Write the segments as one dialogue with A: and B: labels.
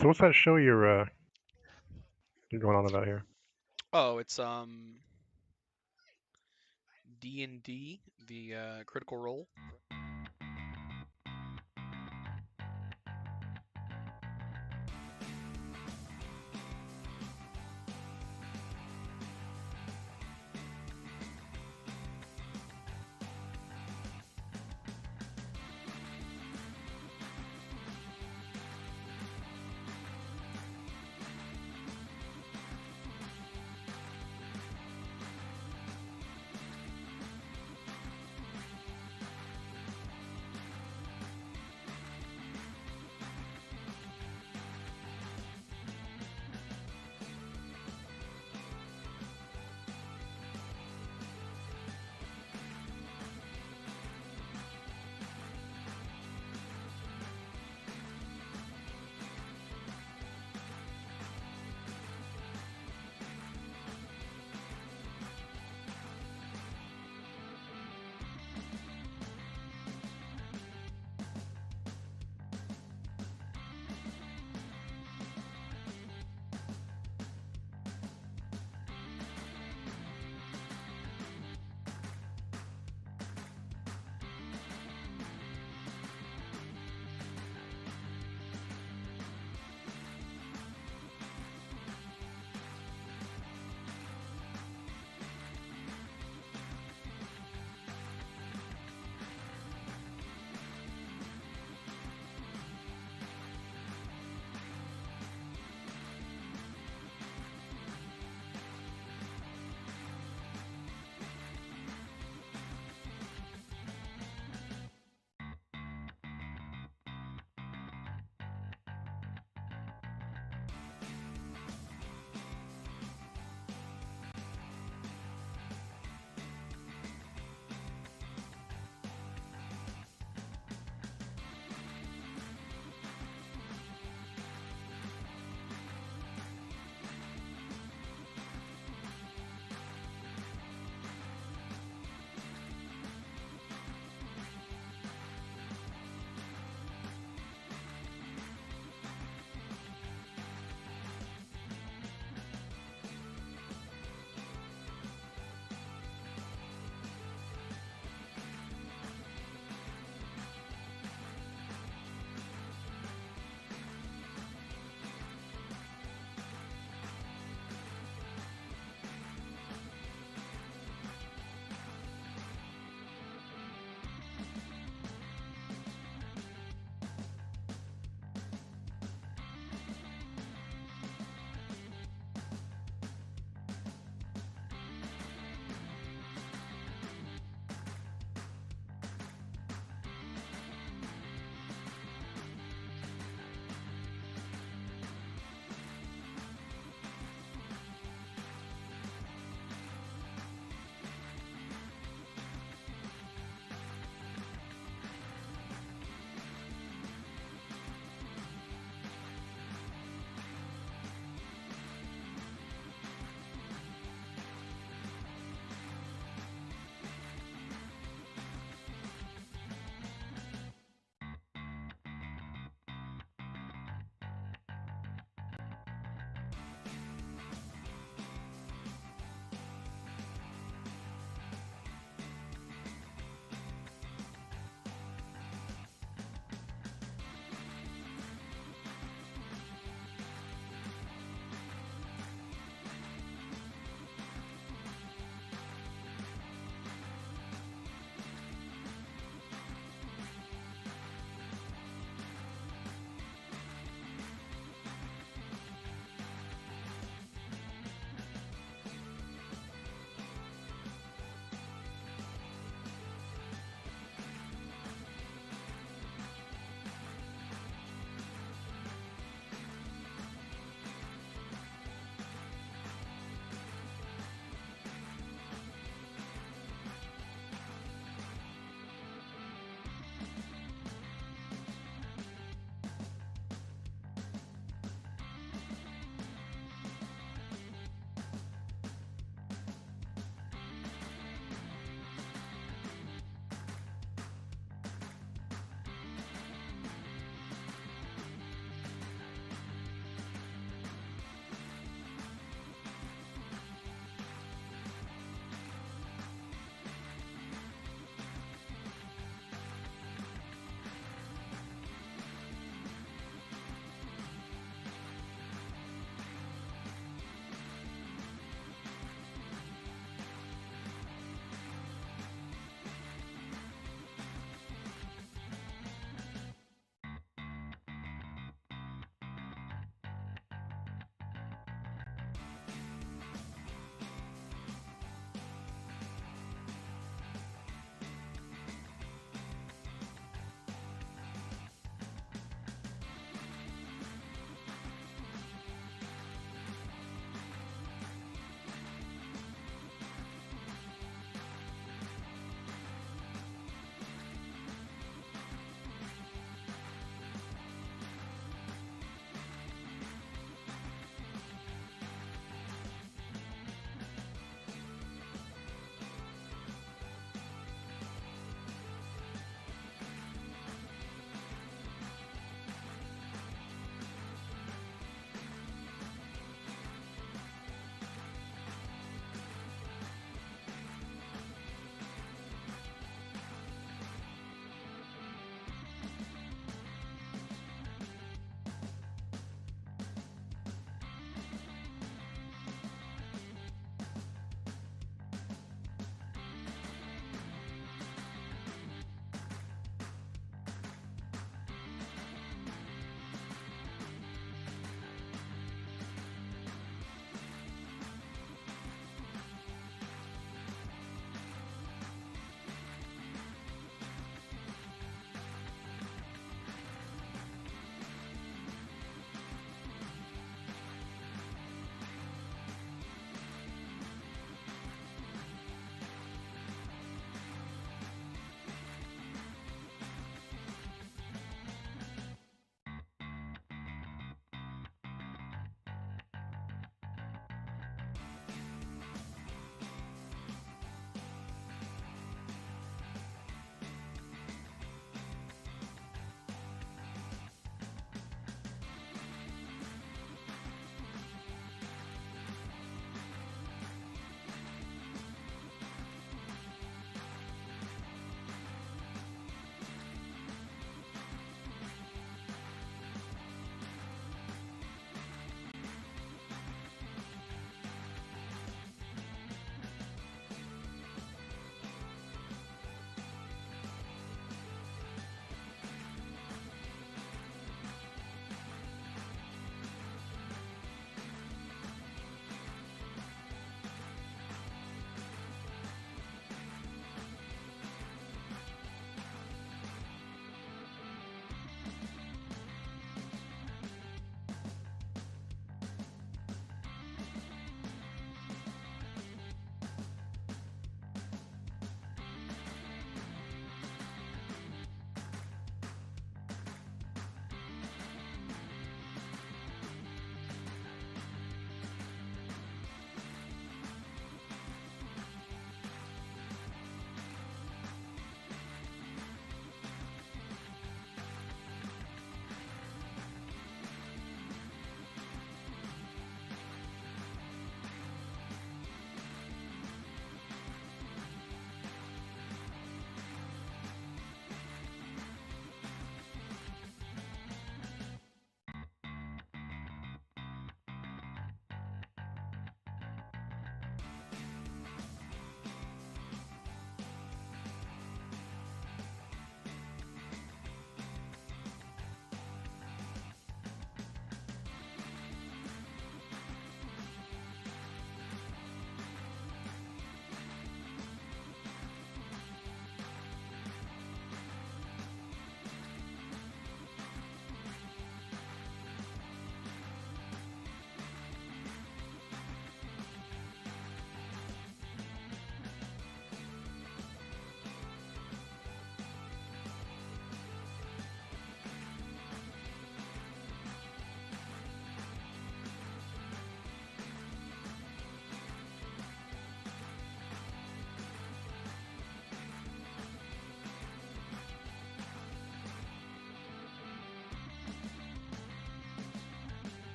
A: So what's that show you're going on about here?
B: Oh, it's D&D, the Critical Role.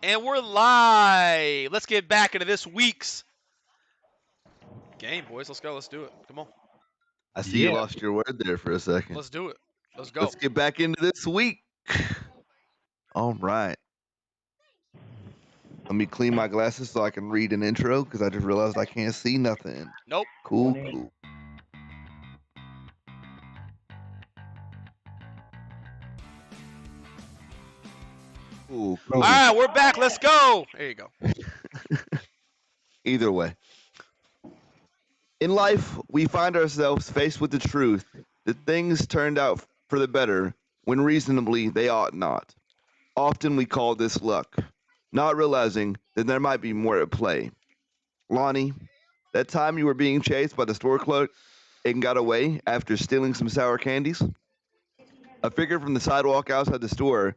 B: And we're live. Let's get back into this week's game, boys. Let's go. Let's do it. Come on.
C: I see you
A: Yeah.
C: lost your word there for a second.
B: Let's do it. Let's go.
C: Let's get back into this week. All right. Let me clean my glasses so I can read an intro because I just realized I can't see nothing.
B: Nope.
C: Cool,
A: Lonnie.
C: cool. Ooh,
B: All right, we're back. Let's go. There you go.
C: either way. In life, we find ourselves faced with the truth that things turned out for the better when reasonably they ought not. Often we call this luck, not realizing that there might be more at play. Lonnie, that time you were being chased by the store clerk and got away after stealing some sour candies? A figure from the sidewalk outside the store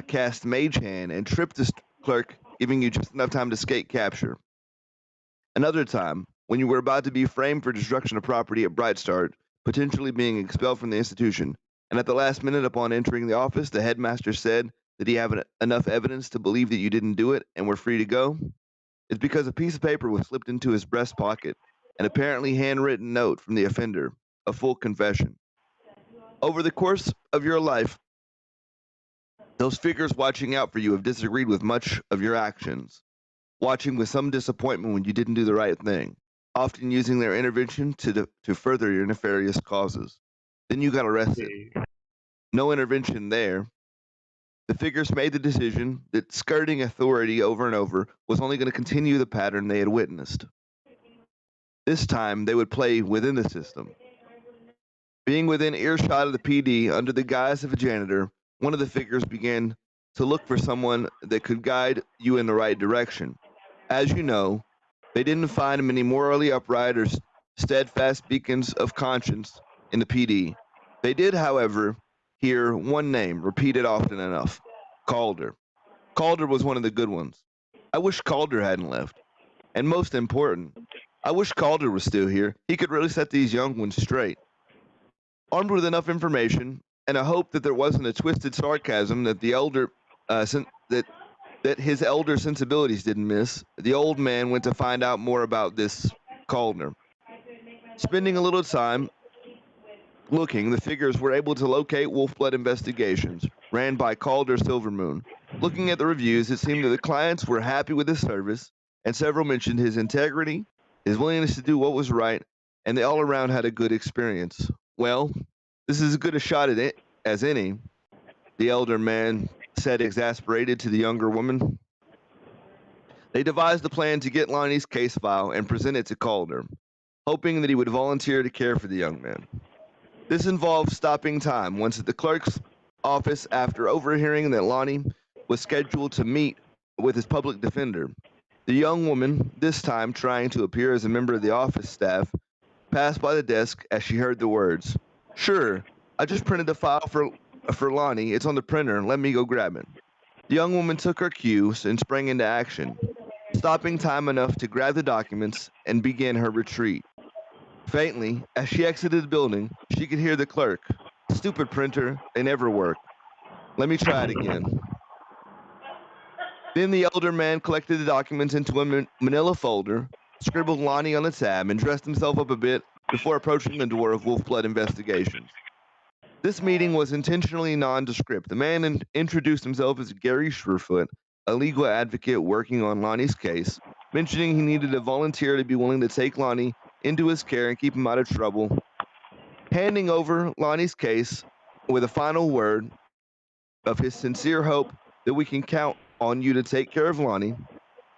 C: cast Mage Hand and tripped the clerk, giving you just enough time to escape capture. Another time, when you were about to be framed for destruction of property at Bright Start, potentially being expelled from the institution, and at the last minute upon entering the office, the headmaster said that he had enough evidence to believe that you didn't do it and were free to go, it's because a piece of paper was slipped into his breast pocket, an apparently handwritten note from the offender, a full confession. Over the course of your life, those figures watching out for you have disagreed with much of your actions, watching with some disappointment when you didn't do the right thing, often using their intervention to further your nefarious causes. Then you got arrested. No intervention there. The figures made the decision that skirting authority over and over was only going to continue the pattern they had witnessed. This time, they would play within the system. Being within earshot of the PD under the guise of a janitor, one of the figures began to look for someone that could guide you in the right direction. As you know, they didn't find many morally upright or steadfast beacons of conscience in the PD. They did, however, hear one name repeated often enough: Calder. Calder was one of the good ones. I wish Calder hadn't left. And most important, I wish Calder was still here. He could really set these young ones straight. Armed with enough information and a hope that there wasn't a twisted sarcasm that the elder that his elder sensibilities didn't miss, the old man went to find out more about this Calder. Spending a little time looking, the figures were able to locate Wolfblood Investigations, ran by Calder Silvermoon. Looking at the reviews, it seemed that the clients were happy with his service, and several mentioned his integrity, his willingness to do what was right, and they all around had a good experience. Well, this is as good a shot at it as any, the elder man said, exasperated, to the younger woman. They devised a plan to get Lonnie's case file and present it to Calder, hoping that he would volunteer to care for the young man. This involved stopping time once at the clerk's office after overhearing that Lonnie was scheduled to meet with his public defender. The young woman, this time trying to appear as a member of the office staff, passed by the desk as she heard the words. Sure, I just printed the file for Lonnie. It's on the printer. Let me go grab it. The young woman took her cues and sprang into action, stopping time enough to grab the documents and begin her retreat. Faintly, as she exited the building, she could hear the clerk. Stupid printer, they never work. Let me try it again. Then the elder man collected the documents into a manila folder, scribbled Lonnie on a tab, and dressed himself up a bit before approaching the door of Wolfblood Investigations. This meeting was intentionally nondescript. The man introduced himself as Gary Surefoot, a legal advocate working on Lonnie's case, mentioning he needed a volunteer to be willing to take Lonnie into his care and keep him out of trouble, handing over Lonnie's case with a final word of his sincere hope that we can count on you to take care of Lonnie.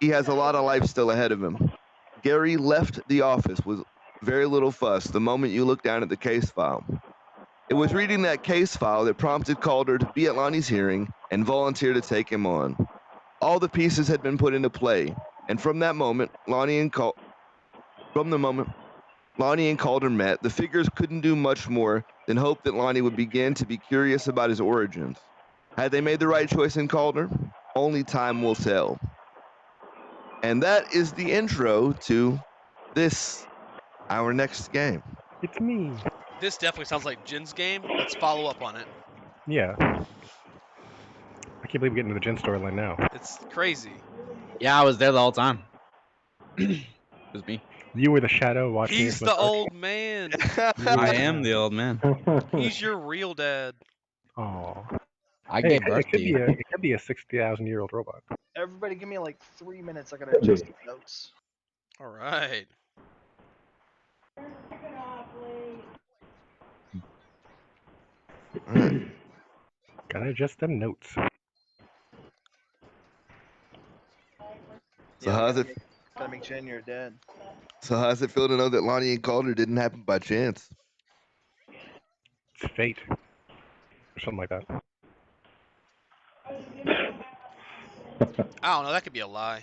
C: He has a lot of life still ahead of him. Gary left the office with very little fuss the moment you looked down at the case file. It was reading that case file that prompted Calder to be at Lonnie's hearing and volunteer to take him on. All the pieces had been put into play, and from the moment Lonnie and Calder met, the figures couldn't do much more than hope that Lonnie would begin to be curious about his origins. Had they made the right choice in Calder? Only time will tell. And that is the intro to this, our next game.
A: It's me.
B: This definitely sounds like Jin's game. Let's follow up on it.
A: Yeah. I can't believe we're getting to the Jin storyline now.
B: It's crazy.
D: Yeah, I was there the whole time. It was me.
A: You were the shadow watching
B: He's
A: it from
B: the
A: the dark.
B: old man.
D: I am the old man.
B: He's your real dad.
A: Oh.
D: I
A: Hey,
D: gave birth to you.
A: it could be a 60,000-year-old robot.
E: Everybody give me like 3 minutes. I gotta adjust the notes.
B: All right.
C: All right.
A: Gotta adjust them notes.
C: So
B: Yeah.
C: how's it?
E: Gotta make Jen you're dead.
C: So how's it feel to know that Lonnie and Calder didn't happen by chance?
A: It's fate. Or something like that.
B: I don't know. That could be a lie.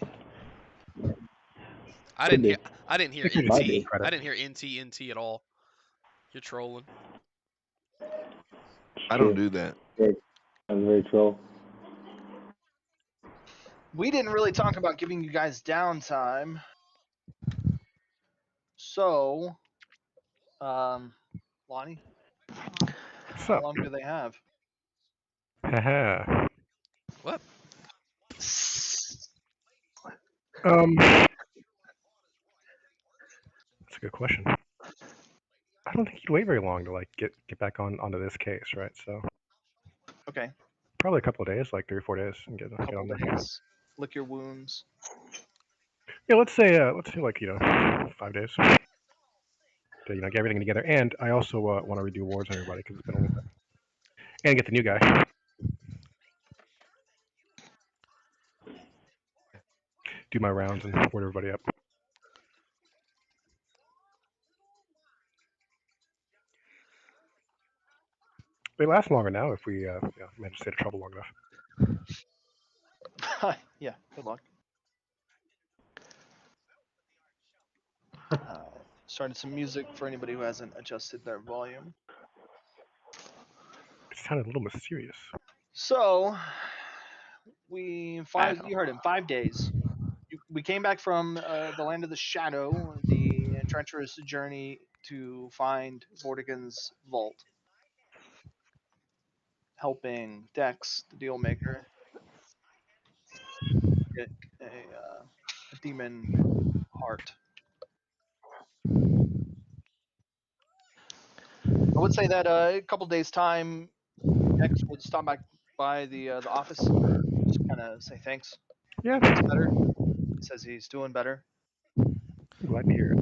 B: I
F: Could
B: didn't hear.
F: be.
B: I didn't hear
A: If you're
F: Might
A: just
F: be.
B: NT.
A: credit.
B: I didn't hear NT at all. You're trolling.
C: I don't do that.
F: I'm very troll.
E: We didn't really talk about giving you guys downtime. So, Lonnie,
A: What's
E: how
A: up?
E: long do they have?
A: Haha.
B: What?
A: That's a good question. I don't think he'd wait very long to like get back onto this case, right? So
E: Okay,
A: probably a couple of days, like 3 or 4 days, and get
E: couple
A: on there.
E: days. Lick your wounds.
A: Yeah, let's say like 5 days to get everything together. And I also want to redo awards on everybody because it's been a little bit, and get the new guy. Do my rounds and word everybody up. They last longer now if we manage to stay out of trouble long enough.
E: Yeah, good luck. Started some music for anybody who hasn't adjusted their volume.
A: It sounded a little mysterious.
E: So, you heard him, 5 days. We came back from the land of the shadow, the treacherous journey to find Vortigern's vault, helping Dex, the deal maker, get a demon heart. I would say that a couple days time, Dex would stop back by the office, just kind of say thanks.
A: Yeah,
E: He's better. He says he's doing better.
A: I'm glad to hear it.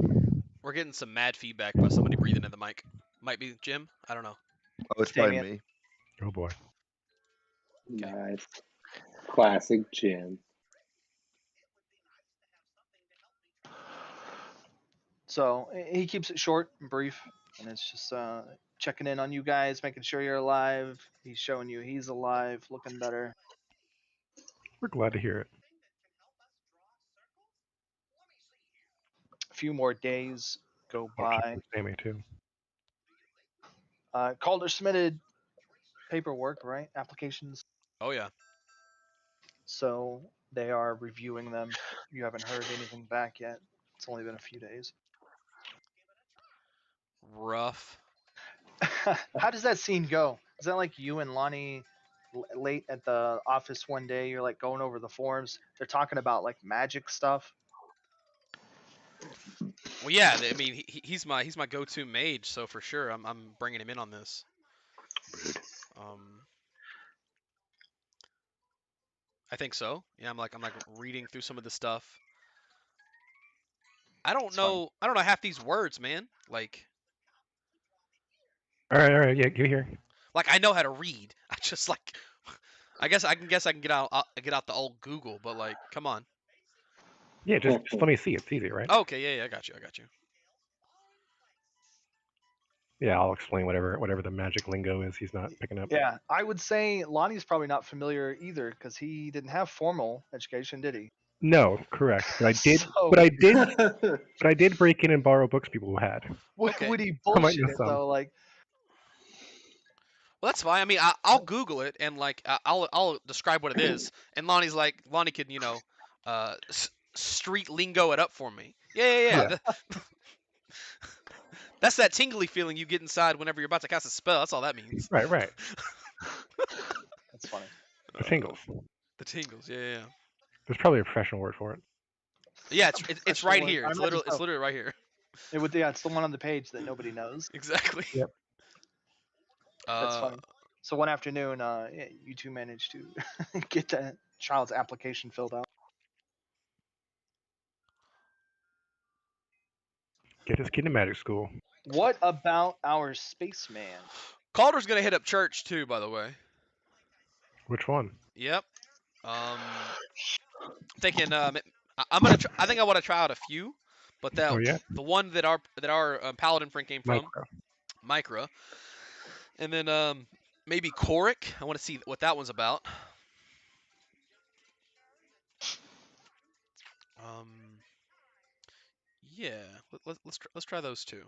B: We're getting some mad feedback by somebody breathing in the mic. Might be Jim. I don't know.
C: Oh, it's probably
E: Damien.
C: me.
A: Oh boy.
B: Okay.
F: Nice. Classic Jim.
E: So he keeps it short and brief, and it's just checking in on you guys, making sure you're alive. He's showing you he's alive, looking better.
A: We're glad to hear it.
E: A few more days go
A: I'll check
E: by.
A: with Sammy too.
E: Calder submitted paperwork, right? Applications.
B: Oh yeah.
E: So they are reviewing them. You haven't heard anything back yet. It's only been a few days.
B: Rough.
E: How does that scene go? Is that like you and Lonnie late at the office one day? You're like going over the forms. They're talking about like magic stuff.
B: Well, yeah. I mean, he's my go-to mage, so for sure, I'm bringing him in on this. Um, I think so. Yeah, I'm like reading through some of the stuff. I don't
E: It's funny.
B: know. I don't know half these words, man.
A: All right, yeah, get here.
B: Like I know how to read. I just like. I guess I can get out the old Google, but like, come on.
A: Yeah, just let me see. It's easy, right?
B: Okay, yeah, I got you.
A: Yeah, I'll explain whatever the magic lingo is he's not picking up.
E: Yeah, I would say Lonnie's probably not familiar either because he didn't have formal education, did he?
A: No, correct. But I did.
E: So-
A: But I did break in and borrow books people who had.
B: Okay.
E: Would he
A: I might
E: bullshit
A: know
E: it
A: some.
E: though? Like,
B: Well, that's fine. I mean, I'll Google it and like I'll describe what it is, and Lonnie can street lingo it up for me. Yeah.
A: Yeah.
B: That's that tingly feeling you get inside whenever you're about to cast a spell. That's all that means.
A: Right.
E: that's funny.
A: The tingles.
B: The tingles. Yeah.
A: There's probably a professional word for it.
B: Yeah, it's
E: Professional
B: right
E: word.
B: here.
E: I imagine
B: It's
E: so.
B: literally right here.
E: It's the one on the page that nobody knows.
B: Exactly.
A: Yep.
E: That's funny. So one afternoon, you two managed to get that child's application filled out.
A: Get his kid to magic school.
E: What about our spaceman?
B: Calder's gonna hit up church too, by the way.
A: Which one?
B: Yep. Thinking I'm gonna. I think I want to try out a few, but
A: Oh yeah,
B: the one that our Paladin friend came from,
A: micro.
B: Micra, and then maybe Choric. I want to see what that one's about. Yeah, let's try those two.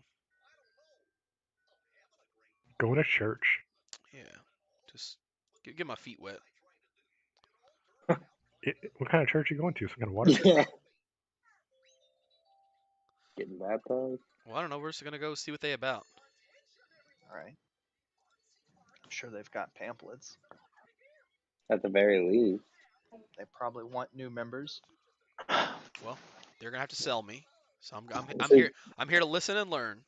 A: Go to church.
B: Yeah, just get my feet wet.
A: What kind of church are you going to? Some kind of water church?
F: Yeah. Getting baptized.
B: Well, I don't know. We're just gonna go see what they about.
E: All right. I'm sure they've got pamphlets.
F: At the very least.
E: They probably want new members.
B: Well, they're gonna have to sell me, so I'm
F: So
B: here. I'm here to listen and learn.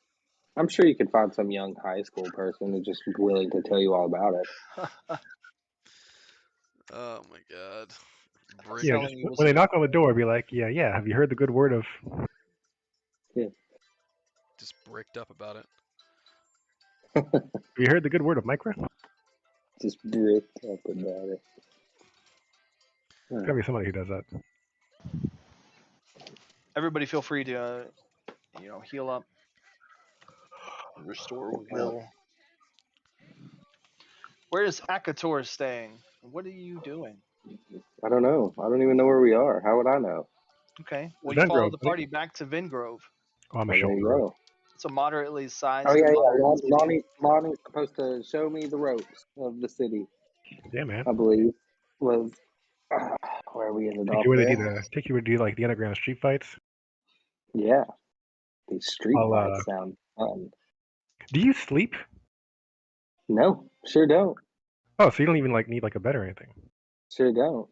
F: I'm sure you could find some young high school person who's just willing to tell you all about it.
B: Oh my god.
E: Brick.
A: Yeah, just when they knock on the door, be like, yeah. Have you heard the good word of?
B: Just bricked up about it.
A: Have you heard the good word of Micro?
F: Just bricked up about it.
A: Gotta be somebody who does that.
E: Everybody, feel free to, heal up, restore will. Where is Akator staying? What are you doing?
F: I don't know. I don't even know where we are. How would I know?
E: Okay. Well, you follow
A: Vengrove,
E: the
A: right?
E: party back to Vingrove.
A: Oh, I'm a
F: Oh, there you
A: shoulder.
F: go.
E: It's a moderately sized.
F: Oh yeah,
E: modern city.
F: Lonnie's supposed to show me the ropes of the city.
A: Yeah, man.
F: I believe was where we ended
A: Take
F: off
A: you where they do
F: there.
A: like the underground street fights.
F: Yeah, these street
A: I'll,
F: fights sound fun.
A: Do you sleep?
F: No, sure don't.
A: Oh, so you don't even need like a bed or anything.
F: Sure don't.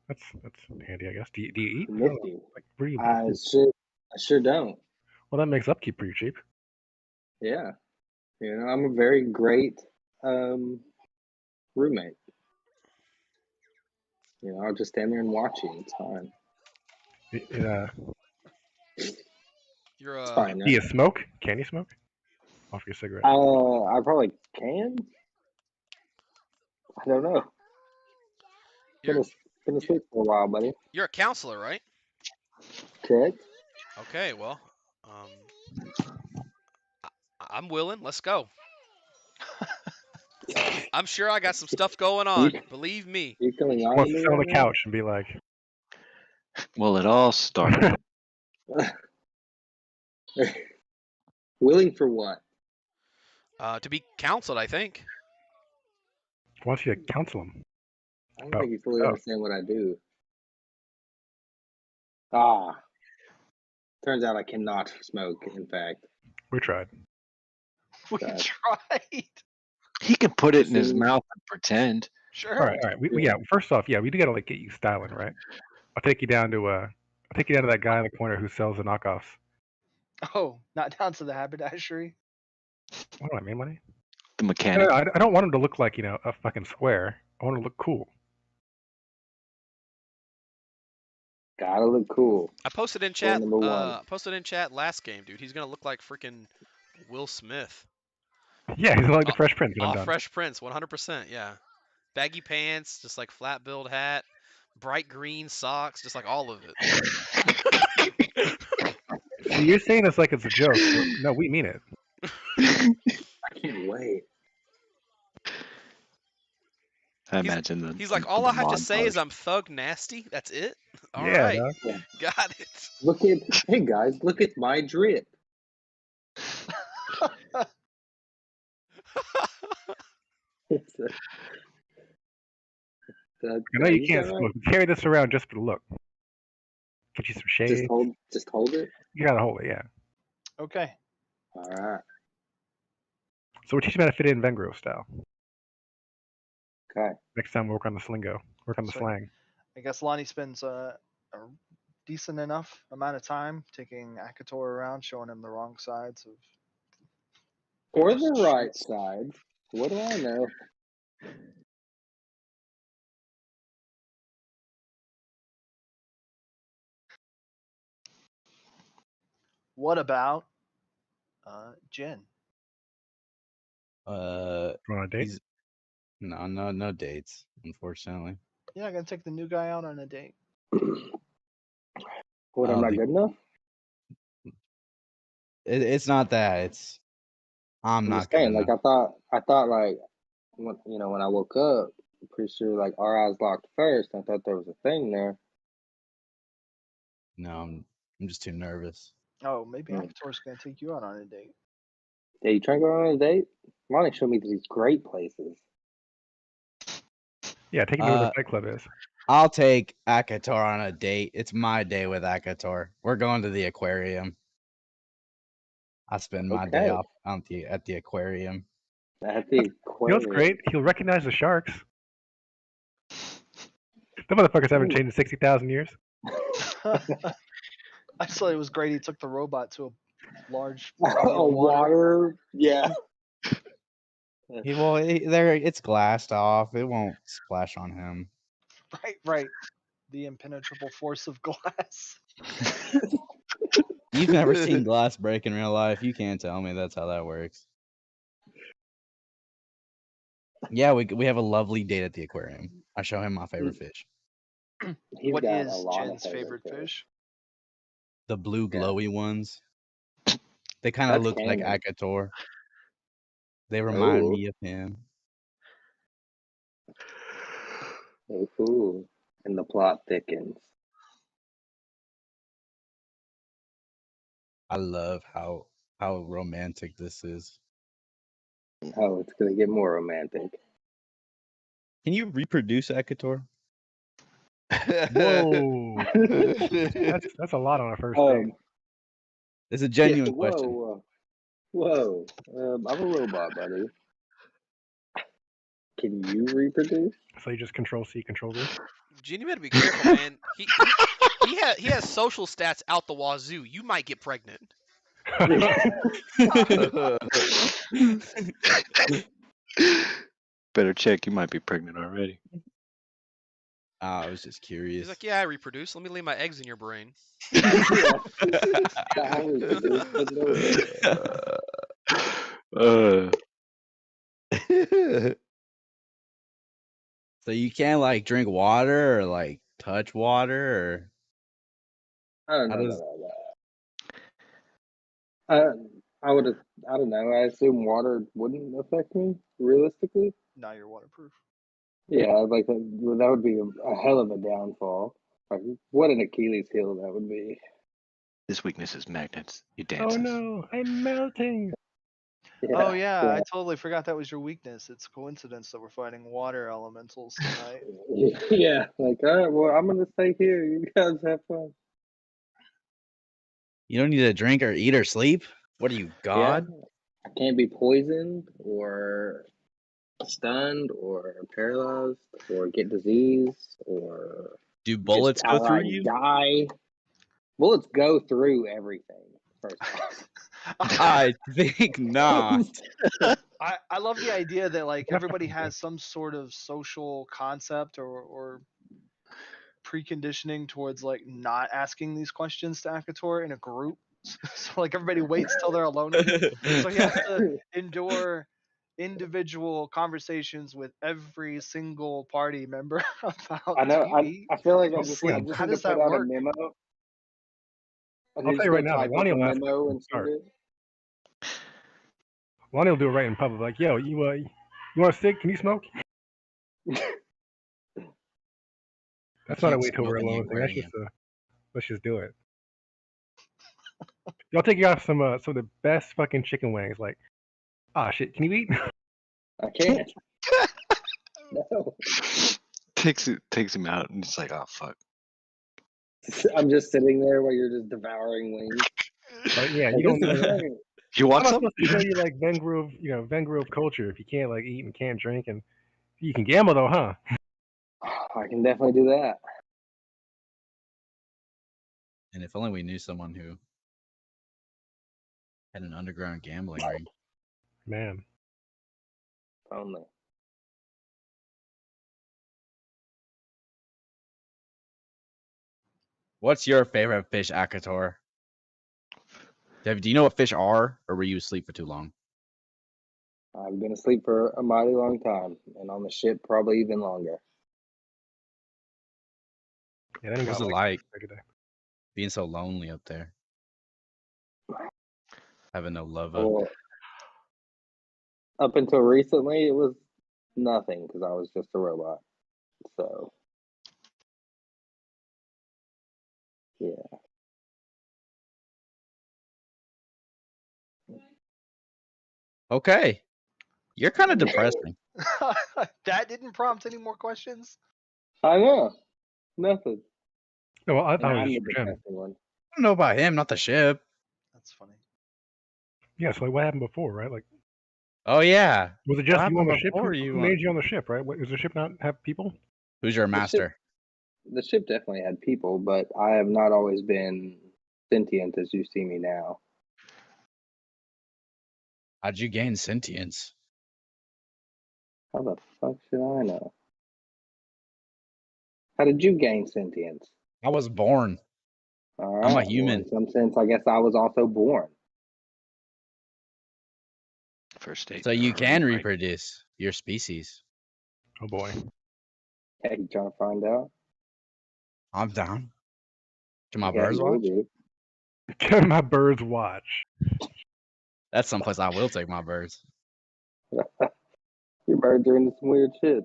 A: That's handy, I guess. Do you eat? I don't know.
F: Nifty.
A: Like, where do you?
F: I sure don't.
A: Well, that makes upkeep pretty cheap.
F: Yeah, I'm a very great roommate. I'll just stand there and watch you. It's fine.
B: You're
F: It's fine.
A: Do you smoke? Can you smoke? Off your cigarette.
F: I probably can. I don't know.
B: you're
F: Been asleep for a while, buddy.
B: you're a counselor, right?
F: Correct.
B: Okay, well, I'm willing. Let's go. I'm sure I got some stuff going on. Believe me.
F: You coming on
A: Wants
F: to
A: to
F: me
A: sit on the
F: right now?
A: couch and be like,
D: Well, it all started.
F: Willing for what?
B: To be counseled, I think.
A: wants you to counsel him.
F: I don't think you fully understand what I do. Turns out I cannot smoke, in fact.
A: We tried.
E: We tried.
D: He can put it in his mouth and pretend.
E: Sure.
A: All right. First off, we do gotta get you styling, right? I'll take you down to that guy in the corner who sells the knockoffs.
E: Oh, not down to the haberdashery.
A: What do I mean, money?
D: The mechanic.
A: I don't want him to look like a fucking square. I want him to look cool.
F: Gotta look cool.
B: I posted in chat.
F: number one.
B: Posted in chat last game, dude. He's gonna look like freaking Will Smith.
A: Yeah, he's like the Fresh Prince. When I'm
B: Off
A: done.
B: Fresh Prince, 100%. Yeah. Baggy pants, just like flat billed hat, bright green socks, just like all of it.
A: See, you're saying this like it's a joke. But no, we mean it.
F: I can't wait.
D: I imagine
B: He's like, all I have to say is I'm thug nasty. That's it. All
A: Yeah,
B: right,
A: dog.
B: got
F: Hey
B: it.
F: guys, look at my drip.
A: I know you can't smoke. Carry this around just for the look. Get you some shade.
F: Just hold it.
A: You gotta hold it, yeah.
E: Okay.
F: All right.
A: So we're teaching how to fit it in Vengrove style.
F: Okay.
A: Next time we'll work on the slingo. Work on the slang.
E: I guess Lonnie spends a decent enough amount of time taking Akator around, showing him the wrong sides of.
F: Or the right side. What do I know?
E: What about Jen?
A: Want a date?
G: No dates, unfortunately.
E: You're not gonna take the new guy out on a date.
F: What? I'm not good enough.
D: It's not that. I'm
F: I'm
D: not
F: just
D: good
F: saying. Like
D: enough.
F: I thought like when I woke up, I'm pretty sure like our eyes locked first. I thought there was a thing there.
D: No, I'm just too nervous.
E: Oh, maybe Akator's gonna take you out on a date.
F: Yeah, you trying to go on a date? Lonnie showed me these great places.
A: Yeah, take me where the Fight Club is.
D: I'll take Akator on a date. It's my day with Akator. We're going to the aquarium. I spend my day off at the aquarium.
F: At the
A: You know what's
F: aquarium.
A: great? He'll recognize the sharks. The motherfuckers haven't changed in 60,000 years.
E: I just thought it was great. He took the robot to a large body
F: A
E: of water.
F: yeah.
D: It's glassed off. It won't splash on him.
E: Right. The impenetrable force of glass.
D: You've never seen glass break in real life. You can't tell me that's how that works. Yeah, we have a lovely date at the aquarium. I show him my favorite fish.
E: What is Jen's favorite fish?
D: The blue glowy ones. They kind of look like Akator. They remind me of him.
F: Ooh, and the plot thickens.
D: I love how romantic this is.
F: Oh, it's gonna get more romantic.
D: Can you reproduce Akator?
A: Whoa, that's a lot on a first date.
D: It's a genuine question.
F: Whoa! I'm a robot, buddy. Can you reproduce?
A: So you just Control C, Control V.
B: Gene, you better be careful, man. He has social stats out the wazoo. You might get pregnant.
G: Better check. You might be pregnant already.
D: I was just curious.
B: He's like, yeah, I reproduce. Let me lay my eggs in your brain.
D: So you can't like drink water or like touch water or
F: No. I don't know. I assume water wouldn't affect me realistically.
E: Now you're waterproof.
F: Yeah, like that would be a hell of a downfall. Like, what an Achilles heel that would be.
G: His weakness is magnets. He
A: Oh
G: dances.
A: no, I'm melting.
E: Oh yeah, I totally forgot that was your weakness. It's coincidence that we're fighting water elementals tonight.
F: Yeah, like all right, well, I'm gonna stay here. You guys have fun.
D: you don't need to drink or eat or sleep. What are you, God?
F: Yeah, I can't be poisoned or stunned or paralyzed or get disease or
D: Do bullets
F: just
D: go through
F: outright
D: you?
F: die. Bullets go through everything. First off.
D: I think not.
E: I love the idea that like everybody has some sort of social concept or preconditioning towards like not asking these questions to Akator in a group. So like everybody waits till they're alone with him. So he has to endure individual conversations with every single party member about
F: I know.
E: do you eat?
F: I feel like
E: Do
F: I
E: you
F: just
E: sleep? How
F: need to
E: does
F: put
E: that
F: out a
E: work?
F: memo.
A: I'll tell you right now, like Lonnie will ask
F: memo
A: from
F: and
A: the start.
F: send it.
A: Lonnie will do it right in public. Like, yo, you want a cig? Can you smoke? That's not a wait till we're alone thing. That's just let's just do it. Y'all take you off some of the best fucking chicken wings. Like, ah shit, can you eat?
F: I can't. No.
G: Takes him out, and it's like, oh fuck.
F: I'm just sitting there while you're just devouring wings.
A: But yeah, you don't know that.
G: You want
A: I'm
G: some?
A: not supposed to show you like Venn Grove culture if you can't like eat and can't drink, and you can gamble though, huh?
F: I can definitely do that.
D: And if only we knew someone who had an underground gambling ring.
A: Man.
F: Only.
D: What's your favorite fish, Akator? Do you know what fish are, or were you asleep for too long?
F: I've been asleep for a mighty long time, and on the ship probably even longer.
A: Yeah, that ain't
D: What's
A: got
D: it like? Being so lonely up there. Having no love.
F: Well, up until recently, it was nothing because I was just a robot. So, yeah.
D: Okay. You're kind of depressing.
E: That didn't prompt any more questions.
F: I know. Nothing.
A: No, well, I
F: And
A: thought it
F: I'm
A: was
F: the
A: just for Jim.
F: depressing one.
D: I don't know about him, not the ship.
E: That's funny.
A: Yeah, so like, what happened before, right? Like,
D: Oh yeah.
A: was it
D: What
A: just you
D: happened
A: on the ship?
D: before
A: Who
D: you
A: made you on the ship, right? Does the ship not have people?
D: Who's your
F: The ship,
D: master?
F: the ship definitely had people, but I have not always been sentient as you see me now.
D: How'd you gain sentience?
F: How the fuck should I know? How did you gain sentience?
D: I was born.
F: All
D: I'm a
F: right. Well,
D: human.
F: in some sense, I guess I was also born.
G: First date.
D: So you can
G: Right.
D: reproduce your species.
A: Oh boy.
F: Hey, you trying to find out?
D: I'm down. To my
F: Yeah,
D: birds
F: you will
D: watch?
F: be.
A: Can my birds watch?
D: That's someplace I will take my birds.
F: Your birds are into some weird shit.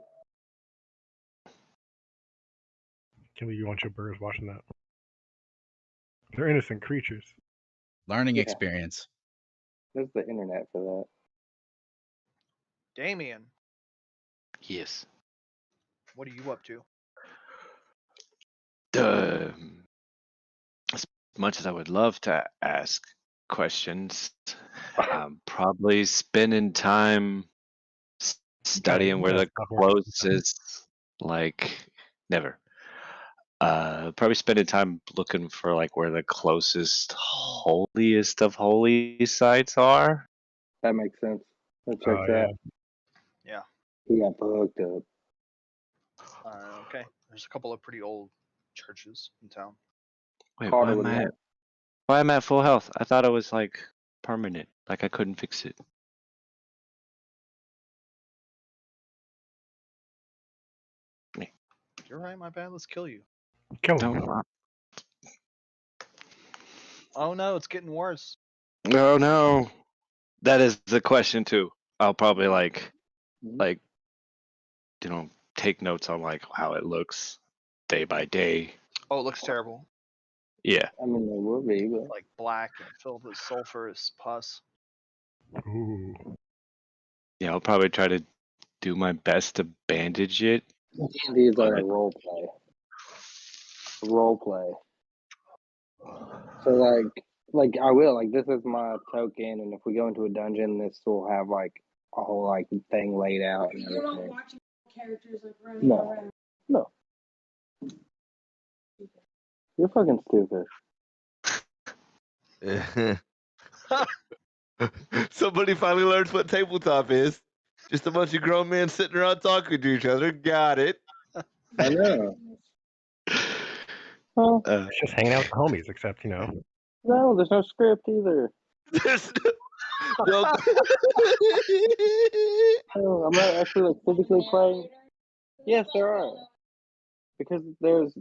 A: Can't believe you want your birds watching that. They're innocent creatures.
D: Learning
F: Yeah.
D: experience.
F: There's the internet for
E: Damien,
G: Yes.
E: what are you up to?
G: As much as I would love to ask questions, I'm probably spending time studying
A: You
G: where
A: gotta
G: the
A: stop working all the time.
G: closest, never. Probably spending time looking for where the closest holiest of holy sites are.
F: that. That makes sense. That
A: Oh
F: checks
A: yeah.
F: out.
E: Yeah.
F: He got hooked up.
E: Okay. There's a couple of pretty old churches in town.
G: Wait,
F: Carter would know.
G: why am I at full health? I thought it was permanent, like I couldn't fix it.
E: You're right. My bad. Let's kill you.
A: Kill
G: No,
A: them.
E: Oh no, it's getting worse.
G: no, no. That is the question too. I'll probably
F: Mhm.
G: take notes on how it looks day by day.
E: Oh, it looks terrible.
G: Yeah.
F: I mean, there would be, but
E: Like black and filled with sulfurous pus.
A: Ooh.
G: Yeah, I'll probably try to do my best to bandage it.
F: D&D is like a
G: But
F: role play. Role play. So like I will this is my token, and if we go into a dungeon, this will have a whole thing laid out and
H: You're not
F: everything.
H: watching characters running
F: No,
H: around.
F: no, you're fucking stupid.
C: Somebody finally learns what tabletop is. Just a bunch of grown men sitting around talking to each other. Got it.
F: I know. Huh?
A: It's just hanging out with the homies, except
F: No, there's no script either.
C: There's no.
F: No, I'm not actually physically playing. Yes, there are, because there's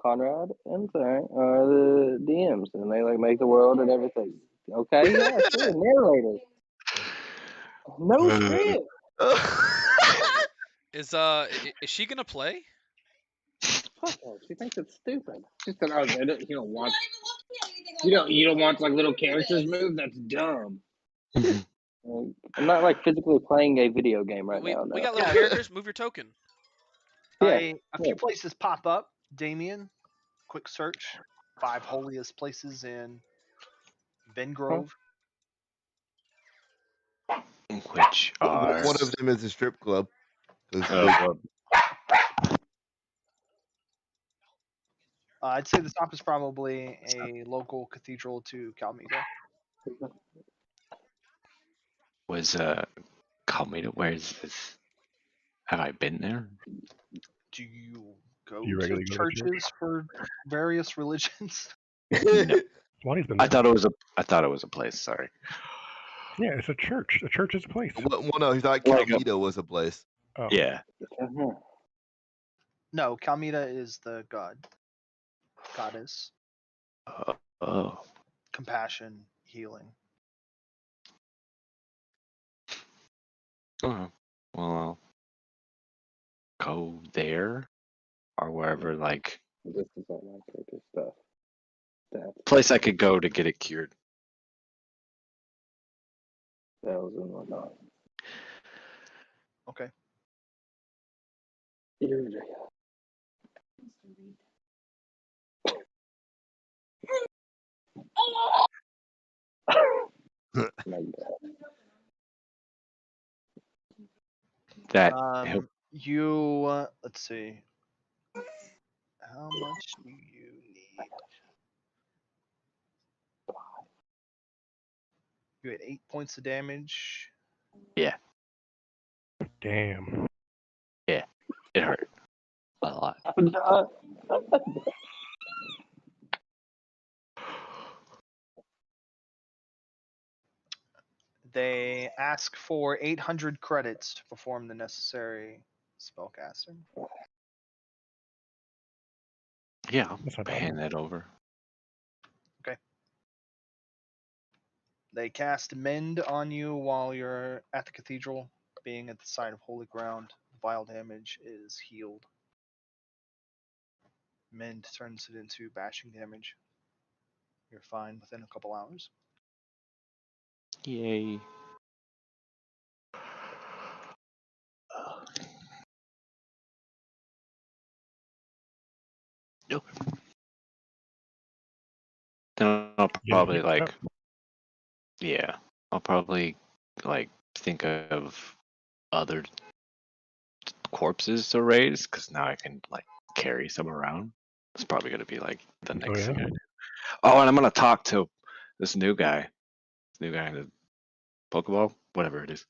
F: Conrad and Sarah are the DMs, and they make the world and everything. Okay, yeah, sure, narrators. No script.
B: Is she gonna play?
F: Fuck her. She thinks it's stupid. She said, "Oh, you don't want you don't want little characters move. That's dumb." I'm not physically playing a video game right
B: we
F: now.
B: we
F: No.
B: got little
E: Yeah.
B: characters. Move your token.
F: Yeah.
E: A few places pop up. Damien, quick search. 5 holiest places in Bengrove.
G: which are
C: One of them is a strip club.
G: well,
E: I'd say the top is probably a local cathedral to Calmeda.
G: was Calmeda. Where is this? Have I been there?
E: Do you go
A: Do you
E: to
A: regularly go to church?
E: churches for various religions?
G: No.
A: Lonnie's been
G: I
A: there.
G: thought it was a place. Sorry.
A: Yeah, it's a church. A church is a place.
C: Well, no, he thought
G: Like a-
C: Calmeda was a place.
A: Oh.
G: Yeah.
E: No, Calmeda is the god. goddess.
G: Oh.
E: Compassion, healing.
G: Okay. Well, I'll go there or wherever, like,
F: This is all my character stuff.
G: place I could go to get it cured.
F: Spells and whatnot.
E: Okay.
F: Like that.
G: That
E: You let's see. How much do you need? You had 8 points of damage.
G: yeah,
A: Damn.
G: it hurt a lot.
E: They ask for 800 credits to perform the necessary spellcasting.
G: Yeah,
A: That's
G: I'll
A: not bad.
G: hand that over.
E: They cast Mend on you while you're at the cathedral. Being at the site of holy ground, vile damage is healed. Mend turns it into bashing damage. You're fine within a couple hours.
G: Yay. Nope. Then I'll
A: Yeah,
G: probably like, yeah, I'll probably like think of other corpses to raise because now I can like carry some around. It's probably gonna be like the next thing I do. Oh, and I'm gonna talk to this new guy in the Pokeball, whatever it is.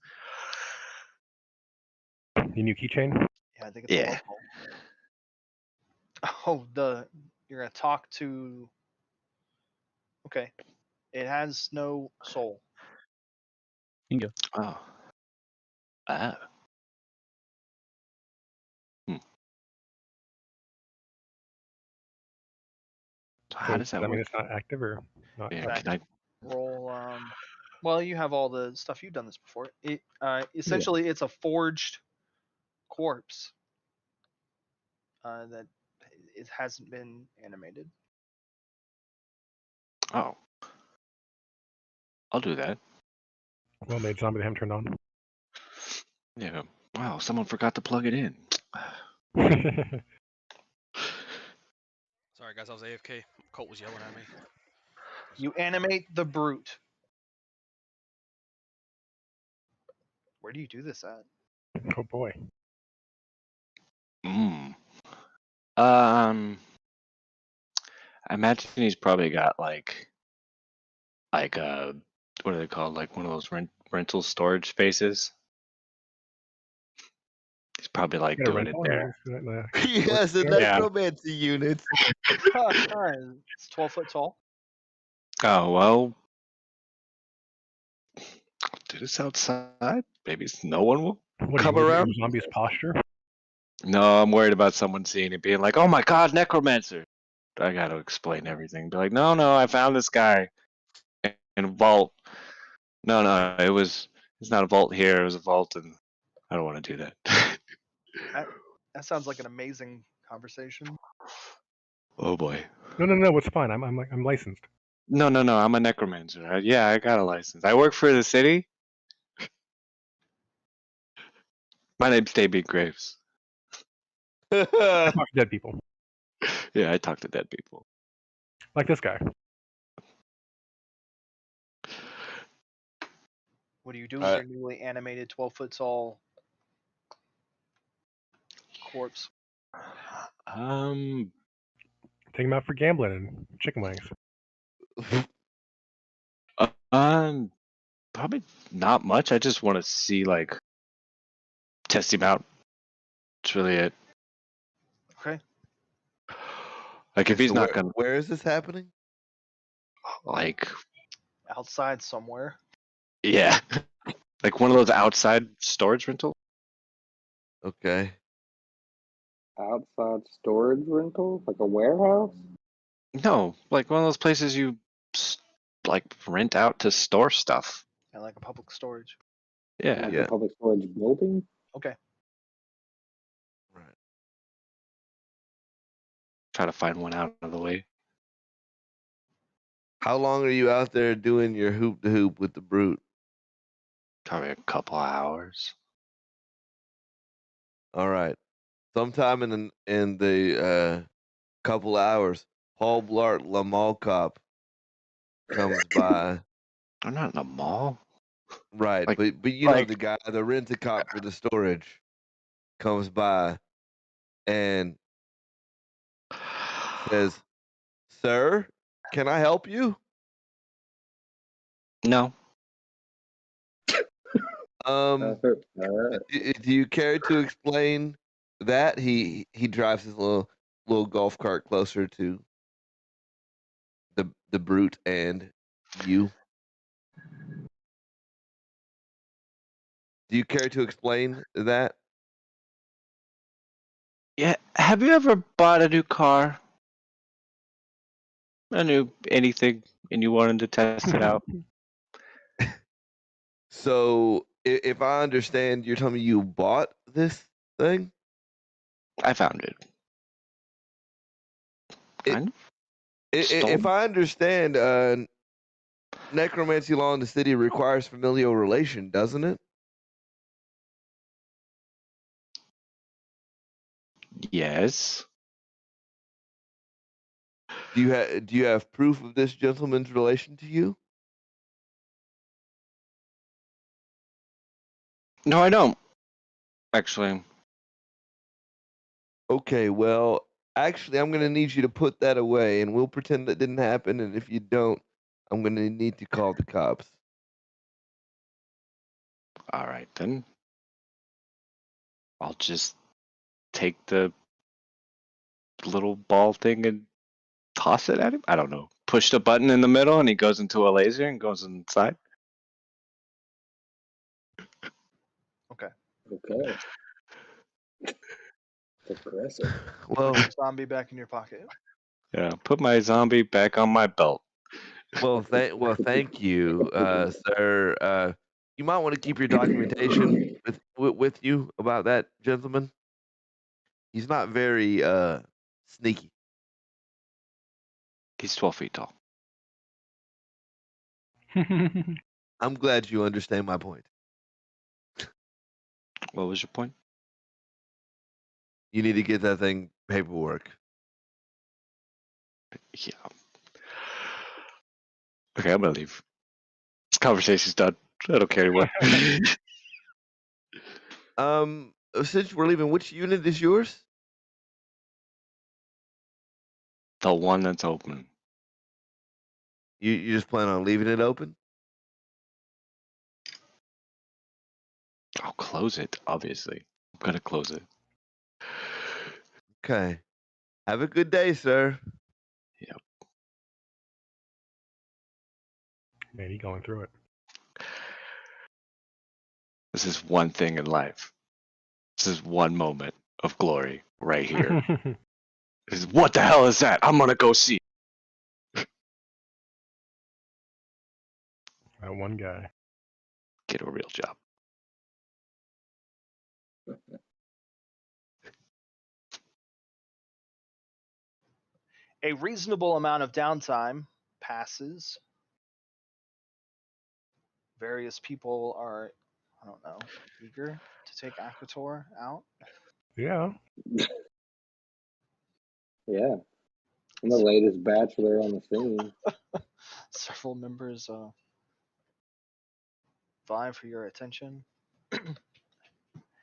A: Your new keychain?
E: Yeah, I think it's a
G: Yeah.
E: local. Oh, you're gonna talk to. Okay, it has no soul.
D: Bingo.
G: Oh. Ah. So how
A: So
G: does
A: does
G: that
A: that mean
G: work?
A: it's not active or not?
G: Yeah,
A: Active?
G: can I?
E: Roll. Well, you have all the stuff. You've done this before. It essentially it's a forged corpse that it hasn't been animated.
G: Oh, I'll do that.
A: Well made, zombie. They haven't turned on.
G: Yeah. Wow, someone forgot to plug it in.
B: Sorry, guys, I was AFK. Colt was yelling at me.
E: You animate the brute. Where do you do this at?
A: Oh boy.
G: Mm. I imagine he's probably got like what are they called? Like one of those rental storage spaces. He's probably like
A: Got a
G: doing it
A: rental?
G: there.
C: He has a
A: Yeah.
C: necromancy unit.
E: All right, it's 12 foot tall.
G: Oh well, do this outside. Maybe no one will
A: What are you
G: come
A: worried about
G: around.
A: your zombie's posture?
G: No, I'm worried about someone seeing it, being like, "Oh my God, necromancer!" I got to explain everything. Be like, "No, no, I found this guy in a vault. No, no, it's not a vault here. It was a vault, and I don't want to do that."
E: That sounds like an amazing conversation.
G: Oh boy.
A: No. It's fine. I'm licensed.
G: No, no, no. I'm a necromancer. Yeah, I got a license. I work for the city. My name's David Graves.
A: I talk to dead people,
G: Yeah, I talk to dead people.
A: like this guy.
E: What do you do with your newly animated 12 foot tall corpse?
A: Take him out for gambling and chicken wings.
G: Probably not much. I just want to see like test him out. That's really it.
E: Okay.
G: Like if he's
C: So
G: not gonna
C: where is this happening?
G: like
E: Outside somewhere.
G: yeah. Like one of those outside storage rental.
C: Okay.
F: Outside storage rentals, like a warehouse.
G: No, like one of those places you like rent out to store stuff.
E: Yeah, like a public storage.
G: Yeah.
F: Like
C: Yeah.
F: a public storage building?
E: Okay.
C: Right.
G: Try to find one out of the way.
C: How long are you out there doing your hoop to hoop with the brute?
G: Probably a couple hours.
C: All right. Sometime in the couple hours, Paul Blart Lamal Cop comes by.
G: I'm not in a mall.
C: Right,
G: Like,
C: but you know the guy, the rent a cop for the storage, comes by and says, "Sir, can I help you?"
G: no.
C: Um, do you care to explain that? He drives his little golf cart closer to the brute and you. Do you care to explain that?
G: Yeah. Have you ever bought a new car? A new anything, and you wanted to test it out?
C: So, if I understand, you're telling me you bought this thing?
G: I found it.
C: It,
G: Kind of
C: if
G: stolen.
C: I understand, necromancy law in the city requires familial relation, doesn't it?
G: Yes.
C: Do you have proof of this gentleman's relation to you?
G: No, I don't. Actually,
C: Okay, well, actually, I'm gonna need you to put that away, and we'll pretend that didn't happen. And if you don't, I'm gonna need to call the cops.
G: all right then. I'll just take the little ball thing and toss it at him. I don't know. Push the button in the middle, and he goes into a laser and goes inside.
E: Okay.
F: Okay. Aggressive.
C: Well,
E: Put your zombie back in your pocket.
G: Yeah. Put my zombie back on my belt.
C: thank you, sir. You might want to keep your documentation with you about that gentleman. He's not very sneaky.
G: He's 12 feet tall.
C: I'm glad you understand my point.
G: What was your point?
C: You need to get that thing paperwork.
G: Yeah. Okay, I'm gonna leave. This conversation's done. I don't care anymore.
C: Since we're leaving, which unit is yours?
G: The one that's open.
C: You just plan on leaving it open?
G: I'll close it, obviously. I'm gonna close it.
C: Okay. Have a good day, sir.
G: Yep.
A: Maybe going through it.
G: This is one thing in life. This is one moment of glory right here. This is, what the hell is that? I'm gonna go see.
A: That one guy.
G: Get a real job.
E: A reasonable amount of downtime passes. Various people are, I don't know, eager to take Akator out.
A: Yeah.
F: Yeah. I'm the latest bachelor on the scene.
E: Several members vie for your attention.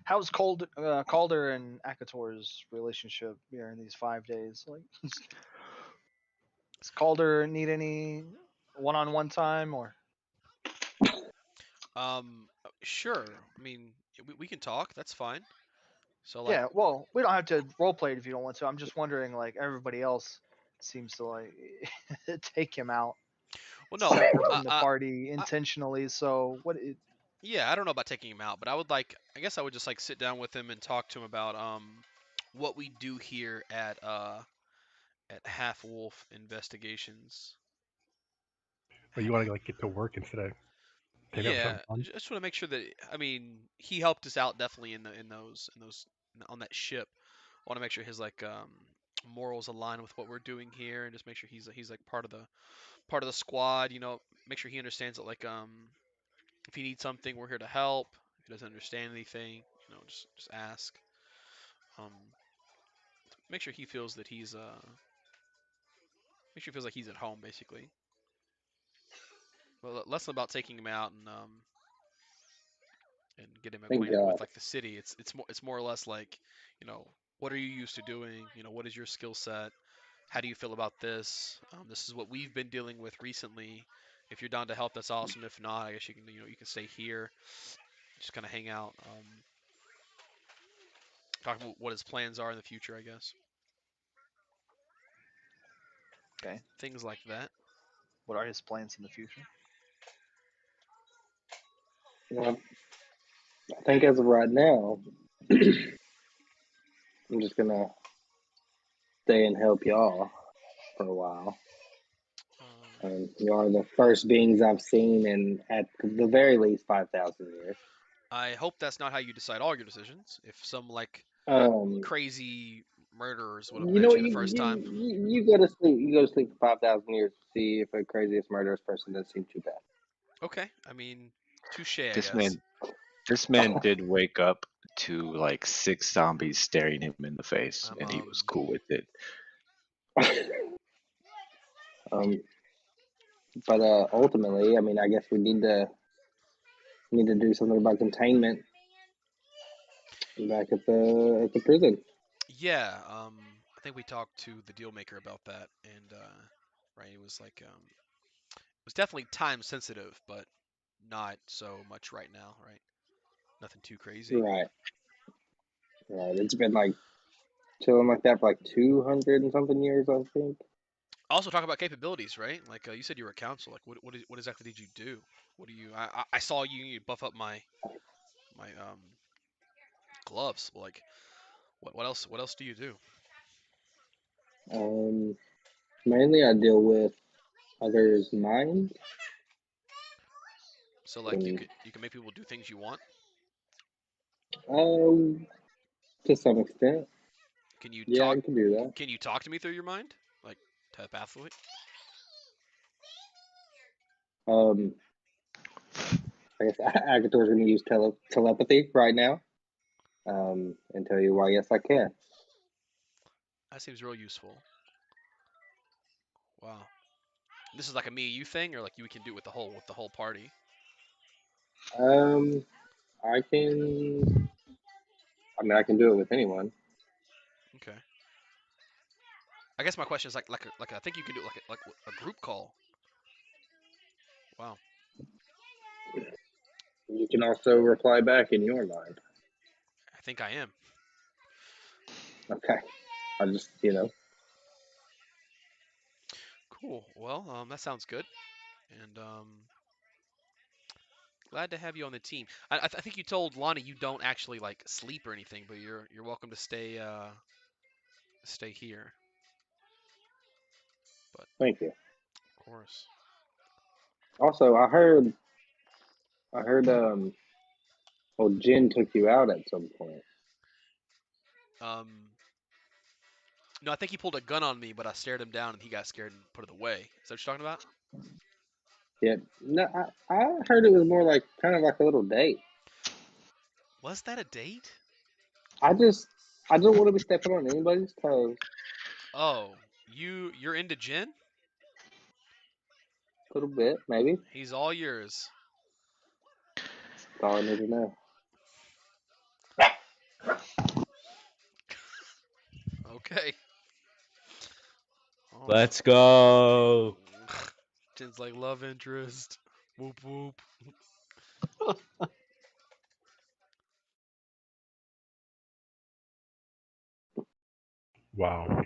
E: How's Calder and Akator's relationship here in these 5 days? Like, does Calder need any one-on-one time or?
B: Sure. I mean, we can talk. That's fine. So like,
E: Yeah, well, we don't have to role play it if you don't want to. I'm just wondering, like everybody else seems to like take him out,
B: well, no,
E: separate from the party
B: I,
E: intentionally. So what?
B: yeah, I don't know about taking him out, but I would like, I guess I would just like sit down with him and talk to him about what we do here at Half Wolf Investigations.
A: But you want to like get to work instead of take out
B: Yeah,
A: something fun.
B: just want to make sure that I mean he helped us out definitely in those on that ship. I want to make sure his like morals align with what we're doing here, and just make sure he's like part of the squad. Make sure he understands that like if he needs something, we're here to help. If he doesn't understand anything, just ask. Um, make sure he feels that make sure he feels like he's at home basically. Well, less about taking him out and get him
F: I think
B: acquainted with like the city. It's more or less like, you know, what are you used to doing? What is your skill set? How do you feel about this? This is what we've been dealing with recently. If you're down to help, that's awesome. If not, I guess you can stay here, just kind of hang out, talk about what his plans are in the future. I guess
E: Okay.
B: things like that.
E: What are his plans in the future?
F: well, I think as of right now, I'm just gonna stay and help y'all for a while. You are the first beings I've seen in at the very least 5,000 years.
B: I hope that's not how you decide all your decisions. If some like
F: Um,
B: crazy murderers would have
F: you know
B: met
F: what?
B: you the first time.
F: You go to sleep. You go to sleep for 5,000 years to see if a craziest murderous person doesn't seem too bad.
B: Okay, I mean, touche, I
G: This
B: guess.
G: man, this man did wake up to like 6 zombies staring him in the face,
B: I'm
G: and he was cool with it.
F: um, but ultimately, I mean, I guess we need to do something about containment back at the prison.
B: Yeah, I think we talked to the deal maker about that, and right, it was like it was definitely time sensitive, but not so much right now, right? Nothing too crazy.
F: Right, right. It's been like chilling like that for like 200 and something years, I think.
B: Also, talk about capabilities, right? Like you said, you were a counsel. Like, what exactly did you do? What do you? I saw you buff up my gloves. Like, what else do you do?
F: Um, Mainly I deal with others' minds
B: So like, you
F: and
B: could you can make people do things you want.
F: um to some extent.
B: Can you
F: Yeah,
B: talk?
F: I can do that.
B: Can you talk to me through your mind, like telepathically?
F: Um, I guess Agator's going to use telepathy right now. And tell you why. Yes, I can.
B: That seems real useful. Wow. This is like a me you thing, or like you can do it with the whole party.
F: Um, I can. I mean, I can do it with anyone.
B: Okay. I guess my question is like I think you can do it like a group call. Wow.
F: You can also reply back in your mind.
B: I think I am.
F: Okay. I just, you know,
B: Cool. Well, that sounds good, and glad to have you on the team. I think you told Lonnie you don't actually like sleep or anything, but you're welcome to stay here. But
F: thank you.
B: of course.
F: Also, I heard, well, Jin took you out at some point.
B: Um, no, I think he pulled a gun on me, but I stared him down, and he got scared and put it away. Is that what you're talking about?
F: Yeah. No, I heard it was more like kind of like a little date.
B: Was that a date?
F: I just, I don't want to be stepping on anybody's toes.
B: Oh, you're into Jin?
F: A little bit, maybe.
B: He's all yours.
F: That's all I need to know.
B: Okay. All right.
D: Let's go.
B: Jin's like love interest. Whoop whoop.
A: Wow,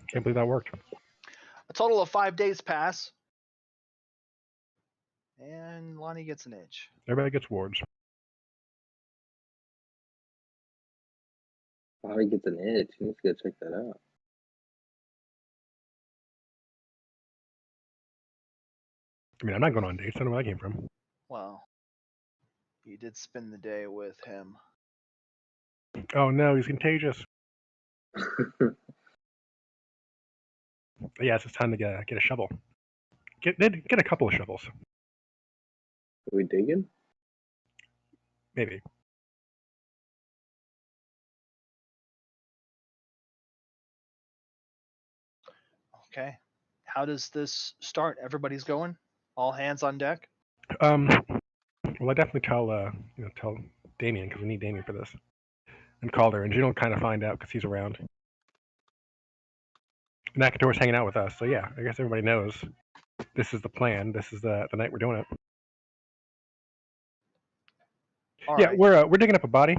A: can't believe that worked.
E: A total of 5 days pass, and Lonnie gets an itch.
A: Everybody gets wards.
F: How he gets an itch? You need to go check that out.
A: I mean, I'm not going on dates. I don't know where that came from.
E: Well, you did spend the day with him.
A: Oh no, he's contagious. Yeah, it's just time to get a shovel. Get a couple of shovels,
F: Are we digging?
A: maybe.
E: Okay. How does this start? Everybody's going? All hands on deck?
A: Well, I definitely tell Damien because we need Damien for this, and Calder, and Jin kind of find out because he's around. And Akator's hanging out with us, so yeah, I guess everybody knows this is the plan. This is the night we're doing it.
E: All
A: Yeah,
E: right.
A: we're digging up a body.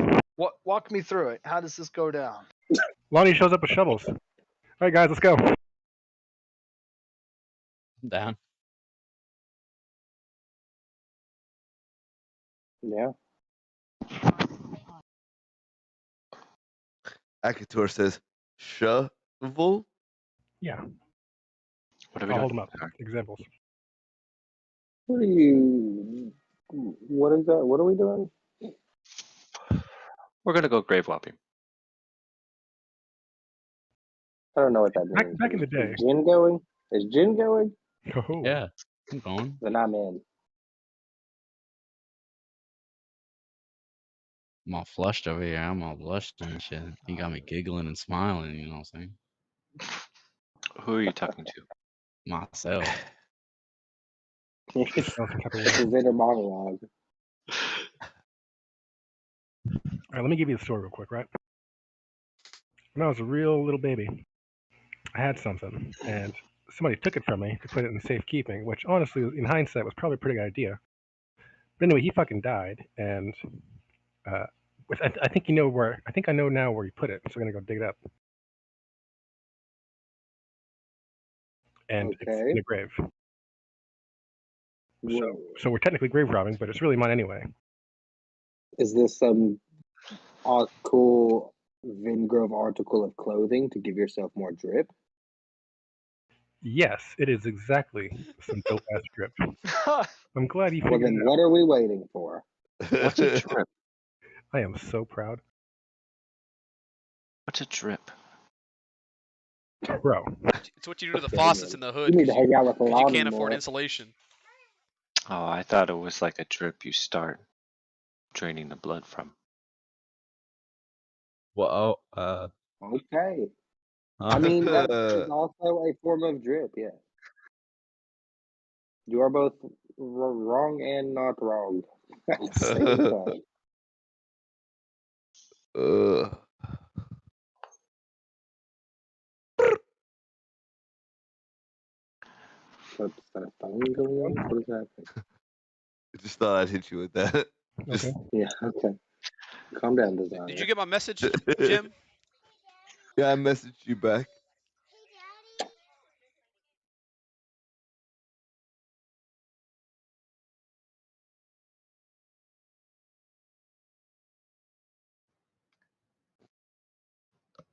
E: Walk me through it. How does this go down?
A: Lonnie shows up with shovels. All right, guys, let's go.
D: Down.
F: Yeah.
C: Akator says, shovel?
A: Yeah,
G: What are we
A: I'll
G: doing?
A: hold them up. Examples.
F: What are you? What is that? What are we doing?
G: We're gonna go grave robbing.
F: I don't know what that means.
A: Back in the day.
F: Is Jin going? Is Jin going?
A: Oh.
D: Yeah, I'm going.
F: Then I'm in.
D: I'm all flushed over here. I'm all blushed and shit. You got me giggling and smiling. You know what I'm saying?
G: Who are you talking to?
D: Myself.
F: It's
A: Some type of
F: his
A: way.
F: inner monologue.
A: All right, let me give you the story real quick, right? When I was a real little baby, I had something, and somebody took it from me to put it in safekeeping, which honestly, in hindsight, was probably a pretty good idea. But anyway, he fucking died, and uh, I think you know where. I think I know now where he put it, so I'm gonna go dig it up. And it's
F: Okay.
A: in a grave.
F: Whoa.
A: So we're technically grave robbing, but it's really mine anyway.
F: Is this some cool Vingrove article of clothing to give yourself more drip?
A: Yes, it is exactly some dope ass drip. I'm glad he
F: Well,
A: figured
F: then
A: it out.
F: what are we waiting for?
G: What's a drip?
A: I am so proud,
G: What's a drip?
A: bro.
B: It's what you do to the
F: Damien,
B: faucets in the
F: you
B: hood
F: need to hang out with
B: because you
F: Lonnie
B: can't afford
F: more.
B: insulation.
G: Oh, I thought it was like a drip you start draining the blood from.
D: Whoa.
F: Okay. I mean, that is also a form of drip, yeah. You are both wrong and not wrong at the same time. So, is that a phone going on? What is happening?
C: I just thought I'd hit you with that. Just,
A: Okay.
F: Yeah, okay. Calm down,
B: Did
F: designer.
B: you get my message, Jim?
C: yeah, I messaged you back.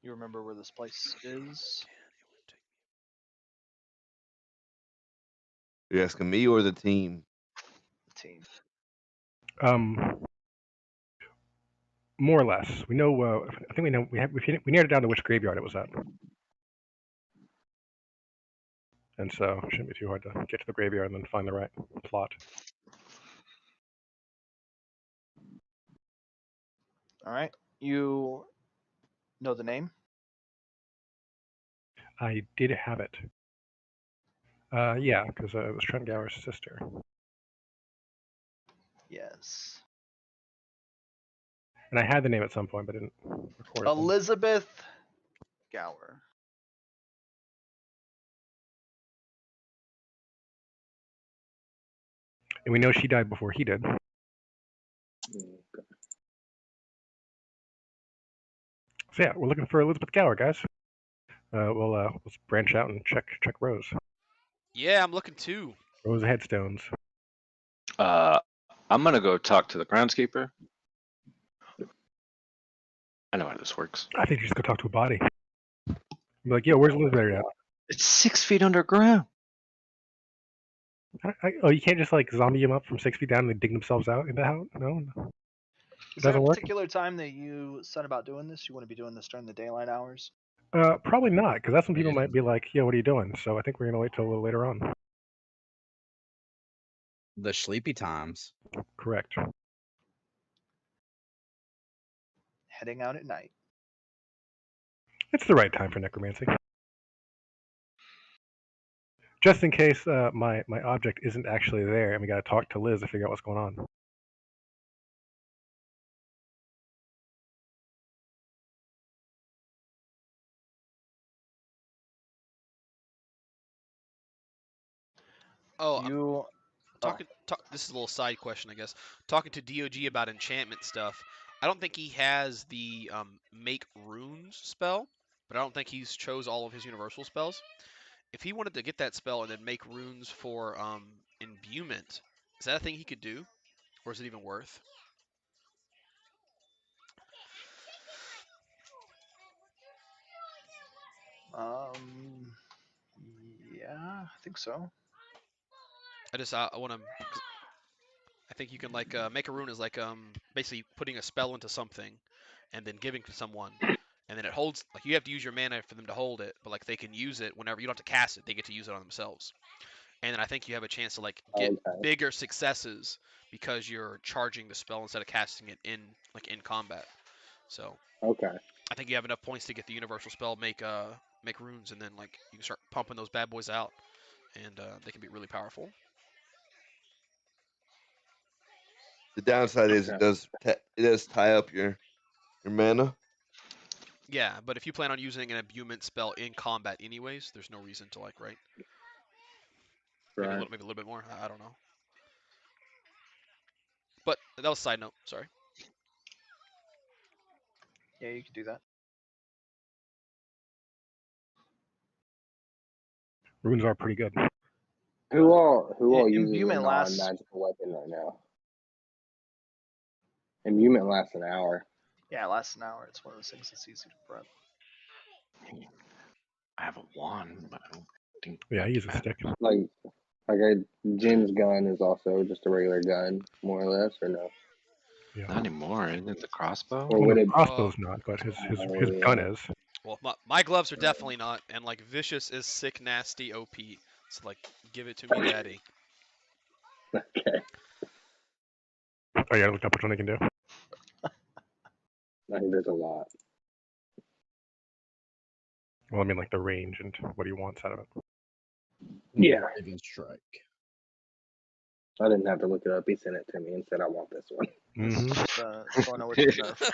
E: You remember where this place is?
C: You're asking me or the team?
E: Team.
A: More or less. We know. I think we know. We narrowed it down to which graveyard it was at, and so it shouldn't be too hard to get to the graveyard and then find the right plot.
E: All right. You know the name?
A: I did have it. Yeah, because it was Trent Gower's sister,
E: Yes.
A: and I had the name at some point, but didn't record it. Then.
E: Elizabeth Gower.
A: And we know she died before he did. So yeah, we're looking for Elizabeth Gower, guys. Let's branch out and check rows.
B: Yeah, I'm looking too.
A: Rows of headstones.
G: I'm gonna go talk to the groundskeeper. I know how this works.
A: I think you just go talk to a body. Be like, yo, where's Elizabeth at?
G: It's 6 feet underground.
A: Oh, you can't just like zombie them up from 6 feet down and they dig themselves out in the house? No.
E: Is there a
A: Doesn't work?
E: particular time that you said about doing this? You want to be doing this during the daylight hours?
A: Probably not, because that's when people
D: Yeah.
A: might be like, yo, what are you doing? So I think we're gonna wait till a little later on.
D: The sleepy times.
A: Correct.
E: Heading out at night.
A: It's the right time for necromancy. Just in case my object isn't actually there and we gotta talk to Liz to figure out what's going on.
B: Oh,
E: You
B: this is a little side question, I guess. Talking to DOG about enchantment stuff. I don't think he has the make runes spell, but I don't think he's chose all of his universal spells. If he wanted to get that spell and then make runes for imbuement, is that a thing he could do, or is it even worth?
E: yeah, I think so.
B: I want to. I think you can like make a rune is like basically putting a spell into something, and then giving to someone, and then it holds like you have to use your mana for them to hold it, but like they can use it whenever you don't have to cast it, they get to use it on themselves. And then I think you have a chance to like get
F: Okay.
B: bigger successes because you're charging the spell instead of casting it in combat. So
F: Okay.
B: I think you have enough points to get the universal spell, make runes, and then like you can start pumping those bad boys out, and they can be really powerful.
C: The downside is
F: Okay.
C: it does tie up your mana.
B: Yeah, but if you plan on using an imbuement spell in combat anyways, there's no reason to like right.
F: Right.
B: Maybe a little bit more. I don't know. But that was a side note. Sorry.
E: Yeah, you could do that.
A: Runes are pretty good.
F: Who all uses a
E: Imbuement lasts.
F: non-magical weapon right now? Imbuement lasts an hour.
E: Yeah, it lasts an hour. It's one of those things that's easy to prep.
G: I have a wand, but I don't think.
A: Yeah, I use a stick.
F: Like Jin's gun is also just a regular gun, more or less, or no?
A: Yeah.
G: Not anymore, isn't it? The crossbow.
F: Or
A: Well,
F: would
A: the
F: it?
A: crossbow's not, but his gun
F: Yeah.
A: is.
B: Well, my gloves are definitely not, and like vicious is sick, nasty, OP. So like, give it to me, daddy.
F: Okay.
A: Oh yeah, I looked up which one I can do.
F: I think there's a lot.
A: Well, I mean like the range and what he wants out of it.
F: Yeah.
D: Even strike.
F: I didn't have to look it up. He sent it to me and said, "I want this one."
E: This is
A: Mm-hmm.
E: just so I know what to nerf.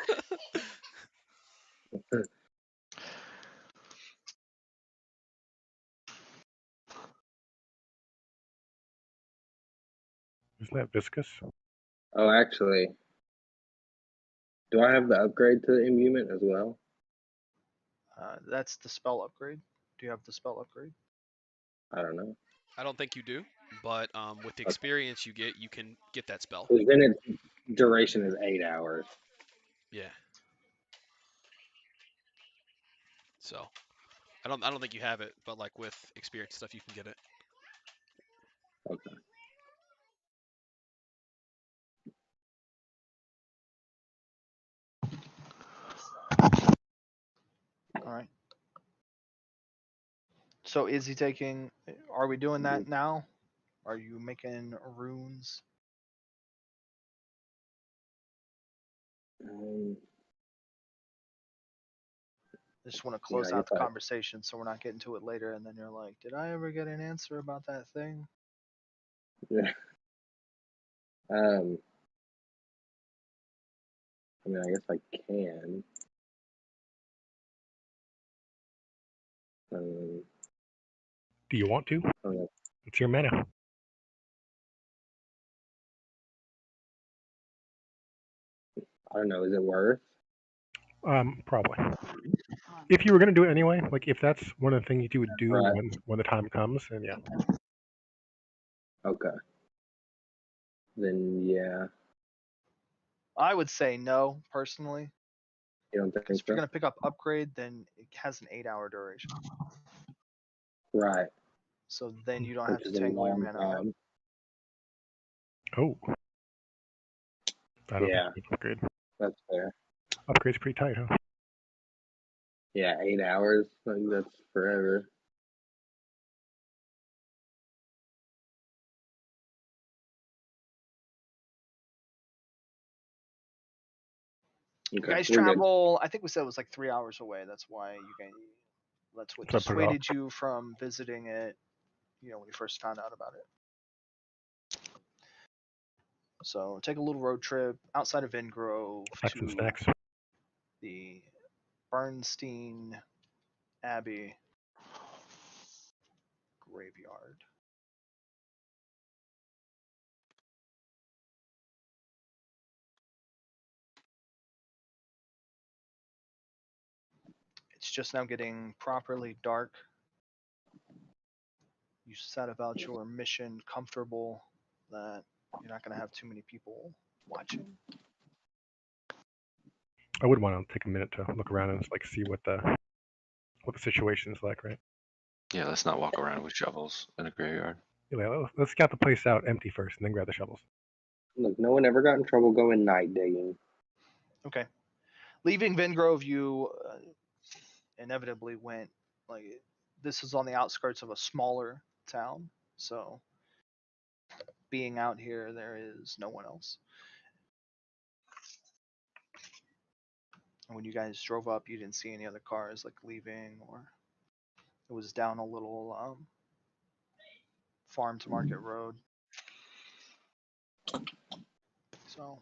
A: Isn't that viscous?
F: Oh, actually, do I have the upgrade to imbuement as well?
E: That's the spell upgrade. Do you have the spell upgrade?
F: I don't know.
B: I don't think you do, but with the
F: Okay.
B: experience you can get that spell.
F: Because then its duration is 8 hours.
B: Yeah. So I don't think you have it, but like with experience stuff you can get it.
F: Okay.
E: All right. So is he taking? Are we doing that now? Are you making runes? I just want to close
F: I
E: out
F: guess
E: the conversation so we're not getting to it later, and then you're like, "Did I ever get an answer about that thing?"
F: Yeah. I mean, I guess I can.
A: Do you want to?
F: Okay.
A: It's your mana.
F: I don't know. Is it worth?
A: Probably. If you were gonna do it anyway, like if that's one of the things you would do
F: Right.
A: when the time comes, then yeah.
F: Okay. Then yeah.
E: I would say no, personally.
F: You don't think
E: Because if you're
F: so?
E: gonna pick up upgrade, then it has an 8-hour duration.
F: Right.
E: So then you don't
F: Which
E: have to
F: is a
E: tangle your
F: long
E: mana out.
F: time.
A: Oh. I don't
F: Yeah.
A: think it's upgrade.
F: That's fair.
A: Upgrade's pretty tight, huh?
F: Yeah, 8 hours. Like that's forever.
E: You
F: Okay,
E: guys
F: we're good.
E: travel. I think we said it was like 3 hours away. That's why you guys. That's what
A: So I put it off.
E: dissuaded you from visiting it. You know, when you first found out about it. So take a little road trip outside of Ingrove
A: Snacks and
E: to
A: snacks.
E: the Bernstein Abbey graveyard. It's just now getting properly dark. You set about your mission comfortable that you're not going to have too many people watching.
A: I would want to take a minute to look around and like see what the situation is like, right?
G: Yeah, let's not walk around with shovels in a graveyard.
A: Yeah, let's scout the place out empty first, and then grab the shovels.
F: Look, no one ever got in trouble going night digging.
E: Okay. Leaving Vingrove, you inevitably went like this is on the outskirts of a smaller town, so being out here, there is no one else. And when you guys drove up, you didn't see any other cars like leaving, or it was down a little farm to market road. So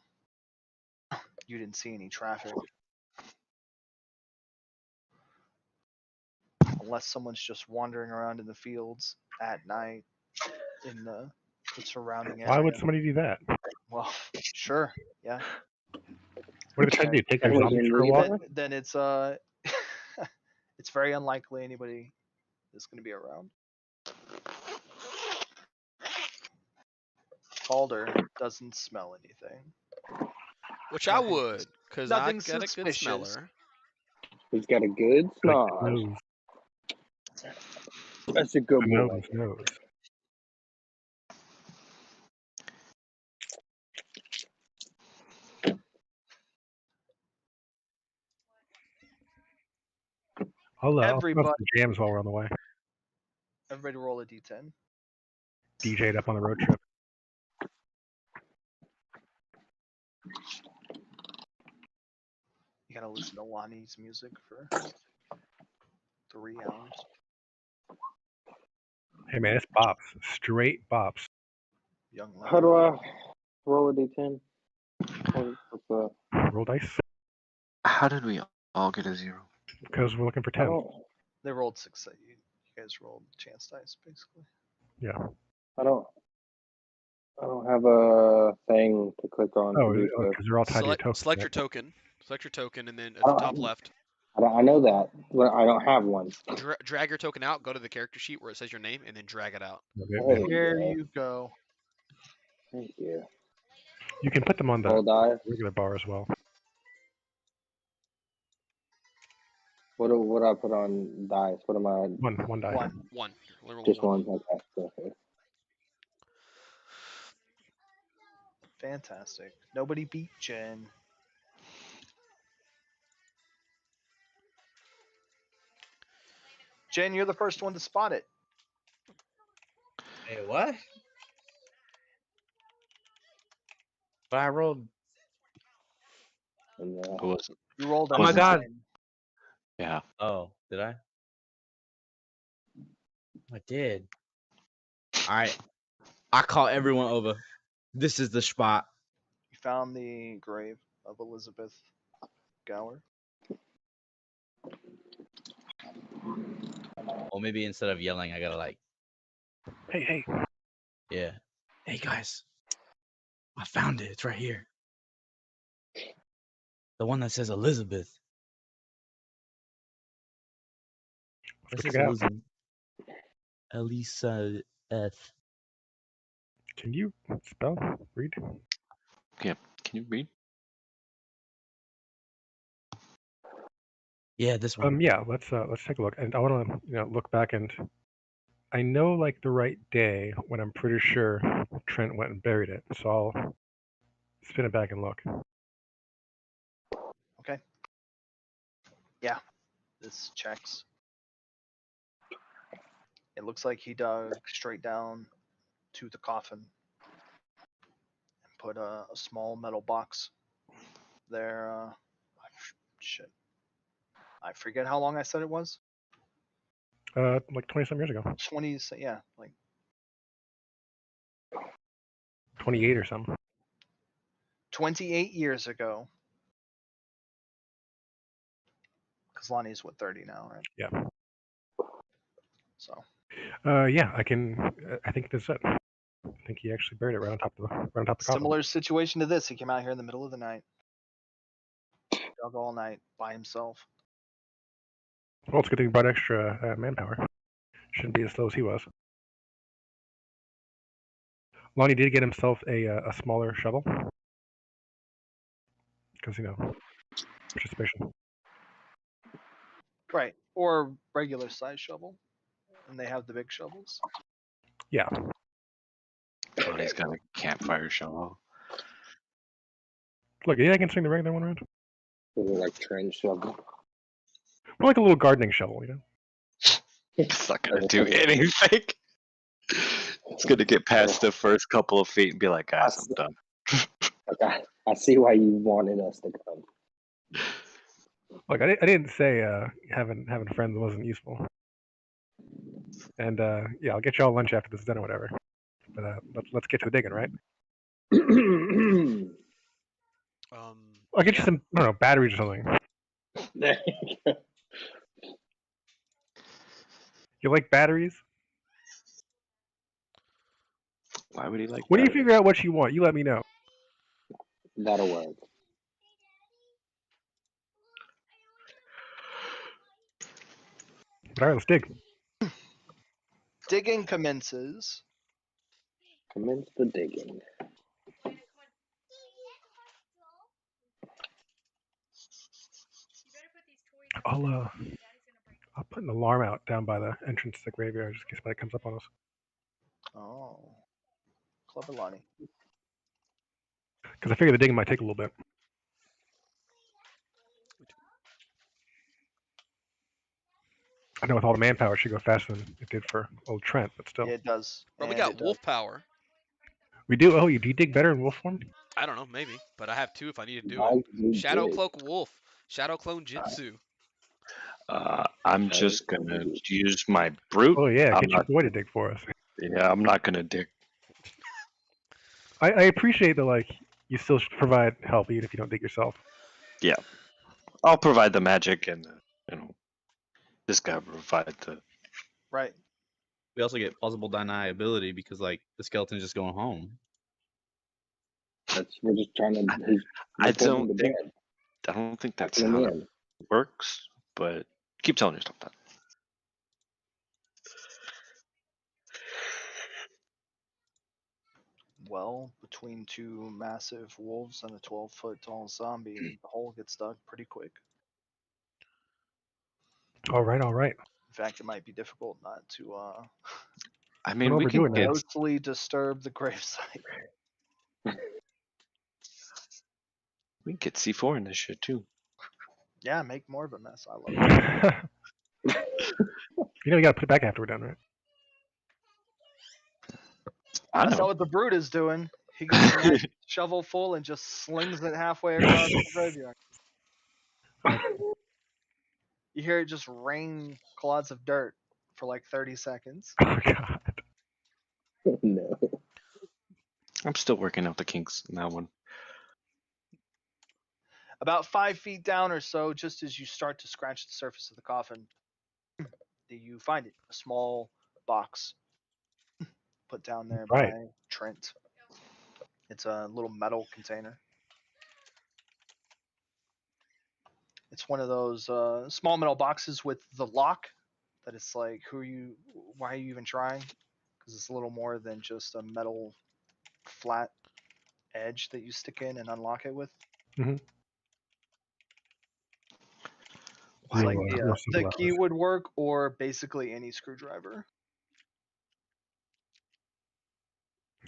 E: you didn't see any traffic. Unless someone's just wandering around in the fields at night in the surrounding area.
A: Why would somebody do that?
E: Well, sure, yeah.
A: What are they trying to do? Take their
F: That was
A: zombies
F: in
A: for a walk?
E: Then it's it's very unlikely anybody is going to be around. Calder doesn't smell anything.
B: Which I would, because I
E: Nothing
B: got a good
E: suspicious.
B: smeller.
F: He's got a good
A: Like
F: snoz.
A: nose.
F: That's a good
A: The
F: boy.
A: nose. I'll put on
E: Everybody,
A: some jams while we're on the way.
E: everybody roll a d10.
A: DJ'd up on the road trip.
E: You gotta listen to Lonnie's music for 3 hours.
A: Hey man, it's bops. Straight bops.
E: Young
F: How do I roll a d10? What's the...
A: Roll dice.
G: How did we all get a 0?
A: Because we're looking for
F: I
A: 10.
F: don't.
E: They rolled 6. You guys rolled chance dice, basically.
A: Yeah.
F: I don't have a thing to click on
A: Oh,
F: to do so.
A: because they're all tied to your token.
B: Select your
A: right?
B: token. Select your token, and then at the top left,
F: I know that, but I don't have one.
B: drag your token out. Go to the character sheet where it says your name, and then drag it out.
A: Okay,
E: There you go.
F: Thank you.
A: You can put them on the
F: Roll die.
A: regular bar as well.
F: What do I put on dice? What am I?
A: One die.
B: One. Only roll
F: Just
B: one.
F: one. Okay.
E: Fantastic. Nobody beat Jen. Jen, you're the first one to spot it.
D: Hey, what? But I rolled.
F: And,
G: Who was it?
E: You rolled
G: Oh
E: a
G: my God.
E: 9.
G: Yeah.
D: Oh, did I? I did. All right. I call everyone over. This is the spot.
E: You found the grave of Elizabeth Gower.
D: Or maybe instead of yelling, I gotta like,
A: Hey.
D: yeah. Hey guys, I found it. It's right here. The one that says Elizabeth.
A: Let's
D: This
A: go
D: is
A: check it out.
D: Elisa F.
A: Can you spell? Read?
G: Yeah. Can you read?
D: Yeah, this one.
A: Yeah, let's take a look, and I want to look back, and I know like the right day when I'm pretty sure Trent went and buried it, so I'll spin it back and look.
E: Okay. Yeah, this checks. It looks like he dug straight down to the coffin and put a small metal box there. Shit. I forget how long I said it was.
A: Like 20-some years ago,
E: 20, yeah, like
A: 28 or something.
E: 28 years ago. Because Lonnie's what, 30 now, right?
A: Yeah.
E: So.
A: Yeah, I think that's it. I think he actually buried it right on top of the coffin.
E: Similar situation to this. He came out here in the middle of the night, dug all night by himself.
A: Well, it's a good thing he brought extra manpower. Shouldn't be as slow as he was. Lonnie did get himself a smaller shovel because participation.
E: Right, or regular size shovel, and they have the big shovels.
A: Yeah.
G: Lonnie's got a campfire shovel.
A: Look, yeah, I can swing the regular one around.
F: Like trench shovel.
A: More like a little gardening shovel,
G: It's not gonna do anything. It's gonna get past the first couple of feet and be like, guys, I'm done.
F: I see why you wanted us to come.
A: Look, I didn't say having friends wasn't useful. And yeah, I'll get you all lunch after this is done or whatever. But let's get to the digging, right? I'll get you some, I don't know, batteries or something.
F: There you go.
A: You like batteries?
G: Why would he like
A: When you
G: batteries?
A: figure out what you want, you let me know.
F: That'll work.
A: But all right, let's dig.
E: Digging commences.
F: Commence the digging.
A: I'll put an alarm out down by the entrance to the graveyard just in case somebody comes up on us.
E: Oh, clever Lonnie.
A: Because I figure the digging might take a little bit. I know with all the manpower, it should go faster than it did for old Trent, but still.
E: Yeah, it does.
B: Bro, we
E: And
B: got
E: it
B: wolf
E: does.
B: power.
A: We do. Oh, do you dig better in wolf form?
B: I don't know, maybe, but I have two if I need to do
F: Why
B: it.
F: you
B: Shadow
F: dig?
B: Cloak Wolf, Shadow Clone Jitsu.
G: I'm just gonna use my brute.
A: Oh yeah,
G: I'm
A: get your
G: not.
A: boy to dig for us.
G: Yeah, I'm not gonna dig.
A: I appreciate that, like, you still should provide help even if you don't dig yourself.
G: Yeah, I'll provide the magic, and this guy will provide the.
E: Right.
D: We also get plausible deniability because like the skeleton's just going home.
F: We're just trying to.
G: I
F: put him
G: don't
F: to
G: think.
F: bed.
G: I don't think that's
F: Put him
G: how
F: in.
G: it works. But keep telling yourself that.
E: Well, between two massive wolves and a 12-foot tall zombie, the hole gets dug pretty quick.
A: All right, all right.
E: In fact, it might be difficult not to
G: I mean,
A: Don't
G: we
A: overdo
G: can
A: it now.
G: get.
E: grossly disturb the gravesite.
G: We can get C4 in this shit too.
E: Yeah, make more of a mess. I love it.
A: You gotta put it back after we're done, right?
G: I
E: That's not
G: know.
E: what the brute is doing. He gets the next shovel full and just slings it halfway across the graveyard. You hear it just rain clods of dirt for like 30 seconds.
A: Oh god.
F: No.
G: I'm still working out the kinks in that one.
E: About 5 feet down or so, just as you start to scratch the surface of the coffin, you find it, a small box put down there
A: Right.
E: by Trent. It's a little metal container. It's one of those small metal boxes with the lock that it's like, why are you even trying? Because it's a little more than just a metal flat edge that you stick in and unlock it with.
A: Mhm. Real,
E: Like
A: real simple
E: the key
A: hours.
E: would work, or basically any screwdriver.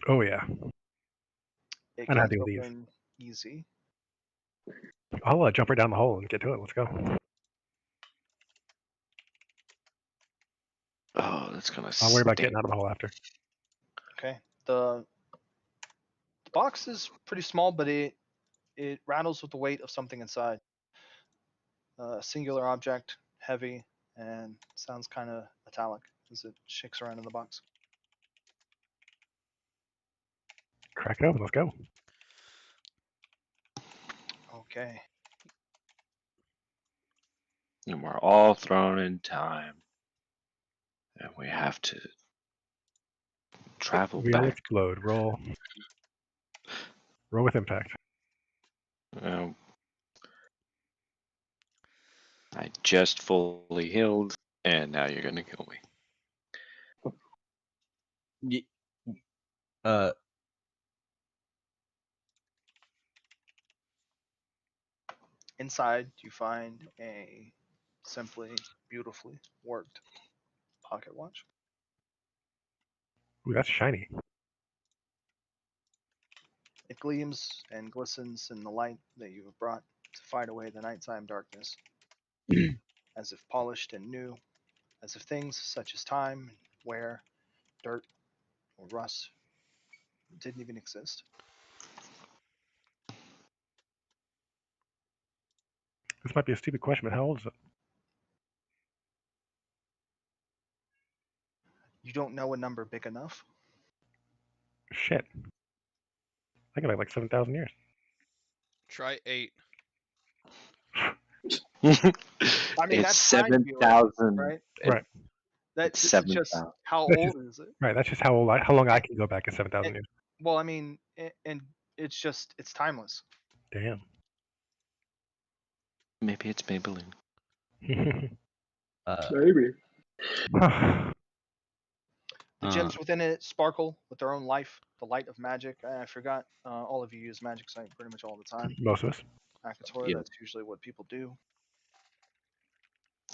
A: Oh yeah,
E: It
A: I know how to
E: comes
A: deal with these.
E: open easy.
A: I'll jump right down the hole and get to it. Let's go.
G: Oh, that's gonna
A: I'll worry about
G: stink.
A: getting out of the hole after.
E: Okay. The box is pretty small, but it rattles with the weight of something inside. Singular object, heavy, and sounds kind of metallic as it shakes around in the box.
A: Crack it open. Let's go.
E: Okay.
G: And we're all thrown in time. And we have to travel
A: We all
G: back.
A: explode. Roll. Roll with impact.
G: Um, I just fully healed, and now you're gonna kill me.
D: Uh,
E: Inside, you find a simply beautifully worked pocket watch.
A: Ooh, that's shiny.
E: It gleams and glistens in the light that you have brought to fight away the nighttime darkness, as if polished and new, as if things such as time, wear, dirt, or rust didn't even exist.
A: This might be a stupid question, but how old is it?
E: You don't know a number big enough.
A: Shit. I think like 7,000 years.
B: Try 8.
E: I mean,
G: It's
E: that's trying to be right,
G: 7,000.
E: right?
A: Right.
E: That
G: It's
E: this is just
G: 7,000.
E: how
A: That's just
E: old is it?
A: right. That's just how old. How long I
E: And,
A: can go back in 7,000
E: and
A: years.
E: well, I mean, and it's just it's timeless.
A: Damn.
G: Maybe it's Maybelline.
F: Maybe.
E: The gems within it sparkle with their own life, the light of magic. I forgot. All of you use magic sight pretty much all the time.
A: Most of us.
E: Akator,
G: Yeah.
E: that's usually what people do.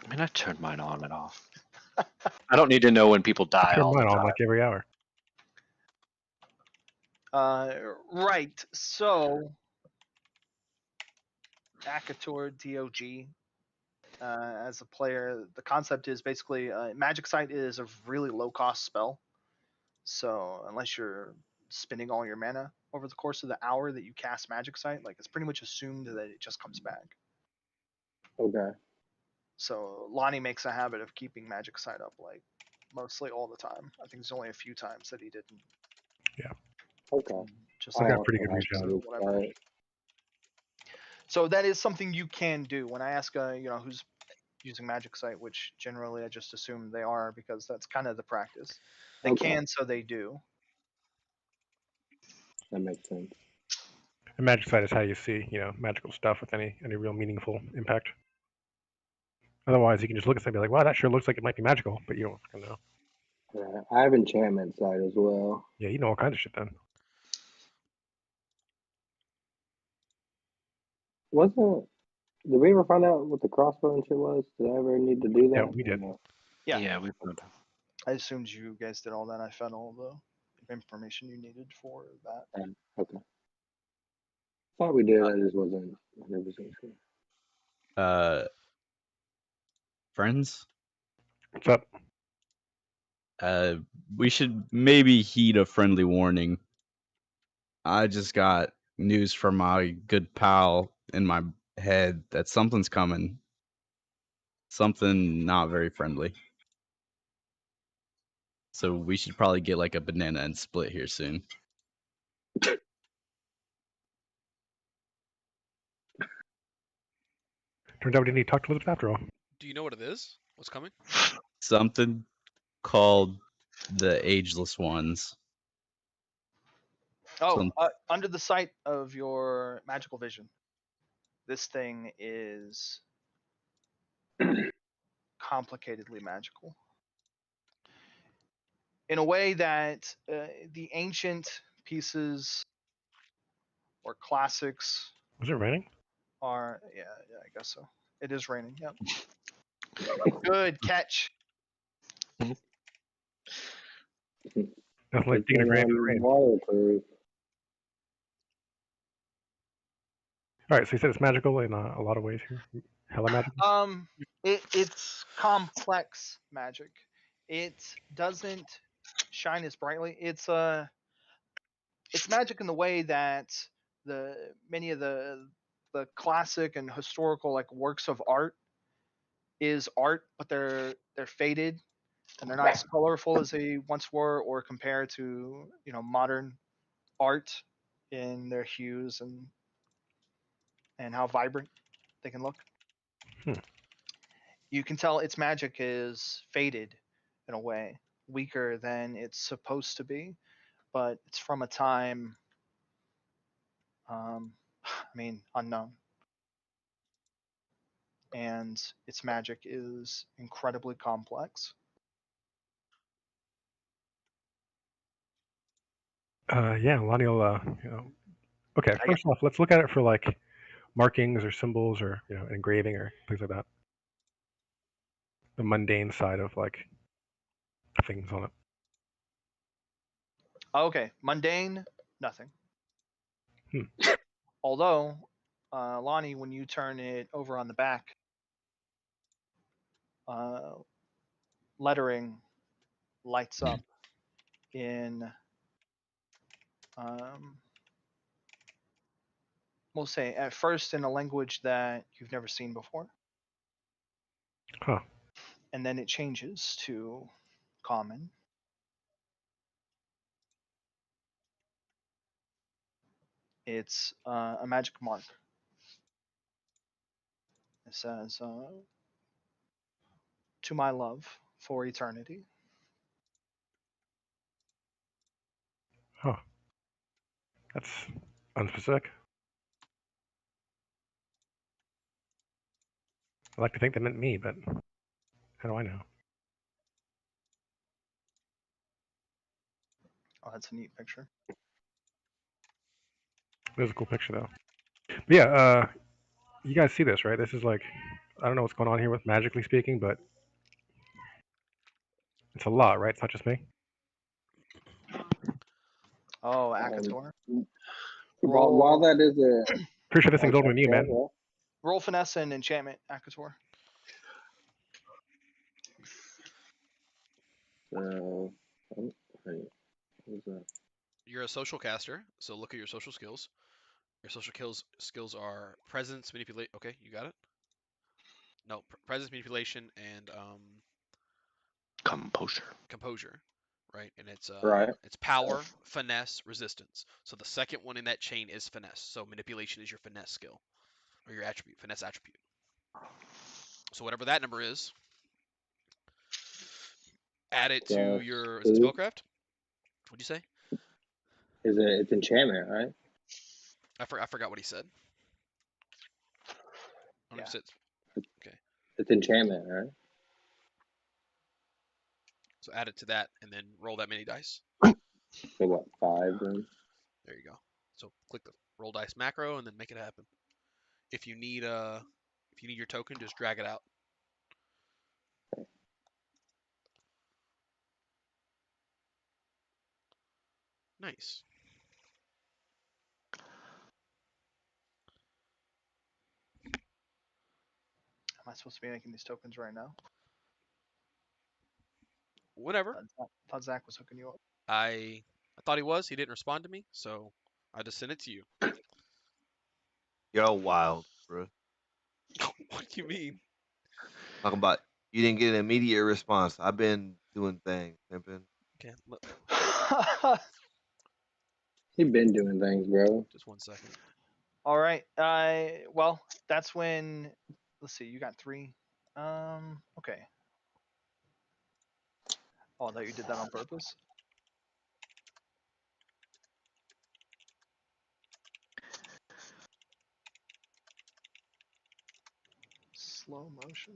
G: I mean, I turned mine on and off. I don't need to know when people die
A: Turn
G: all the
A: mine on
G: time.
A: like every hour.
E: Right. So, Akator DOG. As a player, the concept is basically magic sight is a really low cost spell. So unless you're spending all your mana over the course of the hour that you cast magic sight, like it's pretty much assumed that it just comes back.
F: Okay.
E: So Lonnie makes a habit of keeping magic sight up like mostly all the time. I think there's only a few times that he didn't.
F: Okay.
E: Just
A: I
E: like
A: got pretty good
F: have
A: regen.
F: magic
E: whatever.
F: sight.
E: So that is something you can do. When I ask, who's using magic sight, which generally I just assume they are because that's kind of the practice. They
F: Okay.
E: can, so they do.
F: That makes sense.
A: And magic sight is how you see, magical stuff with any real meaningful impact. Otherwise, you can just look at something and be like, "Wow, that sure looks like it might be magical," but you don't fucking know.
F: Yeah, I have enchantment sight as well.
A: Yeah, you know all kinds of shit then.
F: Wasn't Did we ever find out what the crossbow and shit was? Did I ever need to do that?
A: Yeah, we
F: or
A: did.
F: no?
E: Yeah.
G: we found out.
E: I assumed you guys did all that. I found all the information you needed for that.
F: Okay. Thought we did. I just wasn't 100% sure.
D: Friends,
A: What's up?
D: we should maybe heed a friendly warning. I just got news from my good pal in my head that something's coming. Something not very friendly. So we should probably get like a banana and split here soon.
A: Turns out we didn't need to talk to Elizabeth after all.
B: Do you know what it is? What's coming?
D: Something called the Ageless Ones.
E: Oh, under the sight of your magical vision, this thing is complicatedly magical. In a way that the ancient pieces or classics
A: Was it raining?
E: are, yeah, I guess so. It is raining, yeah. Good catch.
A: Nothing like
F: It's
A: digging a grave in the rain.
F: waterproof.
A: All right, so you said it's magical in a lot of ways here. Hella magical.
E: It's complex magic. It doesn't shine as brightly. It's magic in the way that the many of the classic and historical like works of art is art, but they're faded and they're not as colorful as they once were, or compared to modern art in their hues and how vibrant they can look.
A: Hmm.
E: You can tell its magic is faded in a way, weaker than it's supposed to be, but it's from a time, unknown, and its magic is incredibly complex.
A: Yeah, Lonnie will. Okay, first off, let's look at it for like markings or symbols or engraving or things like that. The mundane side of like things on it.
E: Okay, mundane, nothing.
A: Hmm.
E: Although, Lonnie, when you turn it over on the back, uh, lettering lights up in, um, we'll say, at first in a language that you've never seen before,
A: Huh.
E: and then it changes to common. It's a magic mark. It says, "To my love for eternity."
A: Huh. That's unspecific. I like to think they meant me, but how do I know?
E: Oh, that's a neat picture.
A: It was a cool picture though. But yeah, you guys see this, right? This is like I don't know what's going on here with magically speaking, but it's a lot, right? It's not just me.
E: Oh,
F: Um,
E: Akator.
F: while
E: Roll,
F: that is a
A: Pretty sure this thing's older
F: okay,
A: than you,
F: yeah,
A: man.
F: well,
E: roll finesse and enchantment, Akator.
F: so wait, what was that?
B: You're a social caster, so look at your social skills. Your social skills are presence, manipulate. Okay, you got it. No, presence, manipulation, and
G: Composure.
B: right? And
F: Right.
B: it's power, finesse, resistance. So the second one in that chain is finesse. So manipulation is your finesse skill or your attribute, finesse attribute. So whatever that number is, add it to
F: Plus
B: your is it
F: two.
B: spellcraft? What'd you say?
F: It's enchantment, right?
B: I forgot what he said. I don't know
E: Yeah.
B: if it's okay.
F: It's enchantment, right?
B: So add it to that and then roll that many dice.
F: So what, 5 then?
B: There you go. So click the roll dice macro and then make it happen. If you need your token, just drag it out. Nice.
E: Am I supposed to be making these tokens right now?
B: Whatever.
E: Thought Zach was hooking you up.
B: I thought he was. He didn't respond to me, so I just sent it to you.
I: You're wild, bro.
B: What do you mean?
I: Talking about you didn't get an immediate response. I've been doing things, pimping.
B: Okay,
F: He been doing things, bro.
B: just 1 second.
E: All right. Well, that's when. Let's see. You got 3. Okay. Oh, I thought you did that on purpose. Slow motion.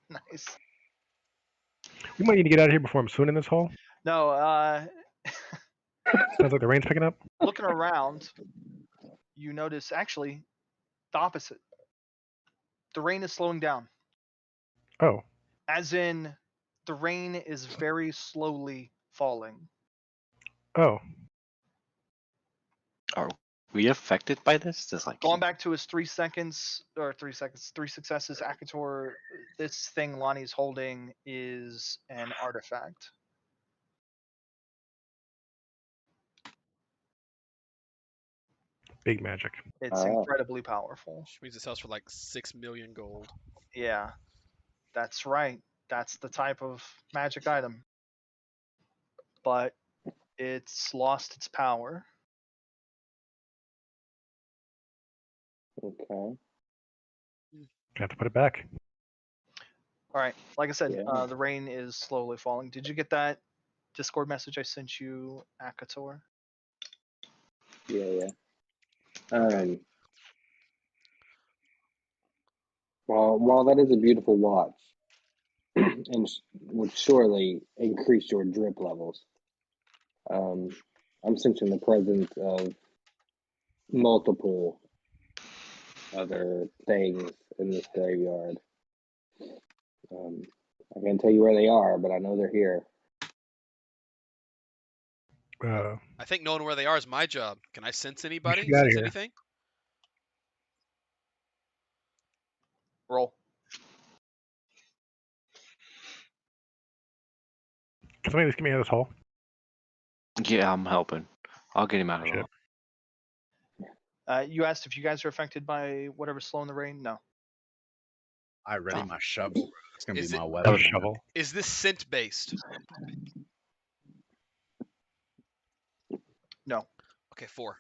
E: Nice.
A: We might need to get out of here before I'm swooning this hole.
E: No,
A: Sounds like the rain's picking up.
E: looking around, you notice actually the opposite. The rain is slowing down.
A: Oh,
E: As in, the rain is very slowly falling.
A: oh,
G: Are we affected by this? Does like
E: Going back to his 3 seconds, or 3 seconds, 3 successes, Akator, this thing Lonnie's holding is an artifact.
A: big magic.
E: It's incredibly powerful.
B: Which means it sells for like 6 million gold.
E: Yeah, that's right. That's the type of magic item. But it's lost its power.
F: Okay.
A: Have to put it back.
E: All right. Like I said,
F: Yeah.
E: the rain is slowly falling. Did you get that Discord message I sent you, Akator?
F: Yeah.
E: Okay.
F: While that is a beautiful watch, and would surely increase your drip levels, I'm sensing the presence of multiple other things in this graveyard. I can't tell you where they are, but I know they're here.
B: I think knowing where they are is my job. Can I sense anybody?
A: get outta
B: Sense
A: here.
B: anything?
E: Roll.
A: Can somebody just get me out of this hole?
G: Yeah, I'm helping. I'll get him out of
A: Shit.
G: it.
E: You asked if you guys are affected by whatever's slowing the rain? No.
D: I ready my shovel. It's gonna
B: Is
D: be my
B: it-
D: weapon.
A: A shovel.
B: Is this scent based?
E: No.
B: Okay, 4.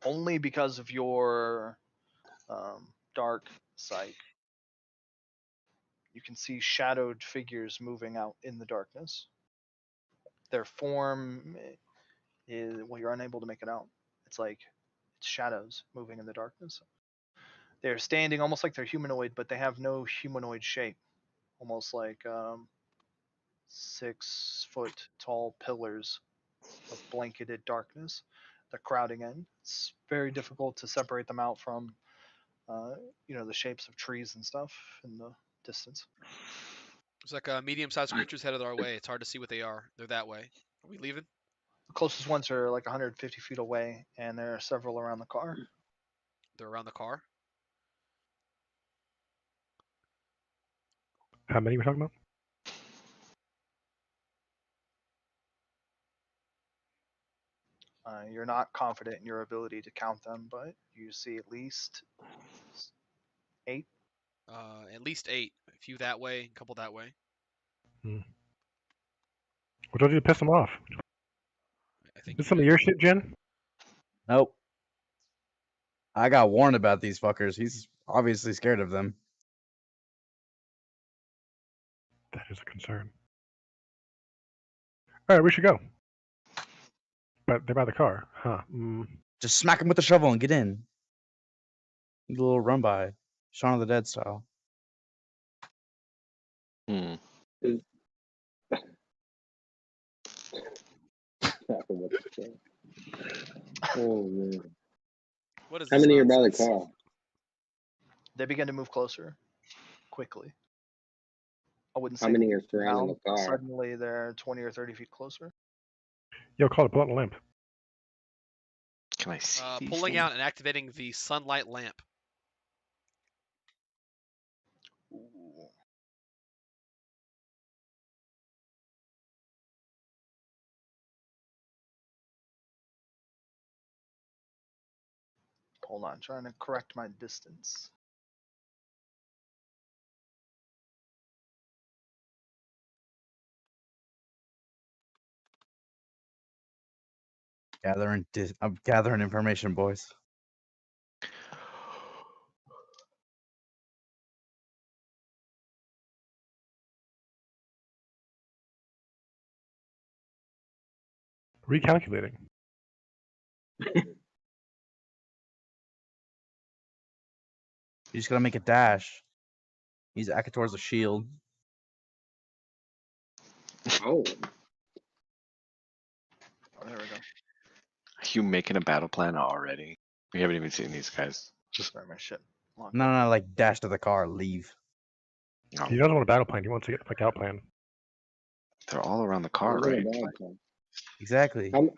E: Only because of your dark sight. You can see shadowed figures moving out in the darkness. Their form is, well, you're unable to make it out. It's like it's shadows moving in the darkness. They're standing almost like they're humanoid, but they have no humanoid shape. Almost like 6 foot tall pillars of blanketed darkness. They're crowding in. It's very difficult to separate them out from, the shapes of trees and stuff in the distance.
B: It's like medium-sized creatures headed our way. It's hard to see what they are. They're that way. Are we leaving?
E: The closest ones are like 150 feet away, and there are several around the car.
B: They're around the car.
A: How many are we talking about?
E: You're not confident in your ability to count them, but you see at least 8.
B: At least 8. A few that way, a couple that way.
A: What do I do to piss them off?
B: I think
A: Is this
B: you
A: some of
B: did.
A: your shit, Jen?
D: Nope. I got warned about these fuckers. He's obviously scared of them.
A: That is a concern. All right, we should go. But they're by the car, huh?
D: Just smack him with the shovel and get in. Need a little run by, Shaun of the Dead style.
G: Hmm.
F: Oh man!
B: What is
F: How
B: this
F: many are by the
B: nonsense?
F: car?
E: They begin to move closer quickly. I wouldn't
F: How
E: say
F: many
E: they
F: are surrounding
E: now.
F: the car?
E: Suddenly they're 20 or 30 feet closer.
A: Yo, call it pull out the lamp.
G: Can I see these
B: Pulling
G: things?
B: out and activating the sunlight lamp.
E: Ooh. Hold on, trying to correct my distance.
D: I'm gathering information, boys.
A: Recalculating.
D: You just gotta make a dash. Use Akator as a shield.
F: Oh,
E: Oh, there we go.
G: you making a battle plan already? We haven't even seen these guys. Just
E: Sorry, my shit.
D: No, like dash to the car, leave.
G: no,
A: He doesn't want a battle plan. He wants to get a quick out plan.
G: they're all around the car,
F: There's
G: right?
F: a bad plan.
D: Exactly.
F: How,
A: So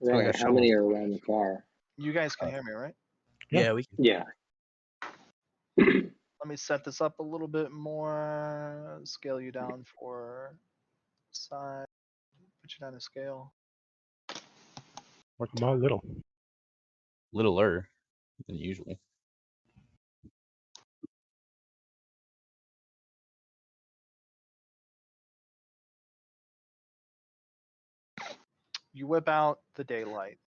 A: we
F: right,
A: got
F: how many
A: shovels.
F: are around the car?
E: You guys can hear me, right?
D: Yeah, we.
F: Yeah.
E: Let me set this up a little bit more. Scale you down for side. Put you down to scale.
A: Like them all little.
D: Littler than usual.
E: You whip out the daylight.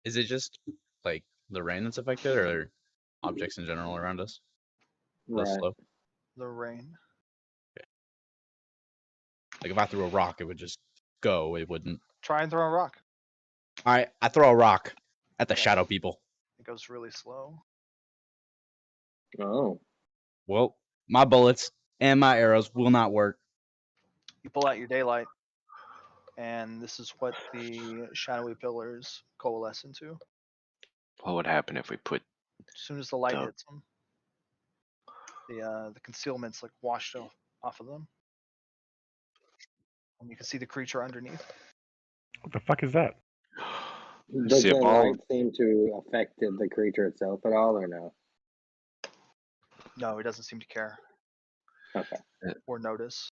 D: Is it just like the rain that's affected, or objects in general around us? The
F: Right.
D: slow.
E: The rain.
D: Like if I threw a rock, it would just go. It wouldn't.
E: Try and throw a rock.
D: All right, I throw a rock at the
E: Okay.
D: shadow people.
E: It goes really slow.
F: Oh.
D: Well, my bullets and my arrows will not work.
E: You pull out your daylight, and this is what the shadowy pillars coalesce into.
G: What would happen if we put?
E: As soon as the light
G: Duh.
E: hits them, the concealment's like washed off of them, and you can see the creature underneath.
A: What the fuck is that?
F: Does
G: See
F: the
G: a ball?
F: light seem to affect the creature itself at all, or no?
E: No, he doesn't seem to care
F: Okay.
E: or notice.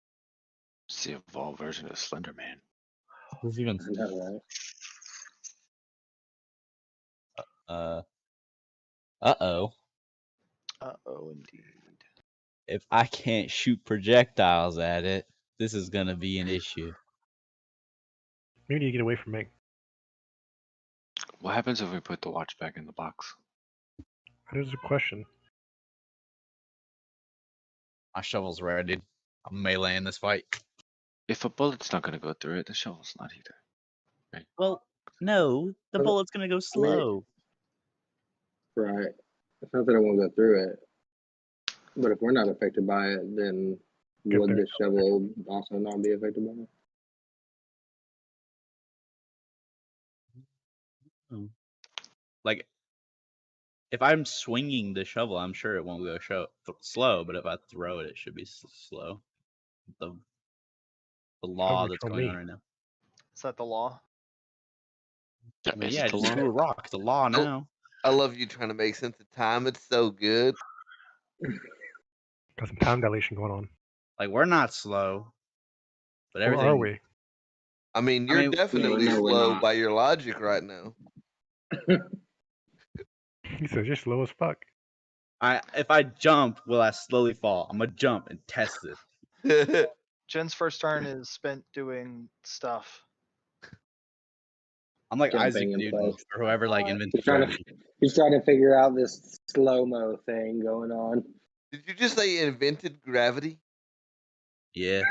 G: See a Vol version of Slender Man.
D: Who's even?
F: I know, right?
D: Uh-oh.
E: Uh-oh, indeed.
D: If I can't shoot projectiles at it, this is gonna be an issue.
A: Maybe you get away from me.
G: What happens if we put the watch back in the box?
A: That is a question.
D: My shovel's ready. I'm meleeing this fight.
G: If a bullet's not gonna go through it, the shovel's not either.
D: Well, no, the
F: Well,
D: bullet's gonna go slow.
F: Right. It's not that I won't go through it, but if we're not affected by it, then
A: Get
F: would
A: there.
F: the shovel also not be affected by it?
D: Like, if I'm swinging the shovel, I'm sure it won't go slow. But if I throw it, it should be slow. The law
A: you
D: that's
A: throw
D: going
A: me.
D: on right now.
E: Is that the law?
D: I mean,
G: Is
D: yeah,
G: it the
D: just
G: law?
D: threw a rock. It's a law now.
I: I love you trying to make sense of time. It's so good.
A: Got some time dilation going on.
D: Like, we're not slow, but
A: Or
D: everything.
A: are we?
I: I mean,
D: I
I: you're
D: mean,
I: definitely
F: no, we're
I: slow
F: not.
I: by your logic right now.
A: He says you're slow as fuck.
D: if I jump, will I slowly fall? I'm gonna jump and test it.
E: Jen's first turn is spent doing stuff.
D: I'm like Isaac
F: Jumping in
D: Newton
F: place.
D: or whoever like invented
F: He's trying
D: gravity.
F: to figure out this slow-mo thing going on.
I: Did you just say invented gravity?
D: Yeah.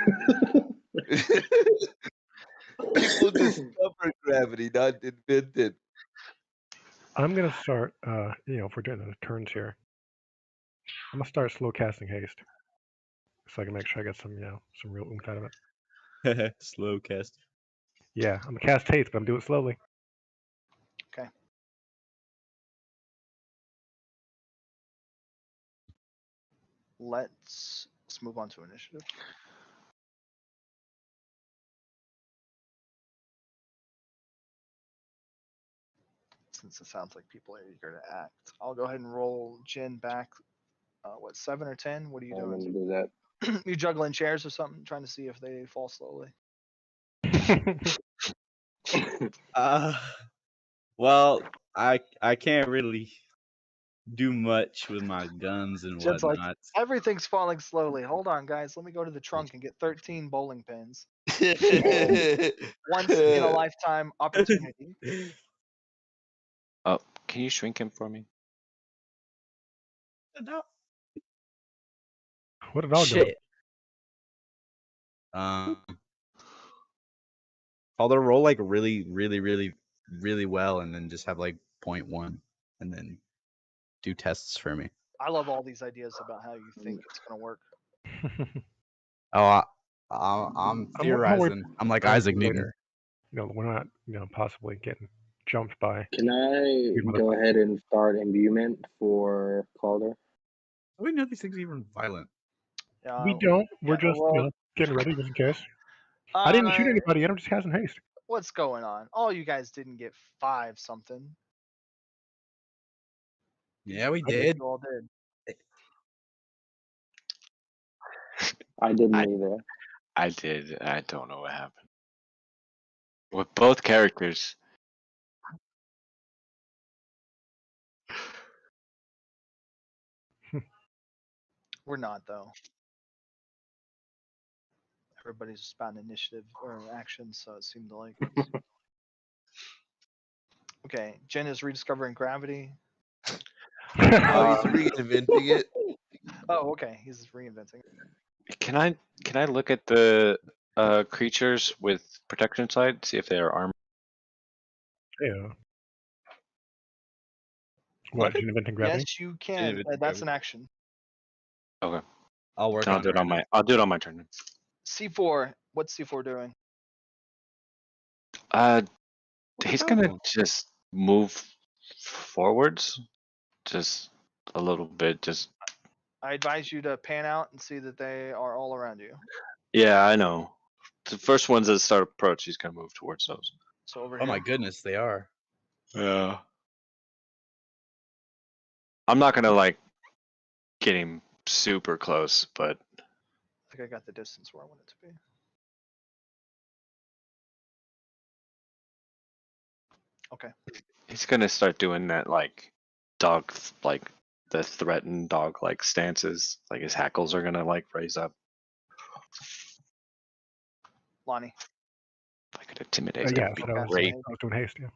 I: People discovered gravity, not invented.
A: I'm gonna start. If we're doing the turns here, I'm gonna start slow casting haste, so I can make sure I get some, some real oomph out of it.
D: Slow cast.
A: Yeah, I'm gonna cast haste, but I'm doing it slowly.
E: Okay. Let's move on to initiative. Since it sounds like people are eager to act, I'll go ahead and roll Jen back. 7 or 10? What are you
F: I'm gonna
E: doing?
F: do that.
E: You juggling chairs or something, trying to see if they fall slowly.
D: Well, I can't really do much with my guns and
E: Jen's like,
D: whatnot.
E: everything's falling slowly. Hold on, guys. Let me go to the trunk and get 13 bowling pins. Once in a lifetime opportunity.
G: Oh, can you shrink him for me?
A: What did all go?
D: Shit. I'll roll like really, really, really, really well, and then just have like 0.1, and then do tests for me.
E: I love all these ideas about how you think it's gonna work.
D: Oh, I'm theorizing. I'm like Isaac Newton.
A: Later. we're not possibly getting jumped by
F: Can I
A: weird
F: go
A: motherfuckers.
F: ahead and start imbuement for Calder?
D: I didn't know these things are even violent.
A: We don't. We're
E: Yeah,
A: just
E: well,
A: getting ready just in case. I didn't shoot anybody yet. I'm just casting haste.
E: what's going on? All you guys didn't get 5 something.
D: Yeah, we
A: I did.
D: did.
E: You all did.
F: I didn't
G: I-
F: either.
G: I did. I don't know what happened. With both characters.
E: We're not though. Everybody's just about initiative or action, so it seemed like. Okay, Jen is rediscovering gravity.
I: Oh, he's reinventing it.
E: Oh, okay, he's reinventing.
G: Can I look at the creatures with protection side, see if they are armed?
A: Yeah. What? Inventing gravity?
E: Yes, you can.
D: Inventing
E: That's an
D: gravity.
E: action.
G: Okay.
D: I'll work
G: Then
D: on it.
G: I'll do it on my turn.
E: C4. What's C4 doing?
G: He's
D: Oh.
G: gonna just move forwards, just a little bit. Just
E: I advise you to pan out and see that they are all around you.
G: yeah, I know. The first ones that start approach, he's gonna move towards those.
E: So over
D: Oh
E: here.
D: my goodness, they are.
G: Yeah. I'm not gonna like get him super close, but
E: I think I got the distance where I want it to be. Okay.
G: he's gonna start doing that like dog, like the threatened dog like stances. Like his hackles are gonna like raise up.
E: Lonnie.
G: If I could intimidate, that
A: Yeah,
G: would be
A: so I was,
G: great.
A: I was doing haste. Yeah.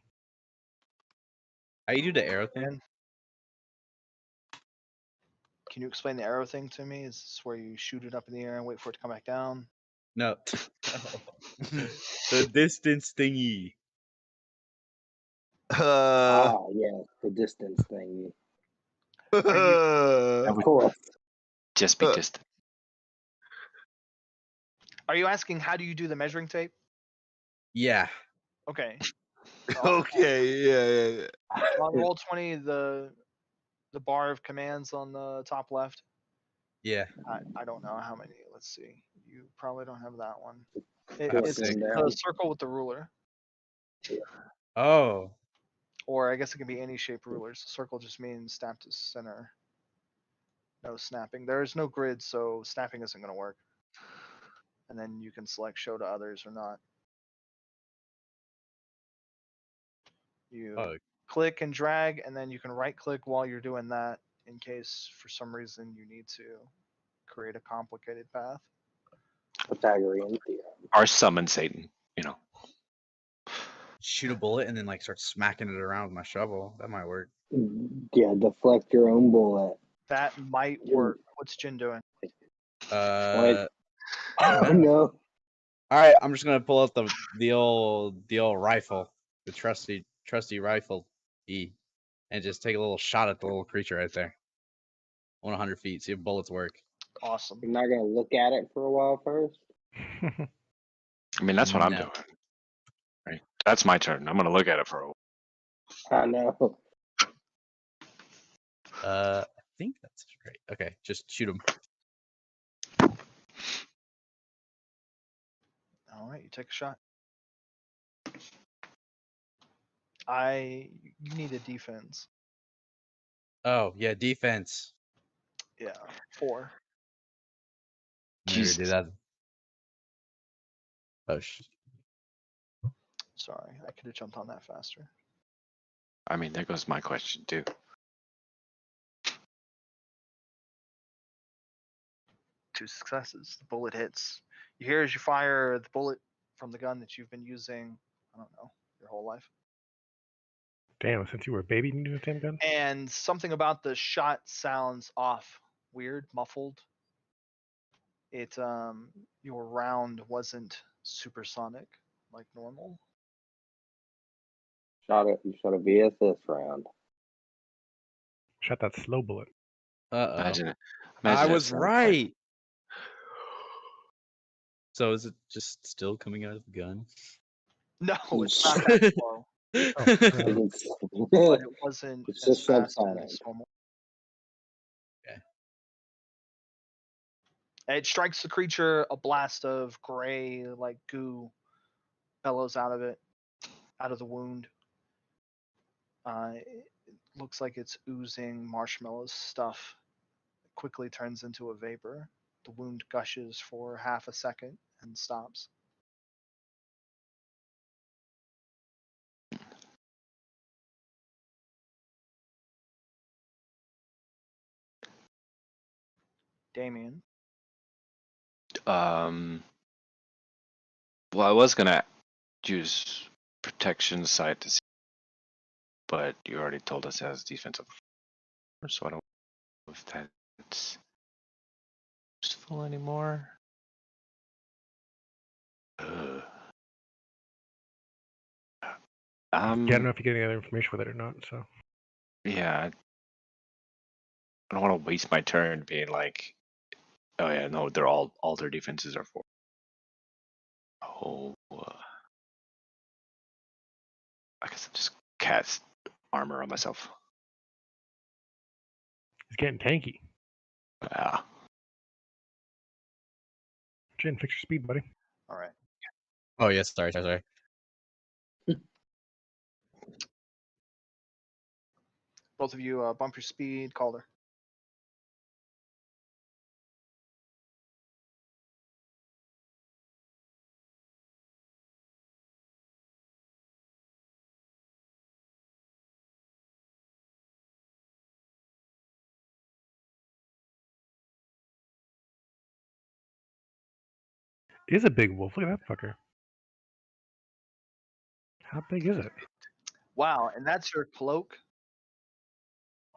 D: How you do the arrow thing?
E: And can you explain the arrow thing to me? Is this where you shoot it up in the air and wait for it to come back down?
D: No. The distance thingy.
F: Ah, yes, the distance thing.
G: That
F: Of
G: would
F: course.
G: just be distant.
E: Are you asking how do you do the measuring tape?
D: Yeah.
E: Okay.
I: Okay, yeah.
E: On roll 20, the bar of commands on the top left.
D: Yeah.
E: I don't know how many. Let's see. You probably don't have that one.
D: have
E: It's
D: six.
E: the circle with the ruler,
D: Oh.
E: or I guess it can be any shape rulers. Circle just means snap to center. No snapping. There is no grid, so snapping isn't going to work. And then you can select show to others or not. You
D: Oh.
E: click and drag, and then you can right click while you're doing that in case for some reason you need to create a complicated path.
F: Pythagorean theorem.
G: Or summon Satan,
D: Shoot a bullet and then like start smacking it around with my shovel. That might work.
F: Yeah, deflect your own bullet.
E: That might work. What's Jin doing?
D: I
F: Oh
D: don't know.
F: no.
D: All right, I'm just gonna pull out the old rifle, the trusty rifle E, and just take a little shot at the little creature right there. 100 feet. See if bullets work.
E: Awesome.
F: You're not gonna look at it for a while first?
G: I mean, that's what I'm
D: No.
G: doing. Right? That's my turn. I'm gonna look at it for a while.
F: I know.
D: I think that's right. Okay, just shoot him.
E: All right, you take a shot. You need a defense.
D: Oh yeah, defense.
E: Yeah, 4.
D: Maybe
G: Jesus.
D: do that. Oh sh.
E: Sorry, I could have jumped on that faster.
G: I mean, there goes my question too.
E: 2 successes. The bullet hits. You hear as you fire the bullet from the gun that you've been using, I don't know, your whole life.
A: Damn, since you were a baby, you knew the same gun?
E: And something about the shot sounds off, weird, muffled. It your round wasn't supersonic like normal.
F: You shot a VSS round.
A: Shot that slow bullet.
D: Uh
G: Imagine it.
D: I
G: Imagine it
D: was
G: sounds like-
D: right. So is it just still coming out of the gun?
E: No, it's not that slow,
A: Oh,
E: but it wasn't
F: It's
E: as
F: just
E: fast
F: subsonic.
E: as normal.
D: Okay.
E: It strikes the creature. A blast of gray, like goo, bellows out of it, out of the wound. It looks like it's oozing marshmallow stuff. It quickly turns into a vapor. The wound gushes for half a second and stops. Damien.
G: Well, I was gonna use protection side to see, but you already told us it has defensive, so I don't know if that's useful anymore. Ugh.
A: I don't know if you get any other information with it or not. So
G: Yeah, I don't want to waste my turn being like, oh yeah, no, they're all their defenses are 4. Oh, I guess I just cast armor on myself.
A: he's getting tanky.
G: Yeah.
A: Jin, fix your speed, buddy.
E: All right.
J: Oh yes, sorry.
E: Both of you bump your speed. Calder.
A: It is a big wolf. Look at that fucker. How big is it?
E: Wow, and that's your cloak?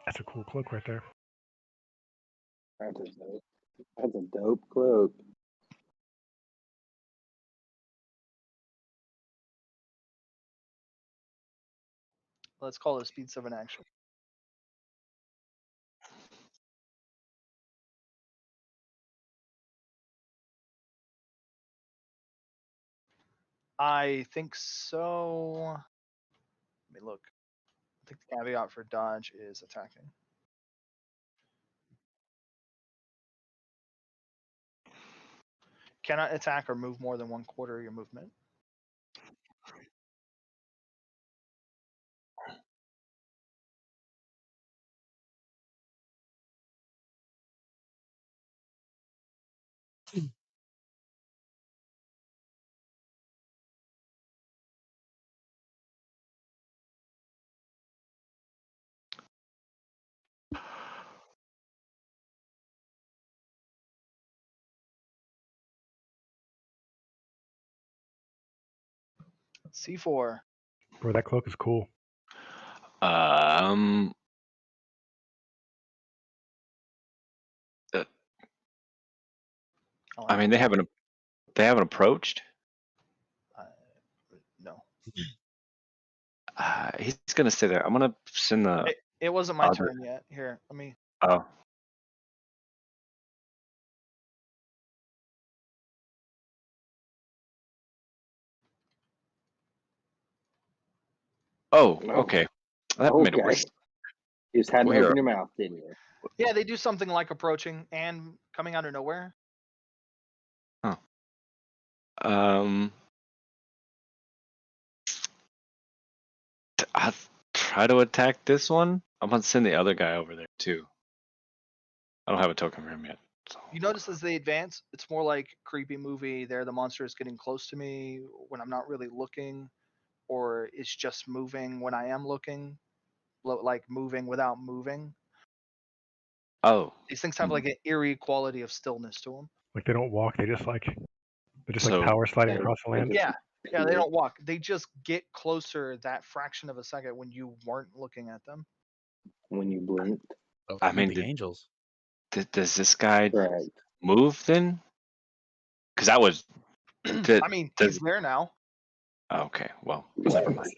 A: That's a cool cloak right there.
F: That's a dope. That's a dope cloak.
E: Let's call it a speed 7 action. I think so. Let me look. I think the caveat for dodge is attacking. Cannot attack or move more than 1/4 of your movement. C4.
A: Bro, that cloak is cool.
G: Um. I mean, they haven't approached.
E: No.
G: He's gonna stay there. I'm gonna send the.
E: It wasn't my
G: other-
E: turn yet. Here, let me.
G: Oh. Oh, okay. That made it
F: Okay.
G: worse.
F: You just hadn't
G: We are-
F: opened your mouth, didn't you?
E: Yeah, they do something like approaching and coming out of nowhere.
G: Huh. I'll try to attack this one. I'm gonna send the other guy over there too. I don't have a token for him yet. So.
E: You notice as they advance, it's more like creepy movie. There, the monster is getting close to me when I'm not really looking, or it's just moving when I am looking, like moving without moving.
G: Oh.
E: These things have like an eerie quality of stillness to them.
A: Like they don't walk. They're just like
G: So-
A: power sliding across the land.
E: Yeah, they don't walk. They just get closer that fraction of a second when you weren't looking at them.
F: When you blinked.
J: Oh,
G: I mean,
J: moving angels.
G: Does this guy
F: Correct.
G: move then? Because that was.
E: I mean, he's there now.
G: Okay, well, never mind.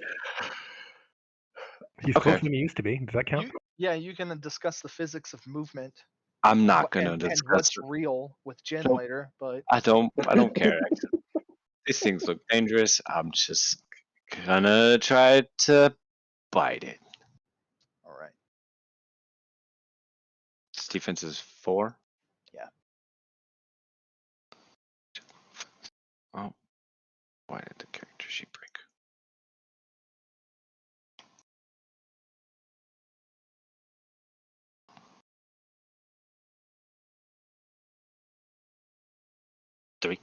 A: He's closer than he used to be. Does that count?
E: You can discuss the physics of movement.
G: I'm not gonna
E: and
G: discuss
E: what's real with Jin
G: Nope.
E: later, but
G: I don't care. These things look dangerous. I'm just Gonna try to bite it.
E: All right.
G: Its defense is 4.
E: Yeah.
G: Oh, why did the character sheet break? Three.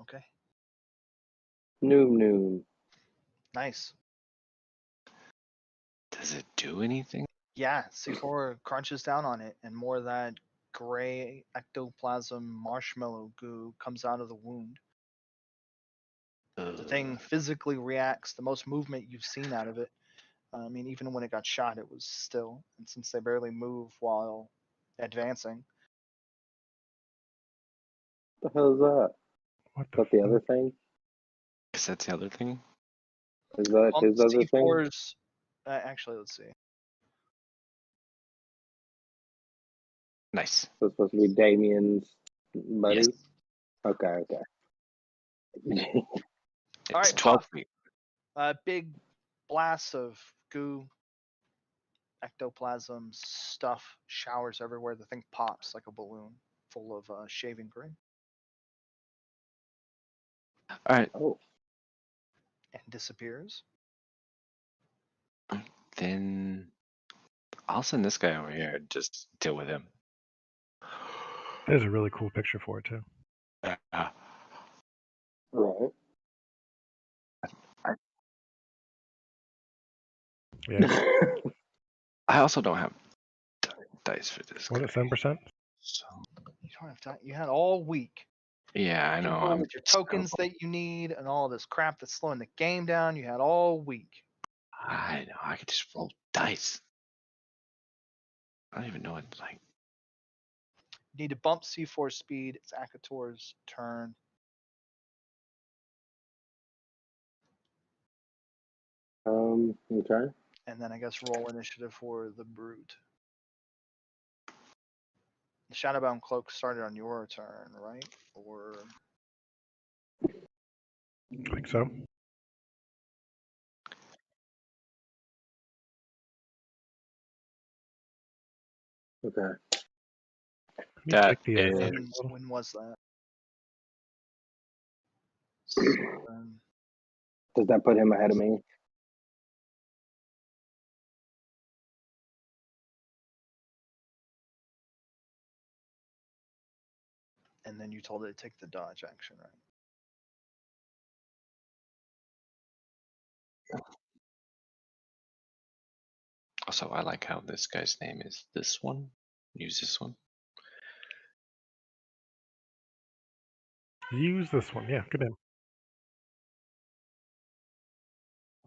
E: Okay.
F: Noom.
E: Nice.
G: Does it do anything?
E: Yeah, C4 crunches down on it, and more of that gray ectoplasm marshmallow goo comes out of the wound. The thing physically reacts. The most movement you've seen out of it. I mean, even when it got shot, it was still. And since they barely move while advancing,
F: What the hell is that?
A: What
F: Is that the
A: fuck?
F: other thing?
G: Is that the other thing?
F: Is that his other thing?
E: C4's. Actually, let's see.
G: Nice.
F: So it's supposed to be Damien's buddy?
G: Yes.
F: Okay.
G: It's
E: All right,
G: 12
E: pop.
G: feet.
E: Big blasts of goo, ectoplasm stuff showers everywhere. The thing pops like a balloon full of shaving cream
G: All right.
F: Oh,
E: and disappears.
G: Then I'll send this guy over here and just deal with him.
A: There's a really cool picture for it too.
F: right.
A: Yeah.
G: I also don't have dice for this
A: Was
G: guy.
A: it 7%?
G: So
E: You don't have time. You had all week.
G: yeah, I know.
E: People
G: I'm
E: with your tokens that you need and all this crap that's slowing the game down. You had all week.
G: I know. I could just roll dice. I don't even know what like.
E: You need to bump C4 speed. It's Akator's turn.
F: Okay.
E: And then I guess roll initiative for the brute. The Shadowbound Cloak started on your turn, right? Or
A: I think so.
F: Okay.
A: Let me
G: That
A: click the
G: is-
A: magic bottle.
E: when was that?
F: Does that put him ahead of me?
E: And then you told it to take the dodge action, right?
G: Also, I like how this guy's name is this one. Use this one.
A: Use this one. Yeah, good name.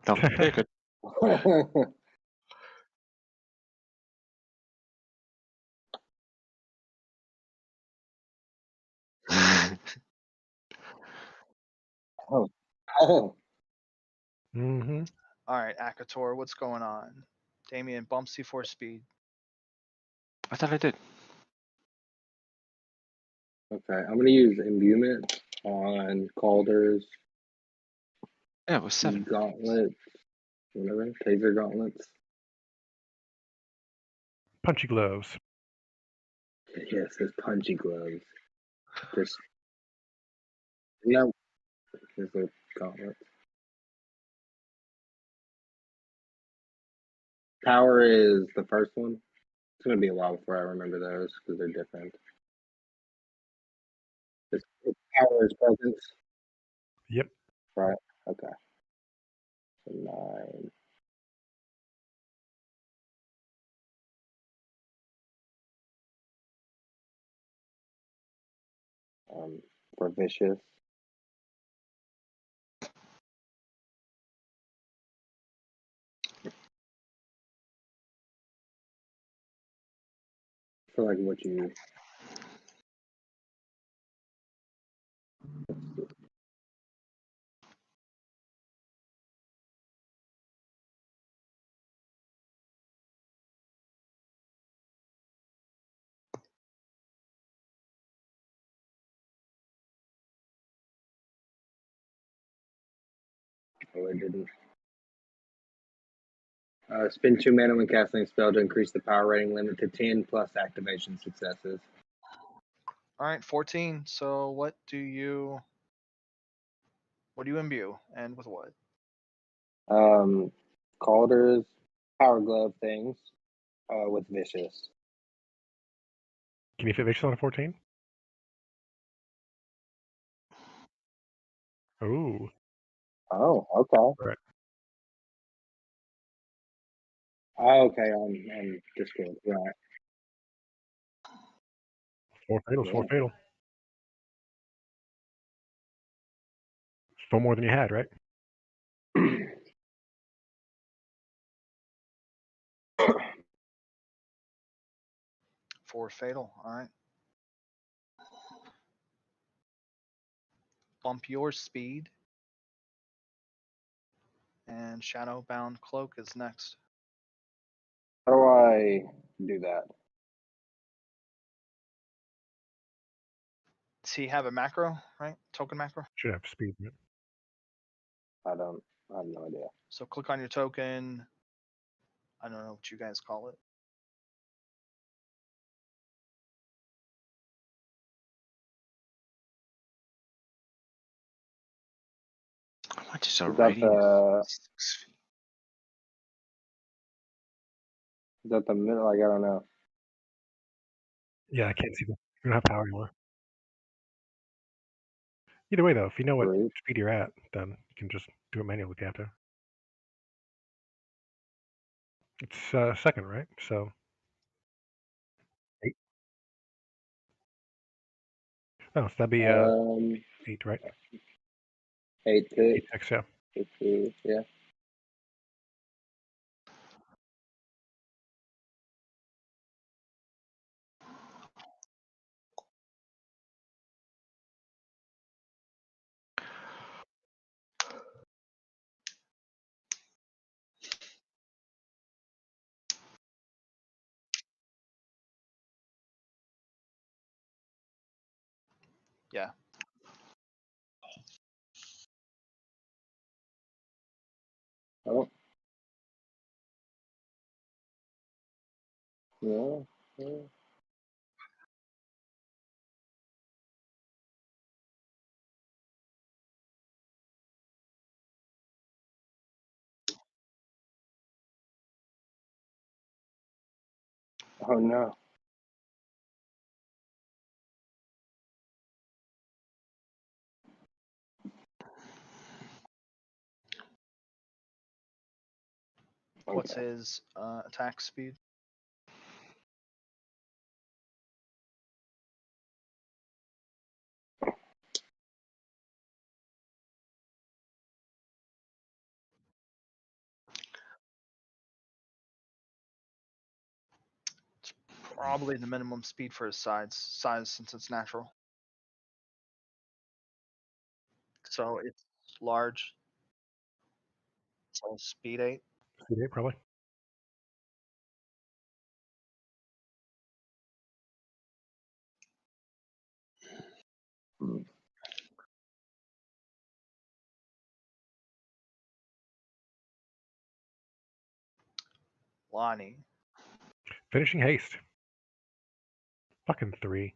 G: No, yeah, good.
F: Oh.
A: Mm-hmm.
E: All right, Akator, what's going on? Damien, bump C4 speed.
G: I thought I did.
F: Okay. I'm gonna use imbuement on Calder's
G: Yeah, it was 7.
F: gauntlets. Whatever. Taser gauntlets.
A: Punchy gloves.
F: Yes, his punchy gloves. Just no. Here's the gauntlet. Power is the first one. It's gonna be a while before I remember those because they're different. It's power is presence.
A: Yep.
F: Right. Okay. So 9. For vicious. For like what you. Oh, it didn't. Spend 2 mana when casting a spell to increase the power rating limit to 10 plus activation successes.
E: All right, 14. So what do you imbue, and with what?
F: Calder's power glove things with vicious.
A: Can you fit vicious on a 14? Ooh.
F: Oh, okay.
A: Right.
F: Okay, on Discord. Right.
A: 4 fatal,
F: Yeah.
A: 4 fatal. Still more than you had, right?
E: Four fatal. All right. Bump your speed. And Shadowbound Cloak is next.
F: How do I do that?
E: Does he have a macro, right? Token macro?
A: Should have speed. Right?
F: I have no idea.
E: So click on your token. I don't know what you guys call it.
G: How much is our
F: Is that
G: rating?
F: the
G: 6 feet.
F: is that the middle? Like, I don't know.
A: Yeah, I can't see them. You don't have power anymore. Either way, though, if you know what
F: Group.
A: speed you're at, then you can just do it manually if you have to. It's second, right? So 8. Oh, so that'd be 8, right?
F: 8 tick.
A: 8 ticks, yeah.
F: 8 tick, yeah.
E: Yeah.
F: Oh. Yeah. Yeah. Oh no.
E: What's
F: Okay.
E: his attack speed? It's probably the minimum speed for his size since it's natural. So it's large. So speed 8.
A: Speed 8, probably.
F: Hmm.
E: Lonnie.
A: Finishing haste. Fucking 3.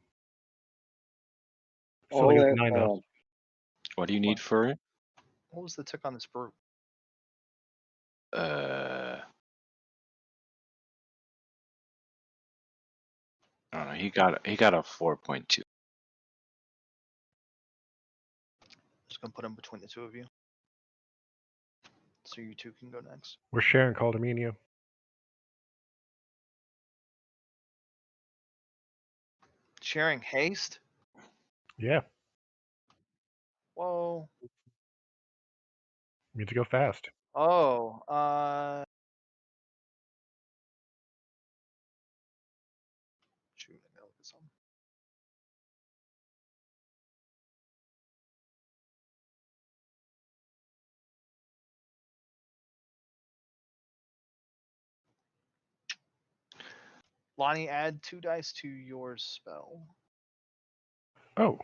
A: Still
F: Oh,
A: only goes
F: that.
A: to 9, though.
G: What do you need for it?
E: What was the tick on this brute?
G: I don't know. He got a 4.2.
E: Just gonna put him between the two of you. So you two can go next.
A: We're sharing Calder, me and you.
E: Sharing haste?
A: Yeah.
E: Whoa.
A: Means to go fast.
E: Oh, shoot, I gotta look at something. Lonnie, add 2 dice to your spell.
A: Oh.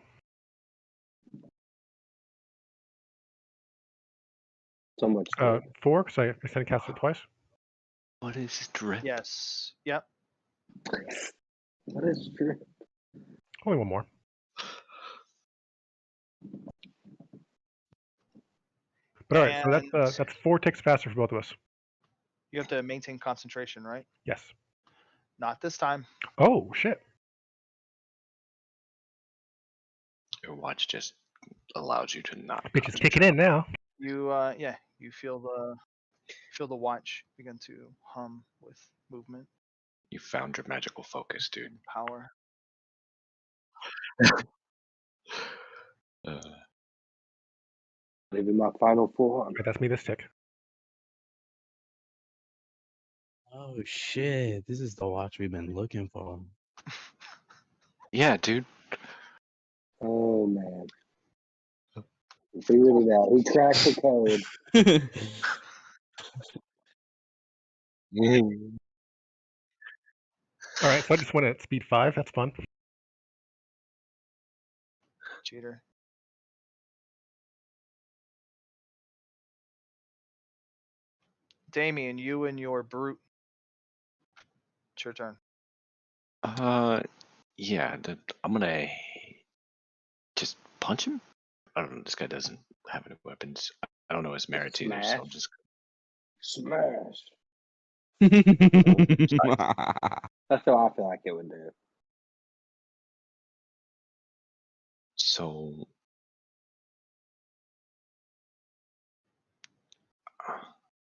F: So much drip.
A: 4, because I said cast it twice.
G: What is drip?
E: Yes. Yep.
F: What is drip?
A: Only one more. But all right, so that's 4 ticks faster for both of us.
E: You have to maintain concentration, right?
A: Yes.
E: Not this time.
A: Oh shit.
G: Your watch just allows you to not.
A: Bitch is kicking in now.
E: You you feel the watch begin to hum with movement
G: You found your magical focus, dude.
E: and power.
F: Maybe my final form.
A: Right, that's me this tick.
J: Oh shit! This is the watch we've been looking for.
G: Yeah, dude.
F: Oh man. He figured it out. He cracked the code.
A: All right, so I just went at speed 5. That's fun.
E: Cheater. Damien, you and your brute. It's your turn.
G: Yeah. I'm gonna just punch him. I don't know. This guy doesn't have any weapons. I don't know his merits either, so I'm just.
F: Smash. That's how I feel like it would do.
G: So.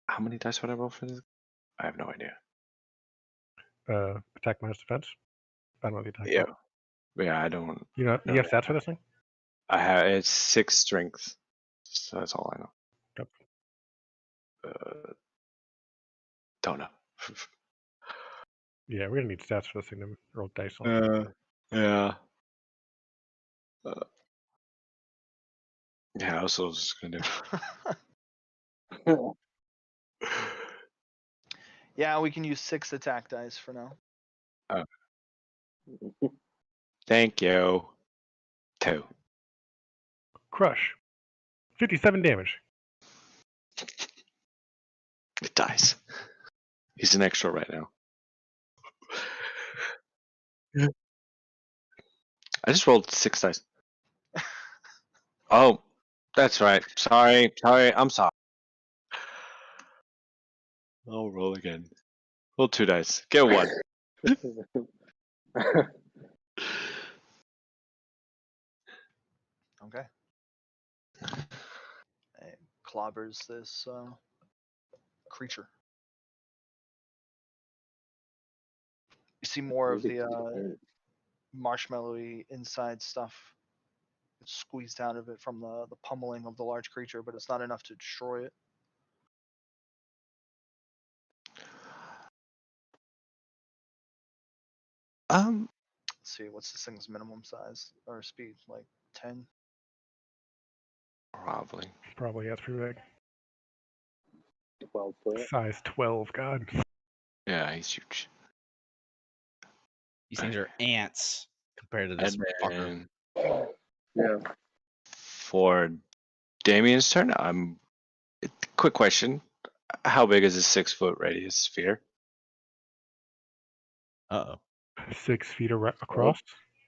G: How many dice would I roll for this? I have no idea.
A: Attack minus defense. I don't know the attack.
G: Yeah. Yeah, I don't.
A: You know, you have stats for this thing?
G: I have it's 6 strength, so that's all I know.
A: Yep.
G: Don't know.
A: Yeah, we're gonna need stats for this thing to roll dice on.
G: Yeah. Yeah, I was just gonna do.
E: Yeah, we can use 6 attack dice for now.
G: Oh. Thank you. 2.
A: Crush. 57 damage.
G: It dies. He's an extra right now. I just rolled 6 dice. Oh, that's right. Sorry. I'm sorry. I'll roll again. Roll 2 dice. Get 1.
E: Okay. It clobbers this creature. You see more of the marshmallowy inside stuff squeezed out of it from the pummeling of the large creature, but it's not enough to destroy it. Let's see, what's this thing's minimum size or speed? Like 10?
G: Probably.
A: Probably, that's pretty big.
F: 12 foot.
A: Size 12, God.
G: Yeah, he's huge.
J: These things are ants compared to this
G: And
J: fucker.
G: then
F: Yeah.
G: for Damien's turn, quick question. How big is a 6-foot radius sphere?
J: Uh oh.
A: 6 feet across.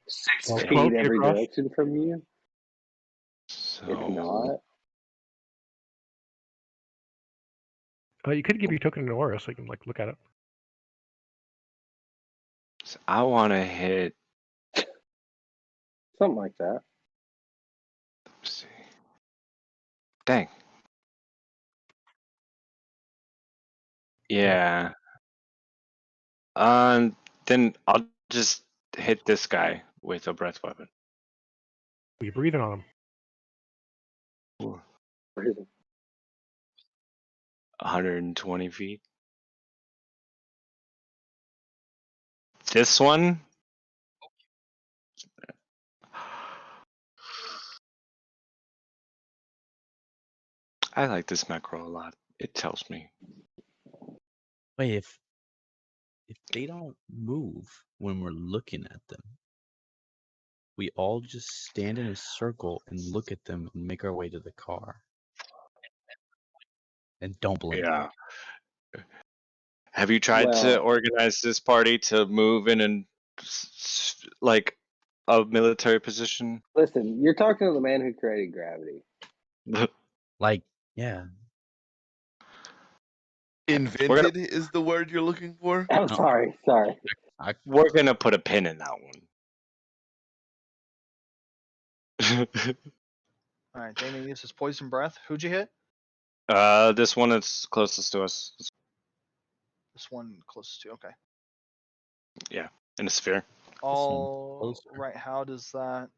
F: 6
A: Well,
F: feet
A: 12 feet
F: every
A: across.
F: direction from you.
G: So
F: If not,
A: You could give your token to Noir so you can like look at it.
G: I want to hit.
F: something like that.
G: Let's see. Dang. Yeah. Then I'll just hit this guy with a breath weapon.
A: You're breathing on him.
G: Ooh,
F: Where is it?
G: 120 feet. This one. I like this macro a lot. It tells me.
J: Wait, if they don't move when we're looking at them, we all just stand in a circle and look at them and make our way to the car. and don't blink.
G: Yeah. Have you tried to
F: Well,
G: organize this party to move in and like a military position?
F: listen, you're talking to the man who created gravity.
J: Like, yeah.
C: Invented is the word you're looking for.
F: I'm
J: No,
F: sorry.
G: We're gonna put a pin in that one.
E: All right, Damien uses poison breath. Who'd you hit?
G: This one is closest to us.
E: This one closest to. Okay.
G: Yeah, in a sphere.
E: All
J: closer.
E: right. How does that?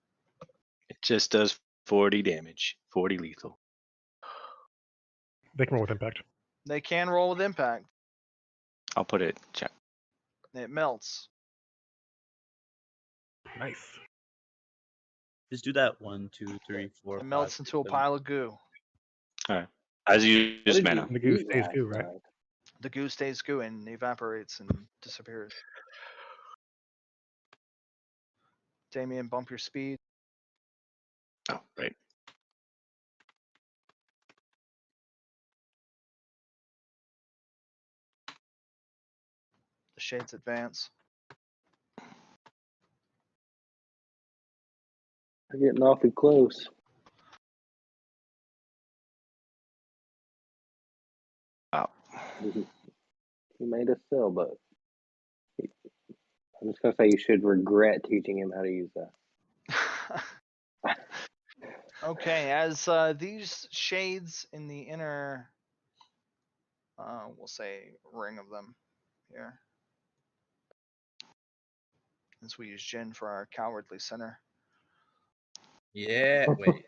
G: It just does 40 damage, 40 lethal.
A: They can roll with impact.
E: They can roll with impact.
G: I'll put it check.
E: It melts.
A: Nice.
J: Just do that. 1, 2, 3, 4,
E: It
J: 5,
E: melts
J: 6,
E: into a
J: 7.
E: pile of goo.
G: All right. As you
F: What
G: use
F: did
G: mana.
F: you
A: The goo
F: eat
A: stays
F: last
A: goo, right?
F: night?
E: The goo stays goo and evaporates and disappears. Damien, bump your speed.
G: Oh, right.
E: The shades advance.
F: We're getting awfully close.
G: Oh.
F: He made us sell, but I'm just gonna say you should regret teaching him how to use that.
E: Okay, as these shades in the inner, we'll say ring of them here, since we use Jin for our cowardly center.
J: Yeah. Wait.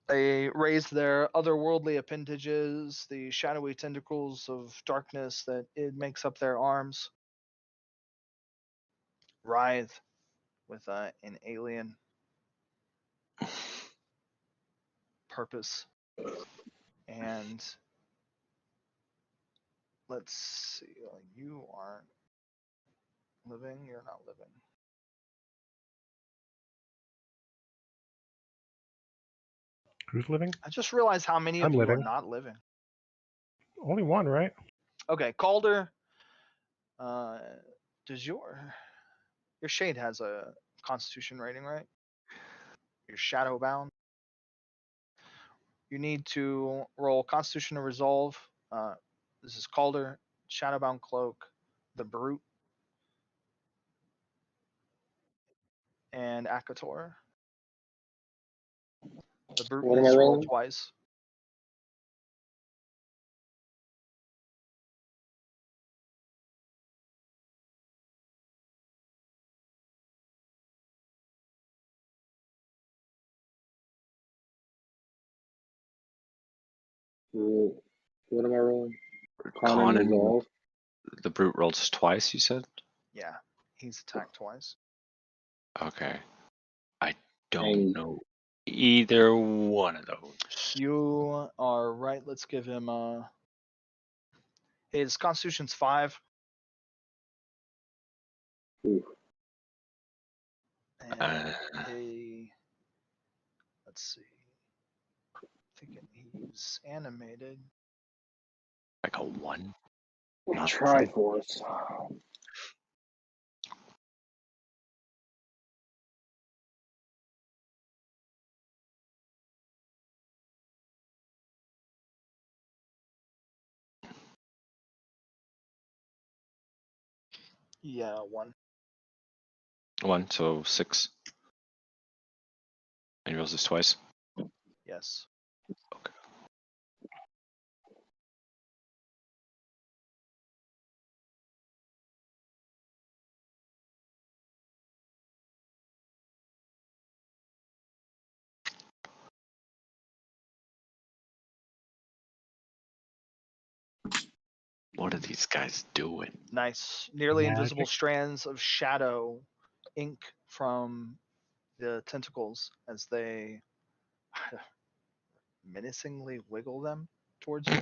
E: They raise their otherworldly appendages, the shadowy tentacles of darkness that it makes up their arms, writhe with an alien purpose. And let's see, you aren't living, you're not living.
A: Who's living?
E: I just realized how many of
A: I'm
E: you are
A: living.
E: not living.
A: Only one, right?
E: Okay, Calder, does your shade has a constitution rating, right? You're shadow bound. You need to roll constitution to resolve. This is Calder, shadowbound cloak, the brute, and Akator. The brute
F: What am I
E: needs to roll
F: rolling?
E: twice.
F: What am I rolling? Con and
G: Conan,
F: resolve.
G: the brute rolls twice, you said?
E: Yeah, he's attacked twice.
G: Okay. I don't
F: And
G: know either one of those.
E: You are right. Let's give him his constitution's 5.
F: oof,
E: And let's see. Thinking he's animated.
G: Like a 1? Not
F: Triforce.
E: Yeah, 1.
G: 1, so 6. And he rolls this twice.
E: Yes.
G: Okay. What are these guys doing?
E: Nice. Nearly invisible
A: Magic.
E: strands of shadow ink from the tentacles as they menacingly wiggle them towards you.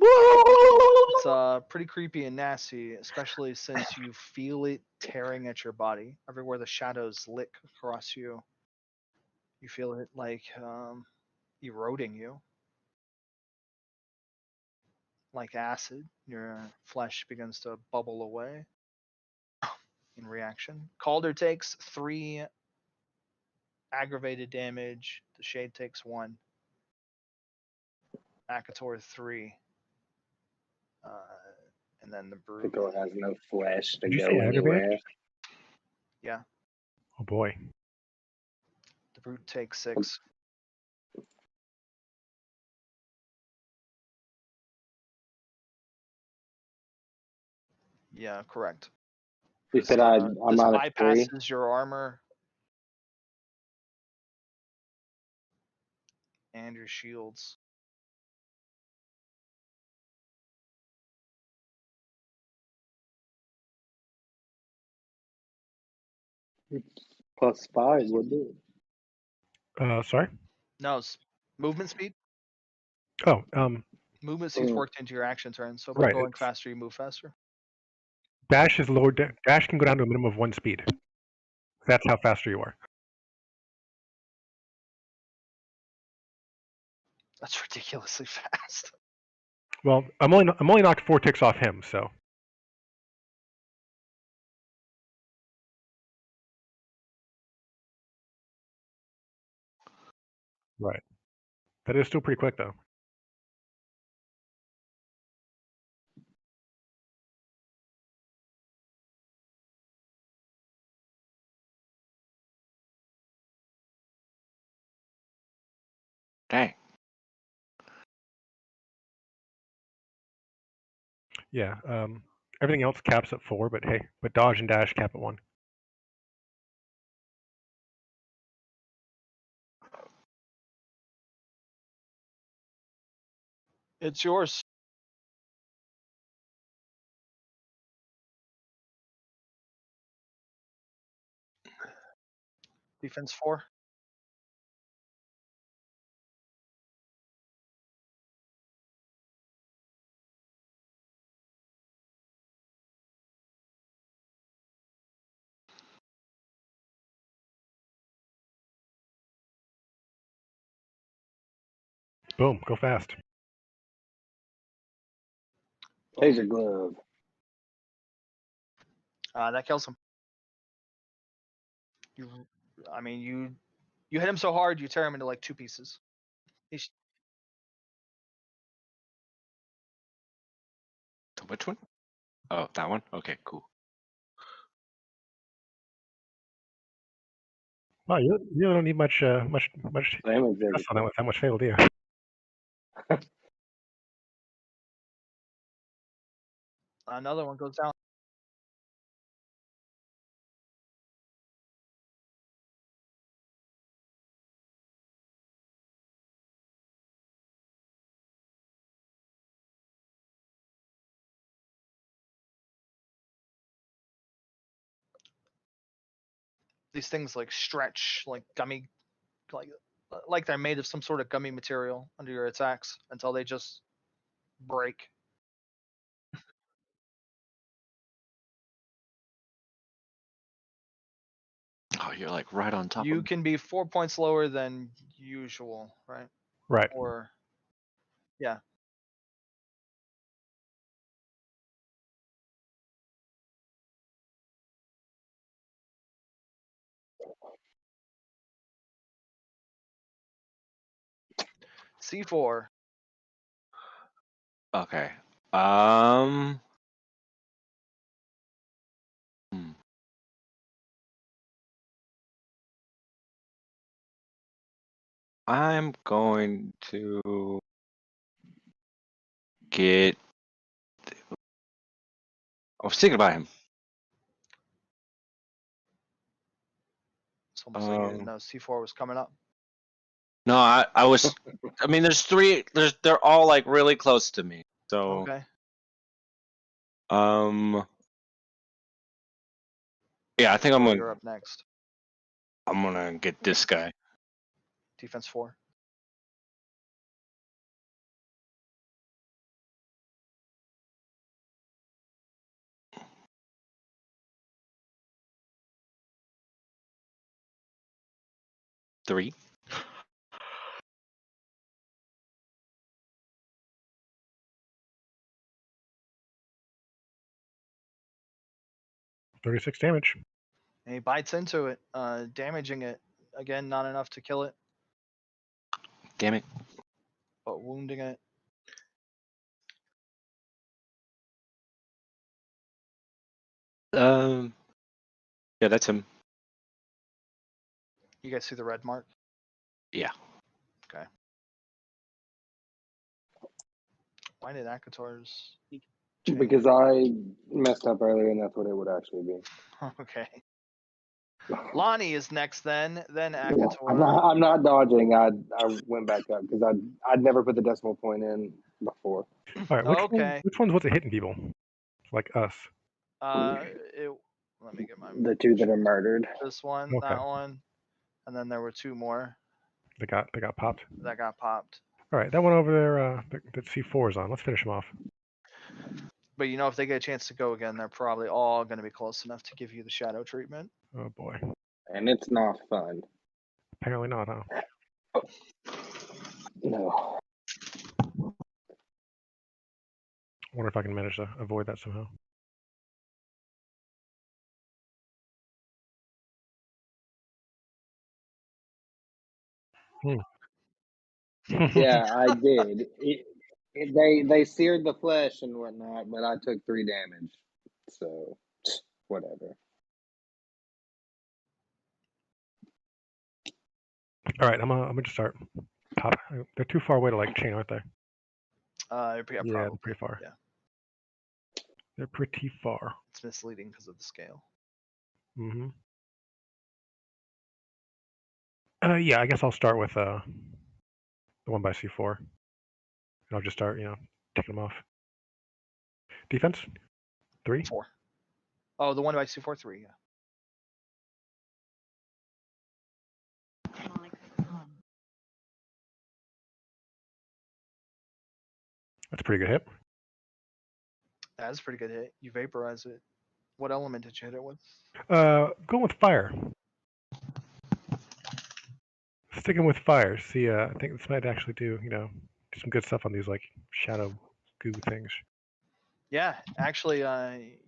E: It's pretty creepy and nasty, especially since you feel it tearing at your body. Everywhere the shadows lick across you, you feel it like eroding you like acid. Your flesh begins to bubble away in reaction. Calder takes 3 aggravated damage. The Shade takes 1. Akator 3. And then the Brute.
F: Pickle has no flesh to
A: Did you
F: go
A: say aggravated?
F: anywhere.
E: Yeah.
A: Oh boy.
E: The Brute takes 6. Yeah, correct.
F: You said I'm
E: This
F: minus 3.
E: bypasses your armor and your shields.
F: Plus 5 would do it.
A: Sorry.
E: No, movement speed.
A: Oh,
E: Movement speed's worked into your action turn, so by
A: right.
E: going faster, you move faster.
A: Dash is lower. Dash can go down to a minimum of 1 speed. That's how faster you are.
E: That's ridiculously fast.
A: Well, I'm only knocked 4 ticks off him, so. Right. That is still pretty quick though.
G: Dang.
A: Yeah. Everything else caps at 4, but hey, but dodge and dash cap at 1.
E: It's yours. Defense 4.
A: Boom. Go fast.
F: Taser glove.
E: That kills him. I mean, you hit him so hard, you tear him into like 2 pieces. He's,
G: Which one? Oh, that one? Okay, cool.
A: Wow, you don't need much
F: Damage
A: stress on that with how much fail, do you?
E: another one goes down. These things like stretch like gummy, like they're made of some sort of gummy material under your attacks until they just break.
G: Oh, you're like right on top
E: You
G: of me.
E: can be 4 points lower than usual, right?
A: Right.
E: Or yeah. C4.
G: Okay. Hmm. I'm going to get. I was thinking about him.
E: It's almost like you didn't know C4 was coming up.
G: No, I was. I mean, there's 3. They're all like really close to me. So.
E: Okay.
G: Yeah, I think I'm
E: You're
G: gonna.
E: up next.
G: I'm gonna get this guy.
E: Defense 4.
G: Three.
A: 36 damage.
E: And he bites into it, damaging it. Again, not enough to kill it,
G: Damn it.
E: but wounding it.
G: Yeah, that's him.
E: You guys see the red mark?
G: Yeah.
E: Okay. Why did Akator's change?
F: Because I messed up earlier, and that's what it would actually be.
E: Okay. Lonnie is next then
F: I'm
E: Akator.
F: not dodging. I went back up because I'd never put the decimal point in before.
A: All right,
E: Okay.
A: which ones was it hitting people? Like us.
E: Let me get my
F: The two that are murdered.
E: this one,
A: Okay.
E: that one, and then there were two more
A: They got popped.
E: that got popped.
A: All right, that one over there that C4 is on. Let's finish him off.
E: But you know, if they get a chance to go again, they're probably all going to be close enough to give you the shadow treatment.
A: Oh boy.
F: And it's not fun.
A: Apparently not, huh?
F: No.
A: I wonder if I can manage to avoid that somehow.
F: Yeah, I did. They seared the flesh and whatnot, but I took 3 damage. So, whatever.
A: All right, I'm gonna just start pop. They're too far away to like chain, aren't they?
E: Yeah,
A: Yeah,
E: probably.
A: they're pretty far.
E: Yeah,
A: They're pretty far.
E: it's misleading because of the scale.
A: Mm-hmm. Yeah, I guess I'll start with the one by C4, and I'll just start, taking them off. Defense, 3.
E: 4. Oh, the one by C43. Yeah.
A: That's a pretty good hit.
E: That's a pretty good hit. You vaporize it. What element did you hit it with?
A: Going with fire. Sticking with fire. See, I think this might actually do some good stuff on these like shadow goo things.
E: Yeah, actually,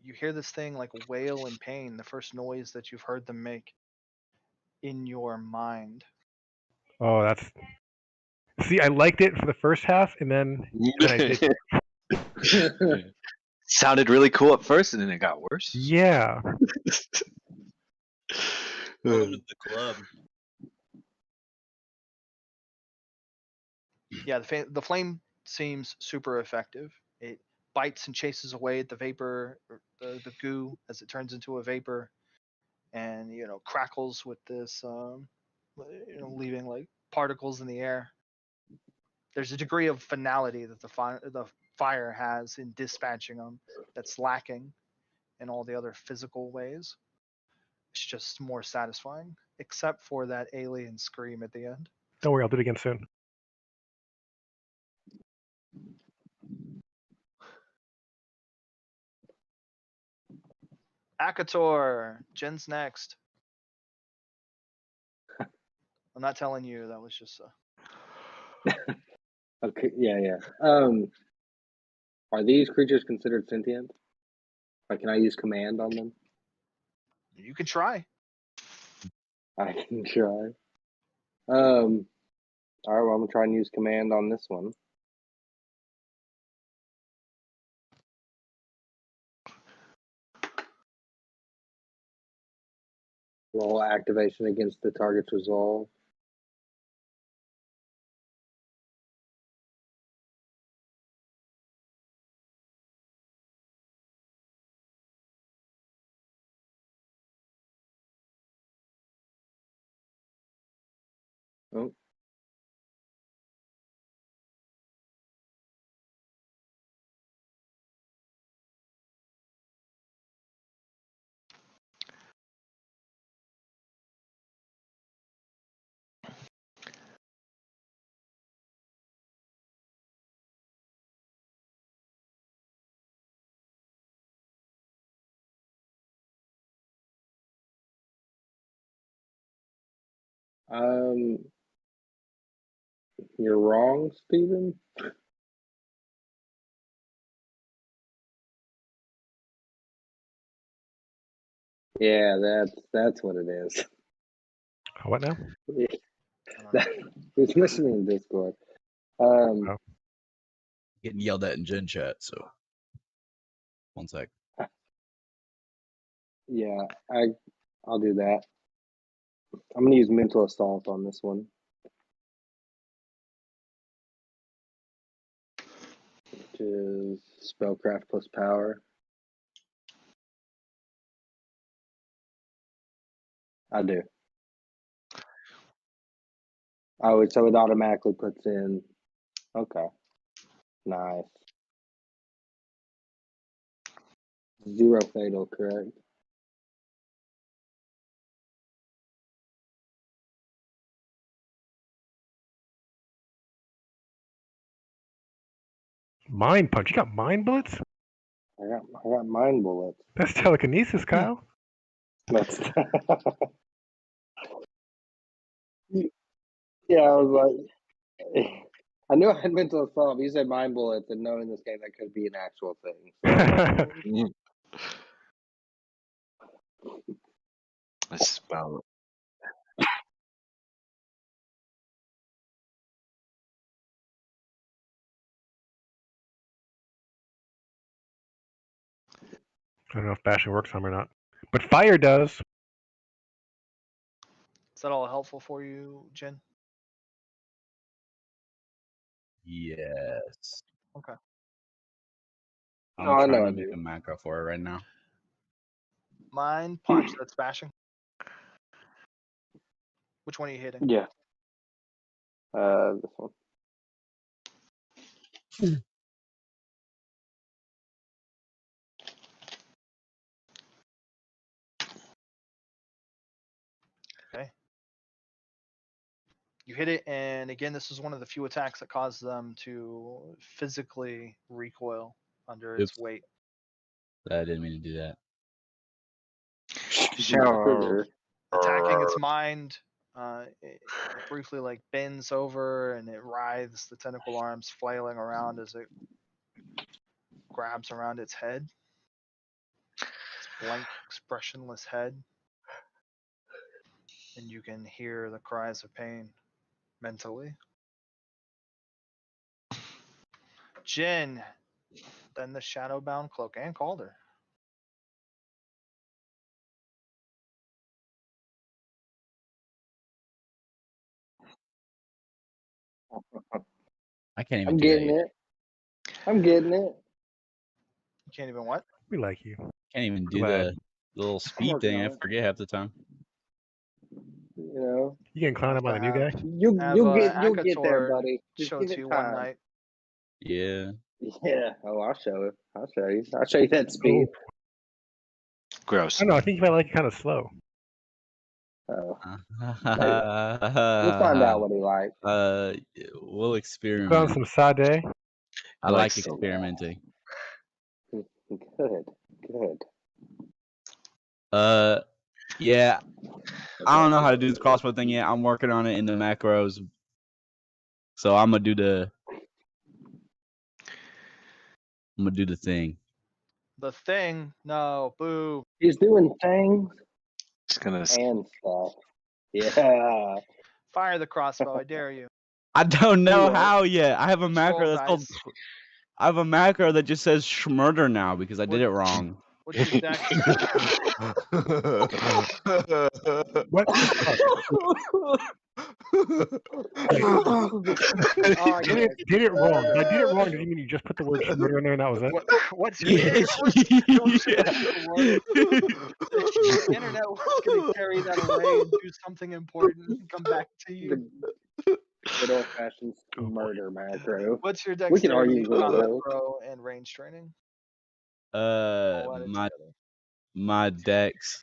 E: you hear this thing like wail in pain, the first noise that you've heard them make in your mind.
A: Oh, that's. See, I liked it for the first half, and then I did.
G: Sounded really cool at first, and then it got worse.
A: Yeah.
J: Welcome to the club.
E: Yeah, the flame seems super effective. It bites and chases away at the vapor, the goo as it turns into a vapor, and crackles with this, leaving like particles in the air. There's a degree of finality that the fire has in dispatching them that's lacking in all the other physical ways. It's just more satisfying, except for that alien scream at the end.
A: Don't worry, I'll do it again soon.
E: Akator, Jen's next. I'm not telling you. That was just
F: Okay, yeah. Are these creatures considered sentient? Like, can I use command on them?
E: You can try.
F: I can try. All right, well, I'm gonna try and use command on this one. Roll activation against the target's resolve. Oh. You're wrong, Stephen. Yeah, that's what it is.
A: What now?
F: He's missing in Discord.
A: Oh.
J: Getting yelled at in Gen Chat, so 1 sec.
F: Yeah, I'll do that. I'm gonna use mental assault on this one. Which is spellcraft plus power. I do. Oh, so it automatically puts in. Okay. Nice. 0 fatal, correct?
A: Mind punch. You got mind bullets?
F: I got mind bullets.
A: That's telekinesis, Kyle.
F: That's yeah. I was like, I knew I had mental assault. But you said mind bullets, and knowing this game, that could be an actual thing. So.
G: I spell
A: I don't know if bashing works on him or not. But fire does.
E: Is that all helpful for you, Jen?
J: Yes.
E: Okay.
J: I'm
F: Oh, I know
J: trying
F: I
J: to make
F: do.
J: a macro for it right now.
E: Mind punch. That's bashing. Which one are you hitting?
F: Yeah. This one.
E: Okay. You hit it, and again, this is one of the few attacks that cause them to physically recoil under its
J: Oops.
E: weight.
J: I didn't mean to do that.
F: Trigger.
E: Attacking its mind, it briefly like bends over and it writhes, the tentacle arms flailing around as it grabs around its head. Its blank, expressionless head. And you can hear the cries of pain mentally. Jin, then the Shadowbound Cloak, and Calder.
J: I can't even
F: I'm
J: do that
F: getting
J: yet.
F: it. I'm getting it.
E: You can't even what?
A: We like you.
J: Can't even
A: We're
J: do
A: glad.
J: the little
F: I'm
J: speed
F: working
J: thing. I
F: on it.
J: forget half the time.
F: You know,
A: You getting clowned
E: Have
A: by
E: to
A: the new guy?
F: you'll get there,
E: Akator
F: buddy. Just
E: show
F: give
E: it
F: it
E: to you
F: time.
E: one night.
J: Yeah.
F: Yeah. Oh, I'll show it. I'll show you. I'll show you that
A: Oh,
F: speed.
G: gross.
A: I don't know. I think you might like it kind of slow.
F: Oh, we'll find out what he likes.
J: We'll
A: Put on
J: experiment.
A: some Sade.
J: I
G: like
J: like
G: so.
J: experimenting.
F: Good. Good.
J: Yeah. I don't know how to do this crossbow thing yet. I'm working on it in the macros. So I'm gonna do the thing.
E: The thing? No, boo.
F: He's doing things
G: Just gonna
F: and stuff. Yeah.
E: Fire the crossbow, I dare you.
J: I don't know
F: won't.
J: how yet. I have a
E: Each
J: macro
E: roll
J: that's called.
E: dice.
J: I have a macro that just says schmurder now because I did it wrong.
E: What's your dex?
A: What the fuck?
E: Oh,
A: Did it wrong. If I did it wrong, did you mean you just put the word murder in there and that was it?
E: what's your dex? I wish it would. The internet was going to carry that away and do something important and come back to you.
F: The good old fashioned
A: Oh, boy.
F: murder macro.
E: What's your
F: We can
E: dexterity,
F: argue with
E: combat
F: both.
E: pro, and range training? All added together.
J: My dex,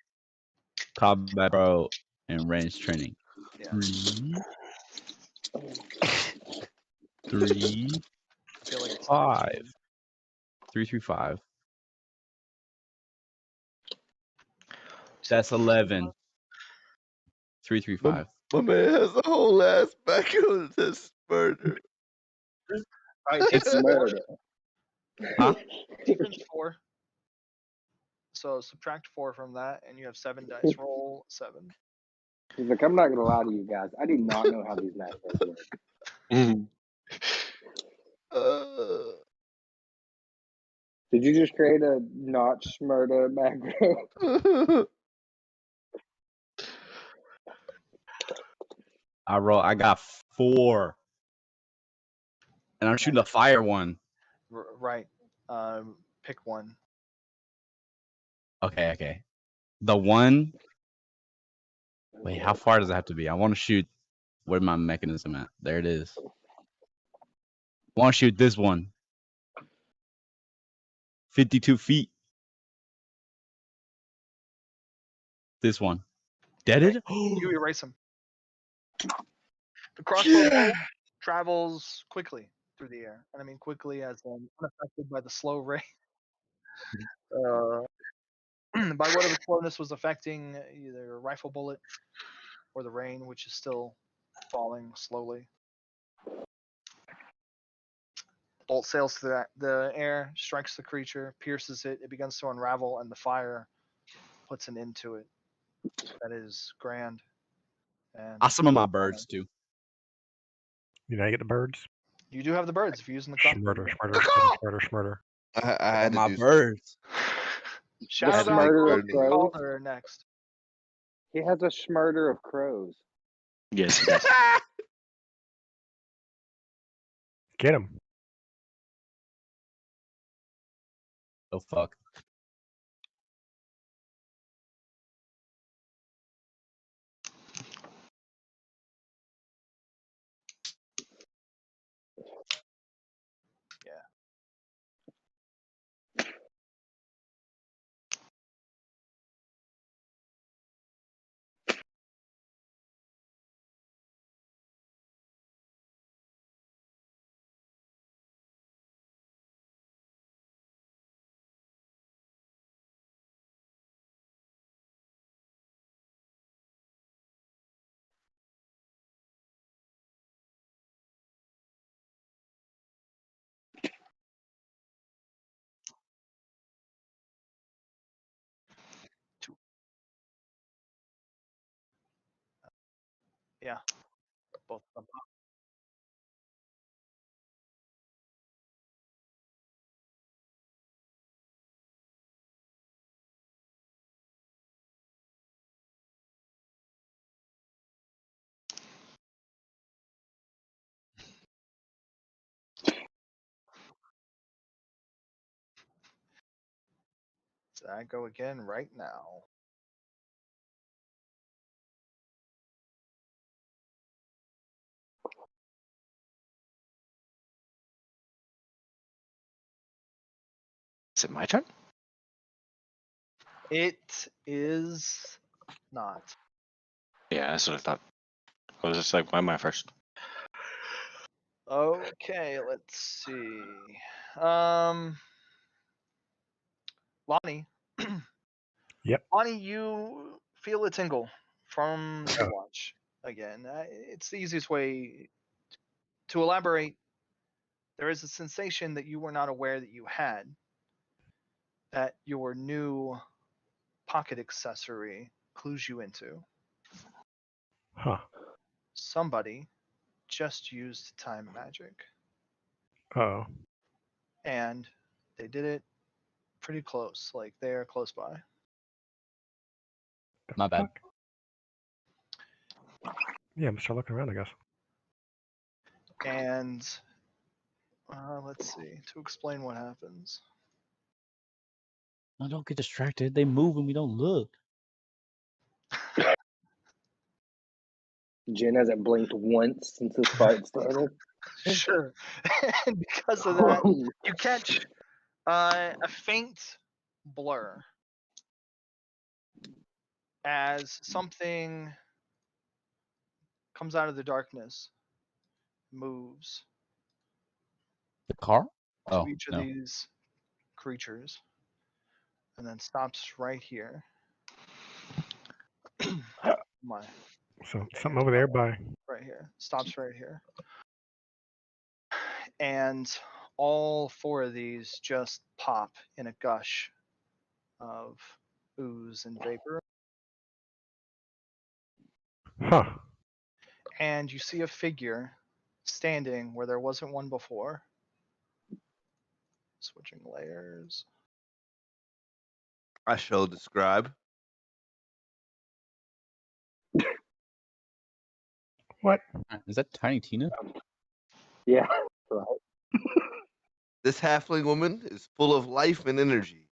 J: combat pro, and range training.
E: Yeah.
J: 3,
E: I feel like it's
J: 5.
E: 13.
J: 3 through 5.
E: So
J: That's 11. 3 through 5.
C: My man has a whole ass background that's murder.
E: All right,
F: It's murder.
J: Huh?
E: Secret's 4. So subtract 4 from that, and you have 7 dice. Roll 7.
F: He's like, I'm not gonna lie to you guys. I do not know how these macros work. Did you just create a notch murder macro?
J: I got 4. And I'm shooting a fire one.
E: Right. Pick one.
J: Okay. The one. Wait, how far does it have to be? I want to shoot. Where's my mechanism at? There it is. I want to shoot this one. 52 feet. This one. Deaded?
E: You erase him. The crossbow bolt travels quickly through the air, and I mean quickly as in unaffected by the slow rate. By whatever slowness was affecting either a rifle bullet or the rain, which is still falling slowly. The bolt sails through the air, strikes the creature, pierces it. It begins to unravel, and the fire puts an end to it. That is grand. And
J: I summon my birds too.
A: You know, I get the birds.
E: You do have the birds if you're using the crossbow.
A: Schmurder.
C: I had to
J: my
C: do
J: birds.
E: Shadow
F: The Schmurder of crows.
E: are next.
F: He has a schmurder of crows.
G: Yes, he does.
A: Get him.
J: Oh fuck.
E: Yeah. Yeah. Both of them. So I go again right now.
G: Is it my turn?
E: It is not.
G: Yeah, that's what I thought. I was just like, why am I first?
E: Okay, let's see. Lonnie.
A: Yep.
E: Lonnie, you feel a tingle from the
A: Oh.
E: watch again. It's the easiest way to elaborate. There is a sensation that you were not aware that you had, that your new pocket accessory clues you into.
A: Huh.
E: Somebody just used time magic,
A: Oh.
E: and they did it pretty close. Like they're close by.
J: My bad.
A: Yeah, I'm start looking around, I guess.
E: And let's see, to explain what happens.
J: No, don't get distracted. They move and we don't look.
F: Jen hasn't blinked once since this fight started.
E: Sure. And because of that, you catch a faint blur as something comes out of the darkness, moves
J: The car?
E: to
J: Oh,
E: each of
J: no.
E: these creatures, and then stops right here. My
A: So something over there by.
E: right here. Stops right here. And all 4 of these just pop in a gush of ooze and vapor,
A: Huh.
E: and you see a figure standing where there wasn't one before. Switching layers.
I: I shall describe.
A: What?
J: Is that Tiny Tina?
F: Yeah. Right.
I: This halfling woman is full of life and energy,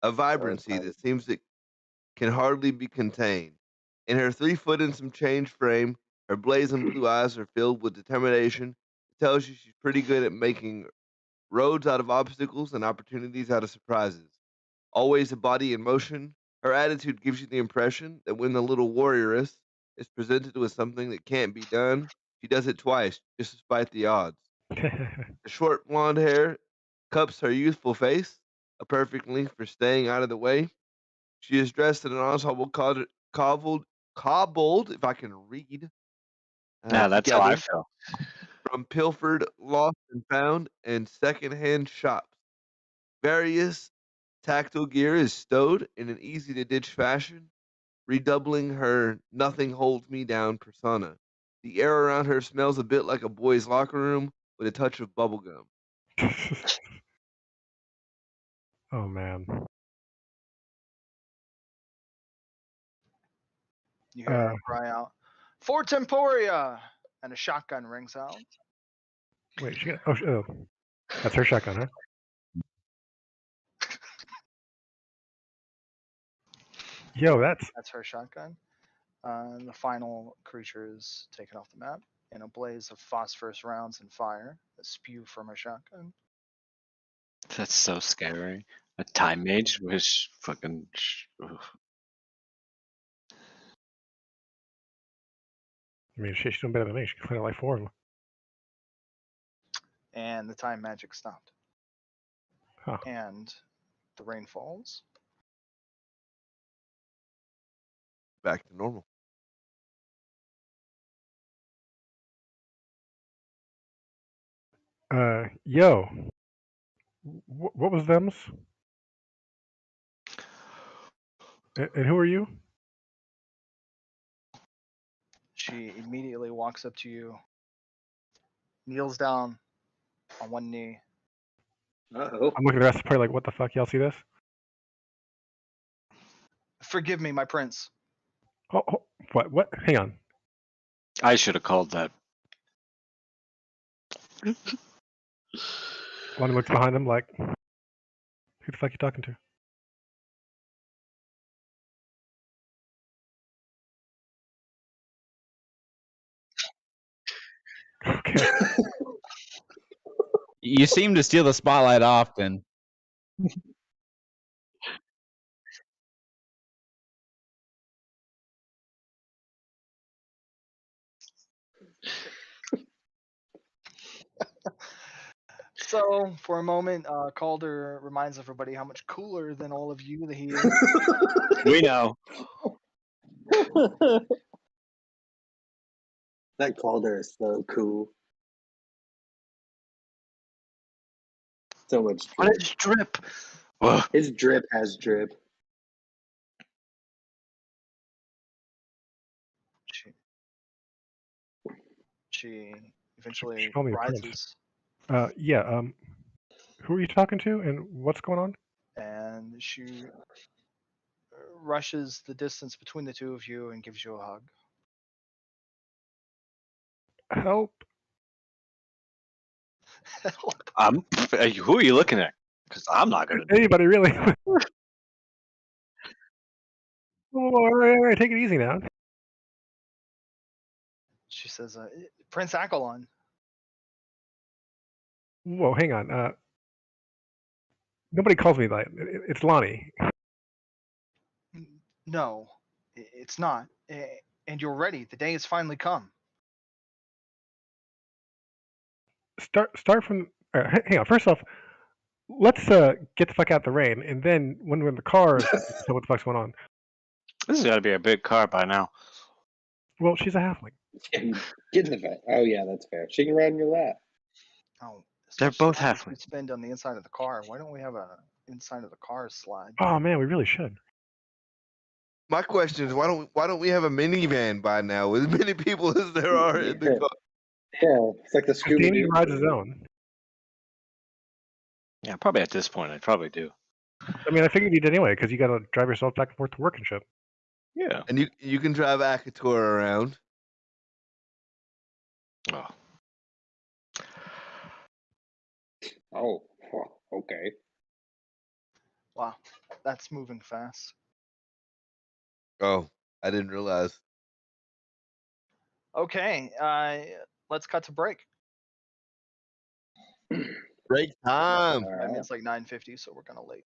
I: a vibrancy
F: Tiny.
I: that seems it can hardly be contained. In her 3 foot and some change frame, her blazing blue eyes are filled with determination. It tells you she's pretty good at making roads out of obstacles and opportunities out of surprises. Always a body in motion, her attitude gives you the impression that when the little warrioress is presented with something that can't be done, she does it twice, just despite the odds. The short blonde hair cups her youthful face, a perfect length for staying out of the way. She is dressed in an ensemble cobbled, if I can read,
G: Yeah, that's how I
I: together
G: feel.
I: from pilfered, lost and found, and second-hand shops. Various tactile gear is stowed in an easy-to-ditch fashion, redoubling her nothing holds me down persona. The air around her smells a bit like a boy's locker room with a touch of bubblegum.
A: Oh man.
E: You hear her cry out, "For Temporia!" and a shotgun rings out.
A: Wait, she got. Oh, that's her shotgun, huh? Yo,
E: That's her shotgun. The final creature is taken off the map in a blaze of phosphorus rounds and fire that spew from her shotgun.
G: That's so scary. A time mage was fucking.
A: I mean, shit, she's doing better than me. She can clean out like 4 of them.
E: And the time magic stopped.
A: Huh.
E: And the rain falls.
I: Back to normal.
A: Yo, what was them's? And who are you?
E: She immediately walks up to you, kneels down on one knee.
F: Uh-oh.
A: I'm looking at the rest of the party like, what the fuck? Y'all see this?
E: Forgive me, my prince.
A: Oh, what? What? Hang on.
G: I should have called that.
A: Lonnie looks behind him like, who the fuck you talking to? Okay.
J: You seem to steal the spotlight often.
E: So, for a moment, Calder reminds everybody how much cooler than all of you that he is.
G: We know.
F: That Calder is so cool. So much
G: What
F: drip.
G: is drip? Ugh.
F: His drip has drip.
E: She
A: She
E: eventually
A: called me a prince.
E: rises
A: Yeah. Who are you talking to, and what's going on?
E: and she rushes the distance between the two of you and gives you a hug.
A: Help!
G: Who are you looking at? Because I'm not gonna.
A: Anybody really? All right, take it easy now.
E: She says, "Prince Akalon."
A: Whoa, hang on. Nobody calls me that. It's Lonnie.
E: No, it's not. And you're ready. The day has finally come.
A: Start from. Hang on. First off, let's get the fuck out the rain, and then when we're in the cars, so what the fuck's going on?
G: This has got to be a big car by now.
A: Well, she's a halfling.
F: Get in the vet. Oh yeah, that's fair. She can ride in your lap.
E: Oh,
G: They're
E: as
G: both
E: much time as we
G: halfling.
E: spend on the inside of the car. Why don't we have a inside of the car slide.
A: Oh man, we really should.
I: My question is, why don't we have a minivan by now with as many people as there are in the car?
F: Yeah, it's like the
A: 'Cause
F: Scooby
A: Danny
F: Doo.
A: rides his own.
G: Yeah, probably at this point, I probably do.
A: I mean, I figured you did anyway, because you got to drive yourself back and forth to work and shit.
G: Yeah.
I: And you can drive Akator around.
G: Oh.
F: Oh, okay.
E: Wow, that's moving fast.
I: Oh, I didn't realize.
E: Okay, let's cut to break.
I: Break time.
E: I mean, it's like 9:50, so we're kind of late.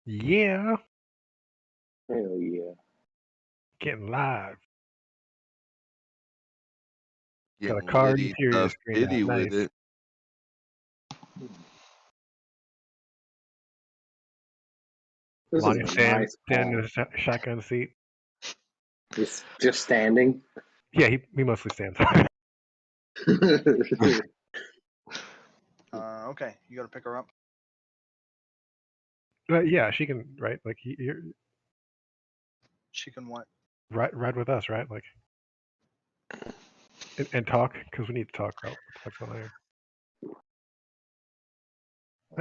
A: Yeah,
F: Hell yeah.
A: getting live. Got a
I: Getting
A: car
I: litty
A: interior
I: tough
A: screen
I: titty
A: out.
I: with
A: Nice.
I: it.
F: This
A: Lonnie
F: is a
A: standing
F: nice
A: in
F: car.
A: the shotgun seat.
F: Just standing.
A: Yeah, he mostly stands.
E: Okay, you got to pick her up.
A: Yeah, she can, right? Like you're
E: She can what?
A: ride with us, right? Like and talk because we need to talk about what the fuck's going on here.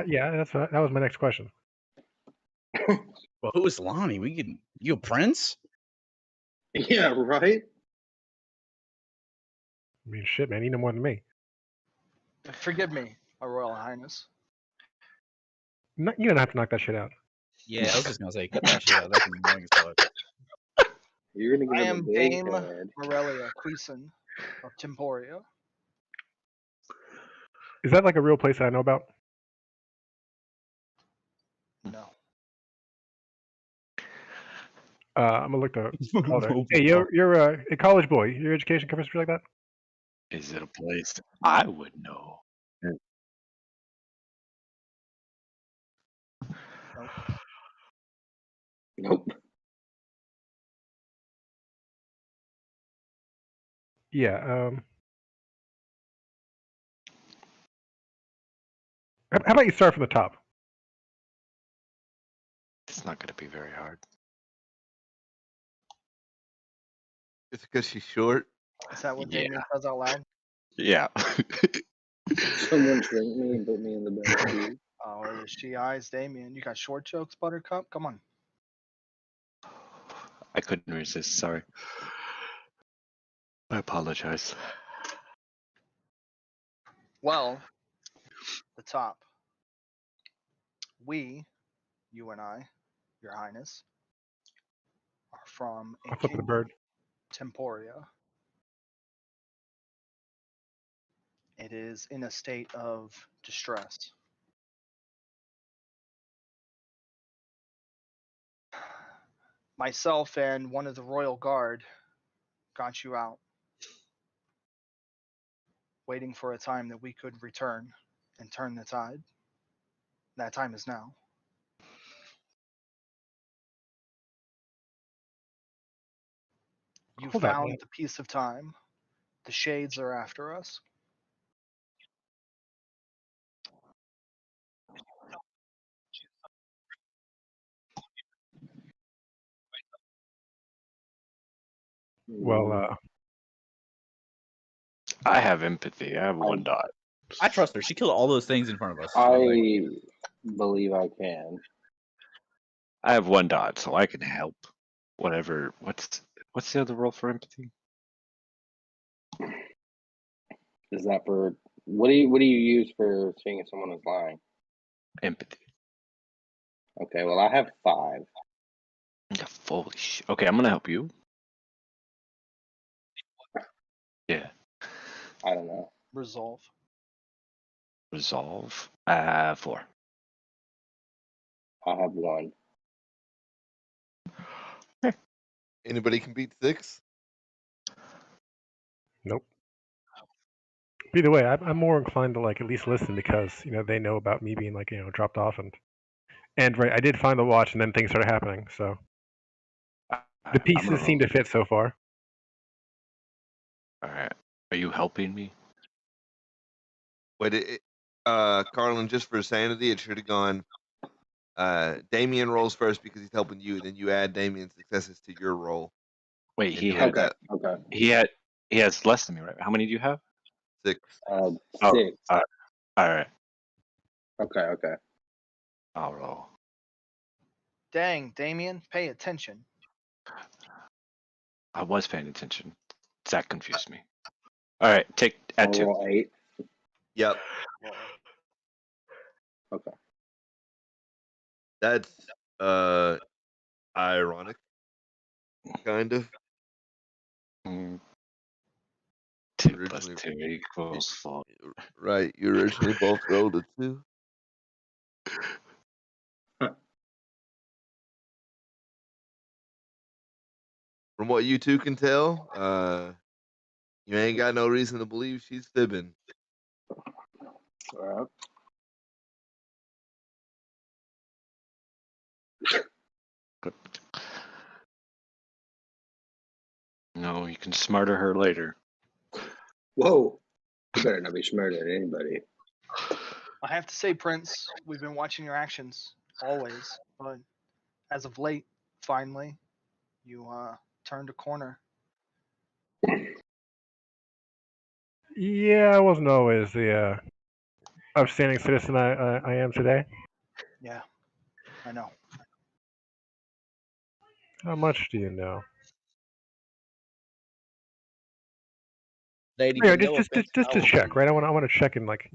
A: Yeah, that was my next question.
J: Well, who is Lonnie? You a prince?
F: Yeah, right?
A: I mean, shit, man, you know more than me.
E: Forgive me, a Royal Highness.
A: You don't have to knock that shit out.
J: Yeah, I was just gonna say, cut that shit out. That's annoying as fuck.
F: You're gonna
E: I
F: give him a
E: am
F: big
E: Dame
F: head.
E: Morelia Queeson of Temporia.
A: Is that like a real place that I know about?
E: No.
A: I'm gonna look the color. Hey, you're a college boy. Your education covers like that?
G: Is it a place I would know?
F: Nope.
A: Yeah. How about you start from the top?
G: It's not going to be very hard.
I: It's because she's short.
E: Is that what
G: Yeah.
E: Damien says out loud?
G: Yeah.
F: Someone shrink me and put me in the best view.
E: Oh, or the she eyes Damien. You got short jokes, Buttercup? Come on.
G: I couldn't resist. Sorry. I apologize.
E: Well, the top. We, you and I, Your Highness, are from a
A: I'll flip the
E: kingdom,
A: bird.
E: Temporia. It is in a state of distress. Myself and one of the royal guard got you out, waiting for a time that we could return and turn the tide. That time is now. You
A: Hold up, man.
E: found the piece of time. The shades are after us.
A: Well,
G: I have empathy. I have one dot.
J: I trust her. She killed all those things in front of us. So,
F: I believe I can.
G: I have one dot, so I can help. Whatever. What's the other role for empathy?
F: Is that for what do you use for seeing if someone is lying?
G: Empathy.
F: Okay, well I have 5.
G: Yeah, holy shit. Okay, I'm gonna help you. Yeah.
F: I don't know.
E: Resolve.
G: Resolve. 4.
F: I have 1.
I: Anybody can beat 6.
A: nope. Either way, I'm more inclined to like at least listen because they know about me being like dropped off and right. I did find the watch and then things started happening. So the pieces seem to fit so far.
G: All right. Are you helping me?
I: Wait, Carlin, just for sanity, it should have gone. Damien rolls first because he's helping you. Then you add Damien's successes to your roll.
G: Wait,
I: And
G: he
I: you
G: had
I: roll that
F: Okay.
G: he has less than me, right? How many do you have?
I: 6.
F: 6.
G: All right.
F: Okay.
G: I'll roll.
E: Dang, Damien, pay attention.
G: I was paying attention. That confused me. All right, add
F: I'll
G: 2.
F: roll 8.
I: Yep.
F: Okay.
I: That's ironic, kind of.
G: 2
I: Originally-
G: plus 2 equals 4.
I: Right. You originally both rolled a 2. From what you two can tell, you ain't got no reason to believe she's fibbing.
F: Alright.
G: But no, you can smarter her later.
F: Whoa. You better not be smarter than anybody.
E: I have to say, Prince, we've been watching your actions always, but as of late, finally, you turned a corner.
A: Yeah, I wasn't always the upstanding citizen I am today.
E: Yeah, I know.
A: How much do you know?
D: Lady
A: Yeah,
D: Vanilla Prince.
A: just to check, right? I want to check in, like,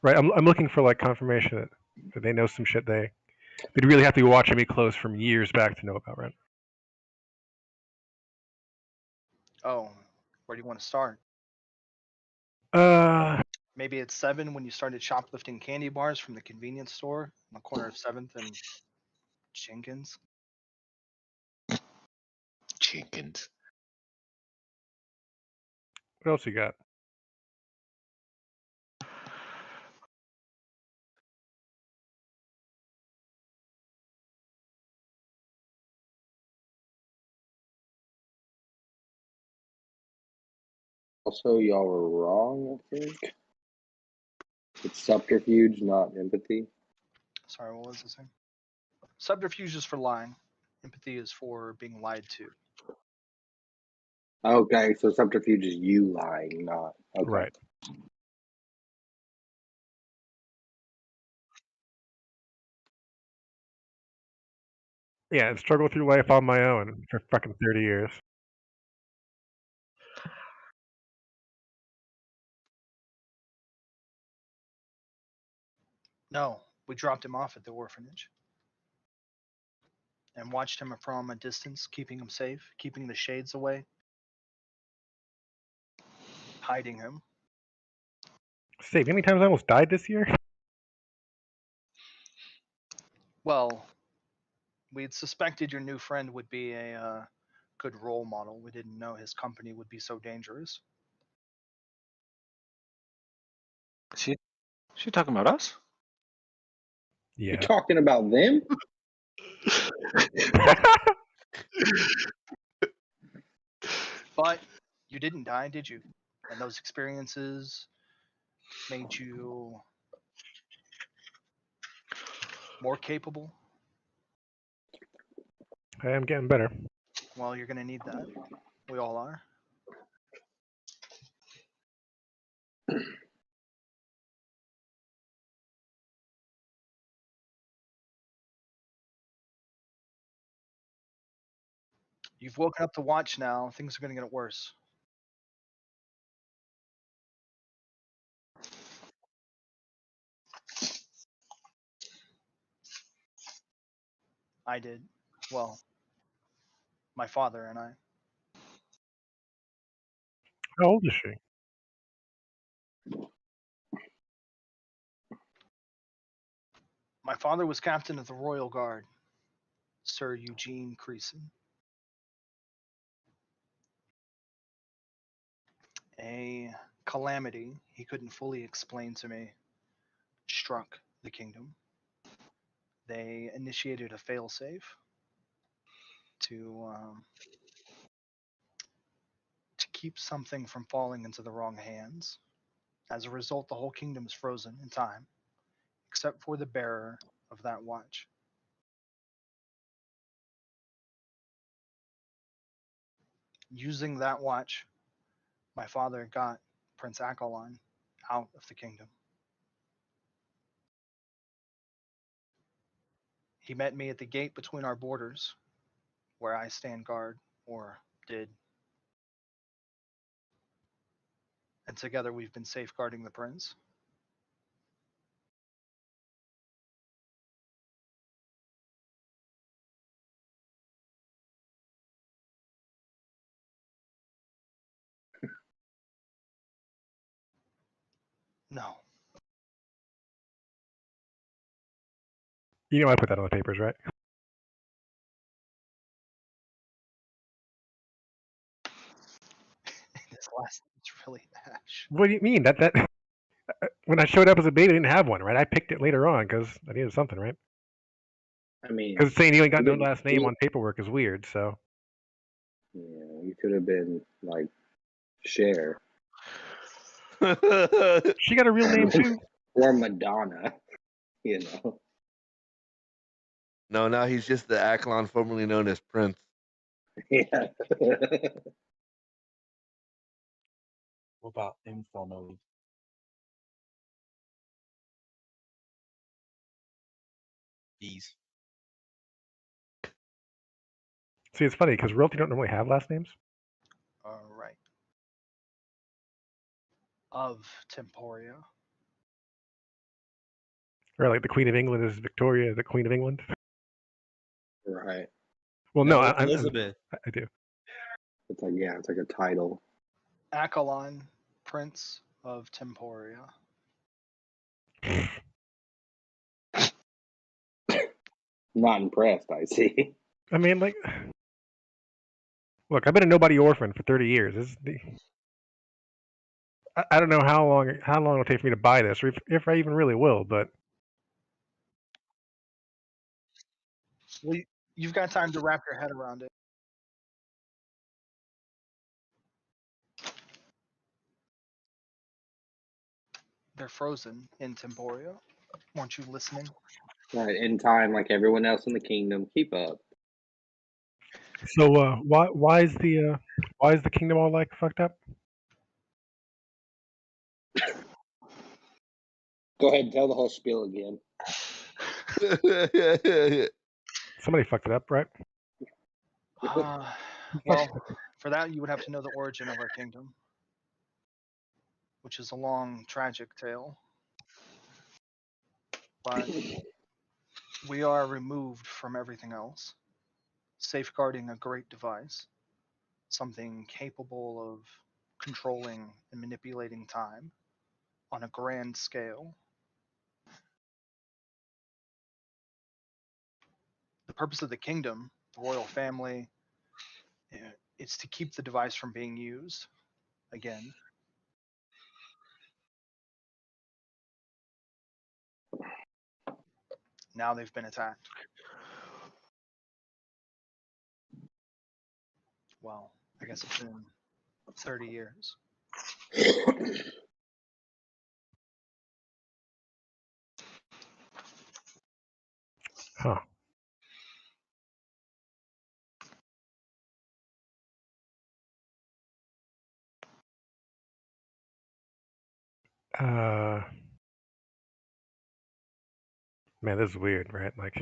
A: right? I'm looking for like confirmation that they know some shit they'd really have to be watching me close from years back to know about, right?
E: Oh, where do you want to start?
A: Uh,
E: Maybe it's 7 when you started shoplifting candy bars from the convenience store on the corner of 7th and Jenkins.
G: Jenkins.
A: what else you got?
F: Also, y'all were wrong, I think. It's subterfuge, not empathy.
E: Sorry, what was this thing? Subterfuge is for lying. Empathy is for being lied to.
F: Okay, so subterfuge is you lying, not. Okay.
A: Right. Yeah, and struggle through life on my own for fucking 30 years.
E: No, we dropped him off at the orphanage and watched him from a distance, keeping him safe, keeping the shades away, hiding him.
A: Steve, how many times I almost died this year?
E: Well, we'd suspected your new friend would be a good role model. We didn't know his company would be so dangerous.
G: She talking about us?
F: You're
A: Yeah.
F: talking about them?
E: But you didn't die, did you? And those experiences made you more capable?
A: I am getting better.
E: Well, you're going to need that. We all are. You've woken up to watch now. Things are going to get worse. I did. Well, my father and I.
A: How old is she?
E: My father was captain of the Royal Guard, Sir Eugene Creason. A calamity he couldn't fully explain to me struck the kingdom. They initiated a failsafe to to keep something from falling into the wrong hands. As a result, the whole kingdom is frozen in time, except for the bearer of that watch. Using that watch, my father got Prince Akalon out of the kingdom. He met me at the gate between our borders, where I stand guard, or did. And together we've been safeguarding the prince. No,
A: You know I put that on the papers, right?
E: last name's really Ash.
A: What do you mean? That when I showed up as a baby, I didn't have one, right? I picked it later on because I needed something, right?
F: I mean,
A: Because saying you ain't got
F: you
A: no
F: didn't-
A: last name on paperwork is weird. So
F: yeah, you could have been like Cher
A: she got a real name too.
F: or Madonna, you know.
I: No, now he's just the Acklon formerly known as Prince.
F: Yeah.
D: What about informally? Bees.
A: See, it's funny because royalty don't normally have last names.
E: All right. Of Temporia.
A: Or like the Queen of England is Victoria, the Queen of England.
F: Right.
A: Well,
D: No,
A: no,
D: it's Elizabeth.
A: I do.
F: It's like, yeah, it's like a title.
E: Accolon, Prince of Temporia.
F: Not impressed, I see.
A: I mean, like, look, I've been a nobody orphan for 30 years. I don't know how long it'll take for me to buy this, or if I even really will. But
E: Well, you've got time to wrap your head around it. They're frozen in Temporia. Weren't you listening?
F: Right, in time, like everyone else in the kingdom, keep up.
A: so why is the kingdom all like fucked up?
F: Go ahead and tell the whole spiel again.
A: Somebody fucked it up, right?
E: Well, for that you would have to know the origin of our kingdom, which is a long, tragic tale. But we are removed from everything else, safeguarding a great device, something capable of controlling and manipulating time on a grand scale. The purpose of the kingdom, the royal family, it's to keep the device from being used again. Now they've been attacked. Well, I guess it's been 30 years.
A: Huh. Man, this is weird, right? Like,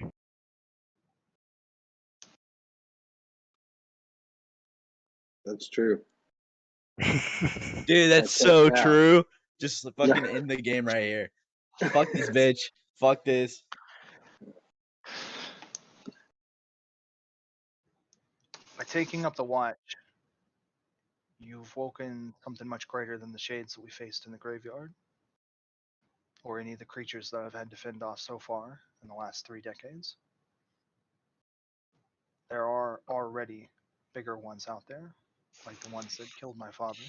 F: That's true.
D: Dude, that's
F: That's
D: so
F: down.
D: true. Just fucking end the game right here. Fuck this bitch. Fuck this.
E: By taking up the watch, you've woken something much greater than the shades that we faced in the graveyard, or any of the creatures that I've had to fend off so far in the last 3 decades. There are already bigger ones out there, like the ones that killed my father.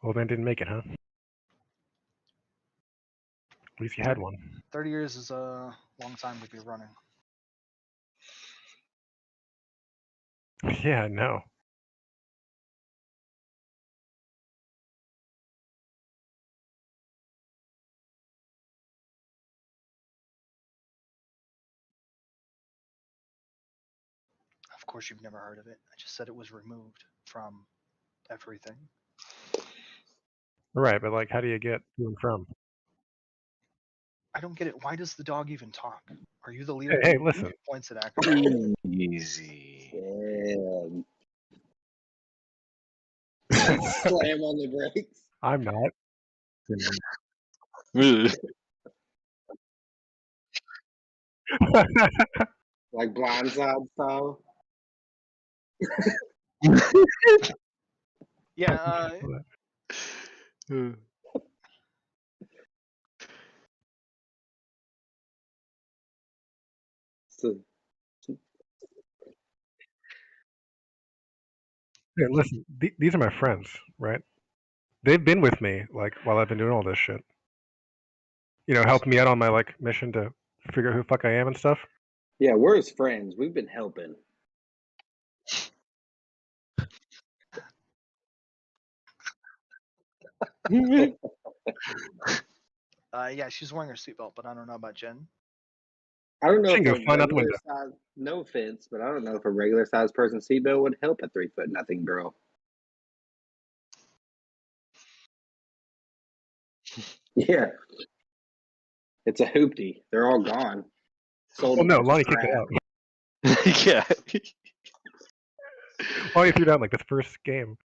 A: old man didn't make it, huh? At least you had one.
E: 30 years is a long time to be running.
A: Yeah, no.
E: Of course, you've never heard of it. I just said it was removed from everything.
A: Right, but like, how do you get to and from?
E: I don't get it. Why does the dog even talk? Are you the leader?
A: Hey, listen.
E: Points at Akron.
G: Easy.
F: Damn. Slam on the brakes.
A: I'm not.
F: Like blindside style.
E: Yeah,
F: So
A: Hey, listen, these are my friends, right? They've been with me like while I've been doing all this shit. You know, helping me out on my like mission to figure out who the fuck I am and stuff.
F: Yeah, we're his friends. We've been helping.
E: Yeah, she's wearing her seatbelt, but I don't know about Jen.
F: I don't know
A: She
F: if
A: can
F: a
A: go flying out the
F: regular
A: window.
F: size, no offense, but I don't know if a regular size person seatbelt would help a 3 foot nothing girl. Yeah, it's a hoopty. They're all gone. Sold
A: Well,
F: a
A: no,
F: bunch of
A: Lonnie kicked it
F: scrap.
A: out.
G: Yeah.
A: Lonnie threw it out like this first game.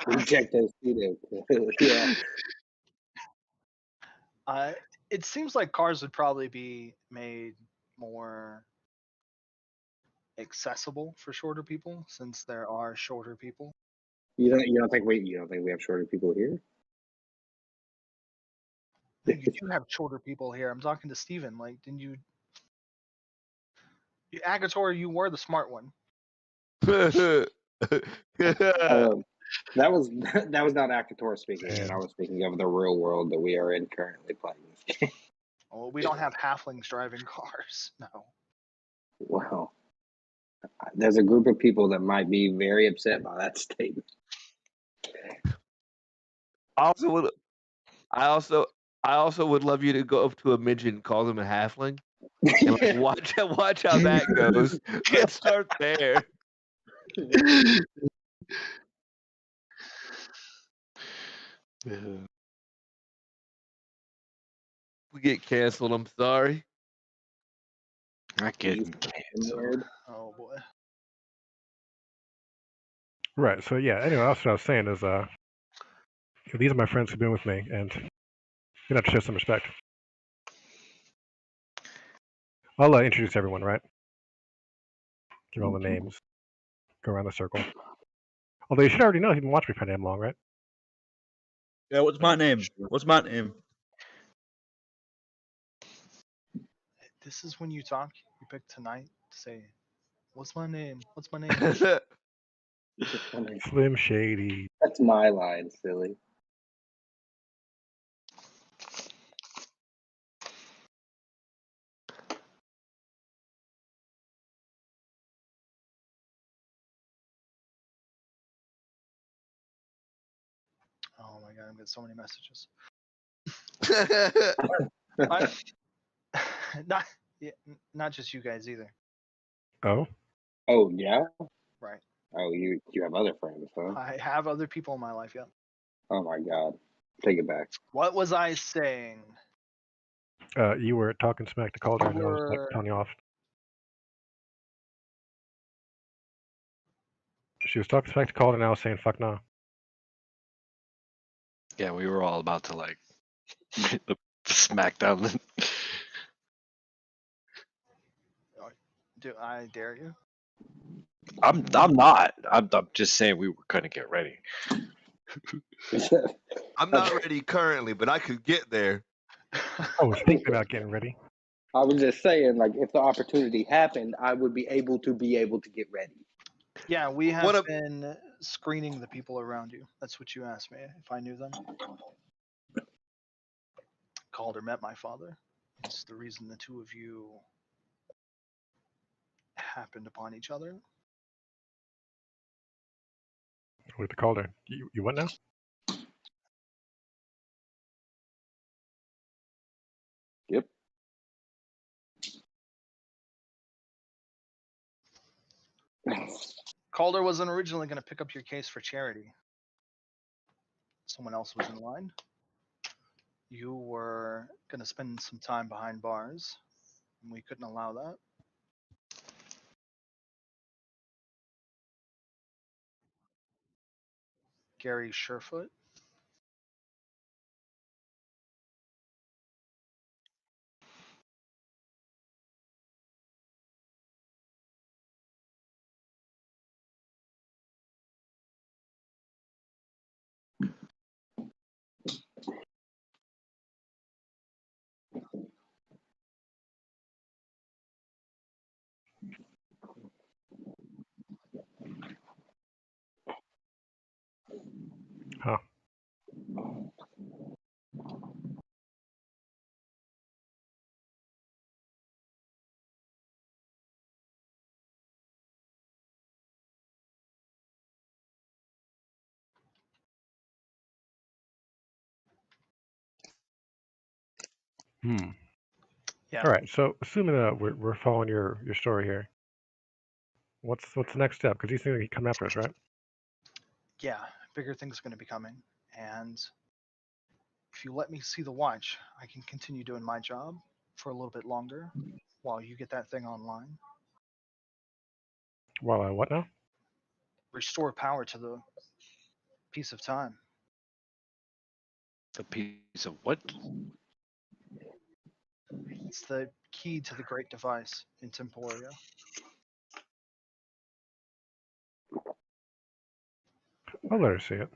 F: Reject those pseudo. Yeah.
E: It seems like cars would probably be made more accessible for shorter people, since there are shorter people.
F: You don't think we have shorter people here?
E: No, you do have shorter people here. I'm talking to Steven. Like, didn't you? Agator, you were the smart one.
F: That was that was not Akator speaking, and I
A: Damn.
F: was speaking of the real world that we are in currently playing this game.
E: Well, we don't have halflings driving cars. No.
F: Wow. There's a group of people that might be very upset by that statement.
I: I also would love you to go up to a midget and call them a halfling and like watch how that goes. Let's start there. We get canceled. I'm sorry.
G: Not getting canceled.
E: Oh boy.
A: Right. So yeah. Anyway, that's what I was saying is, these are my friends who've been with me, and you're gonna have to show some respect. I'll introduce everyone, right? Give all the names. Go around the circle. Although you should already know. You've been watching me for damn long, right?
D: Yeah, what's my name? What's my name?
E: This is when you talk. You pick tonight to say, "What's my name? What's my name?"
A: Slim Shady.
F: That's my line, silly.
E: Oh my god, I'm getting so many messages. not, yeah, not just you guys either.
A: Oh.
F: Oh yeah.
E: Right.
F: Oh, you have other friends, huh?
E: I have other people in my life. Yeah.
F: Oh my god. Take it back.
E: What was I saying?
A: You were talking smack to Calder, and I was like
E: We're-
A: telling you off. She was talking smack to Calder, and I was saying fuck no.
G: Yeah, we were all about to like the smackdown.
E: Do I dare you?
G: I'm not. I'm just saying we were gonna get ready.
I: I'm not ready currently, but I could get there.
A: I was thinking about getting ready.
F: I was just saying, like, if the opportunity happened, I would be able to get ready.
E: Yeah, we have been screening the people around you. That's what you asked me, if I knew them. Calder met my father. It's the reason the two of you happened upon each other.
A: With the Calder. You what now?
F: Yep.
E: Calder wasn't originally going to pick up your case for charity. Someone else was in line. You were going to spend some time behind bars, and we couldn't allow that. Gary Surefoot. Yeah.
A: All right. So assuming we're following your story here, what's the next step? Because these things are coming after us, right?
E: Yeah, bigger things are going to be coming. And if you let me see the watch, I can continue doing my job for a little bit longer while you get that thing online.
A: Well, what now?
E: Restore power to the piece of time.
G: The piece of what?
E: It's the key to the great device in Temporia.
A: I'll let her see it.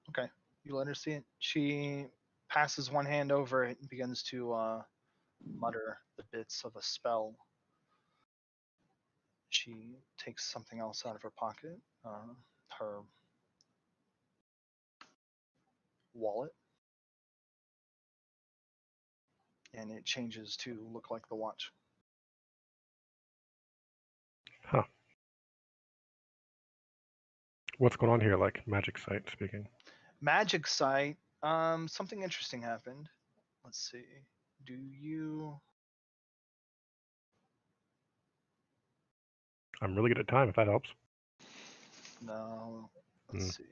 E: Okay, you let her see it. She passes one hand over it and begins to mutter the bits of a spell. She takes something else out of her pocket, her wallet, and it changes to look like the watch.
A: Huh. What's going on here? Like magic sight speaking.
E: Magic sight. Something interesting happened. Let's see. Do you?
A: I'm really good at time. If that helps.
E: No.
A: Hmm.
E: Let's see.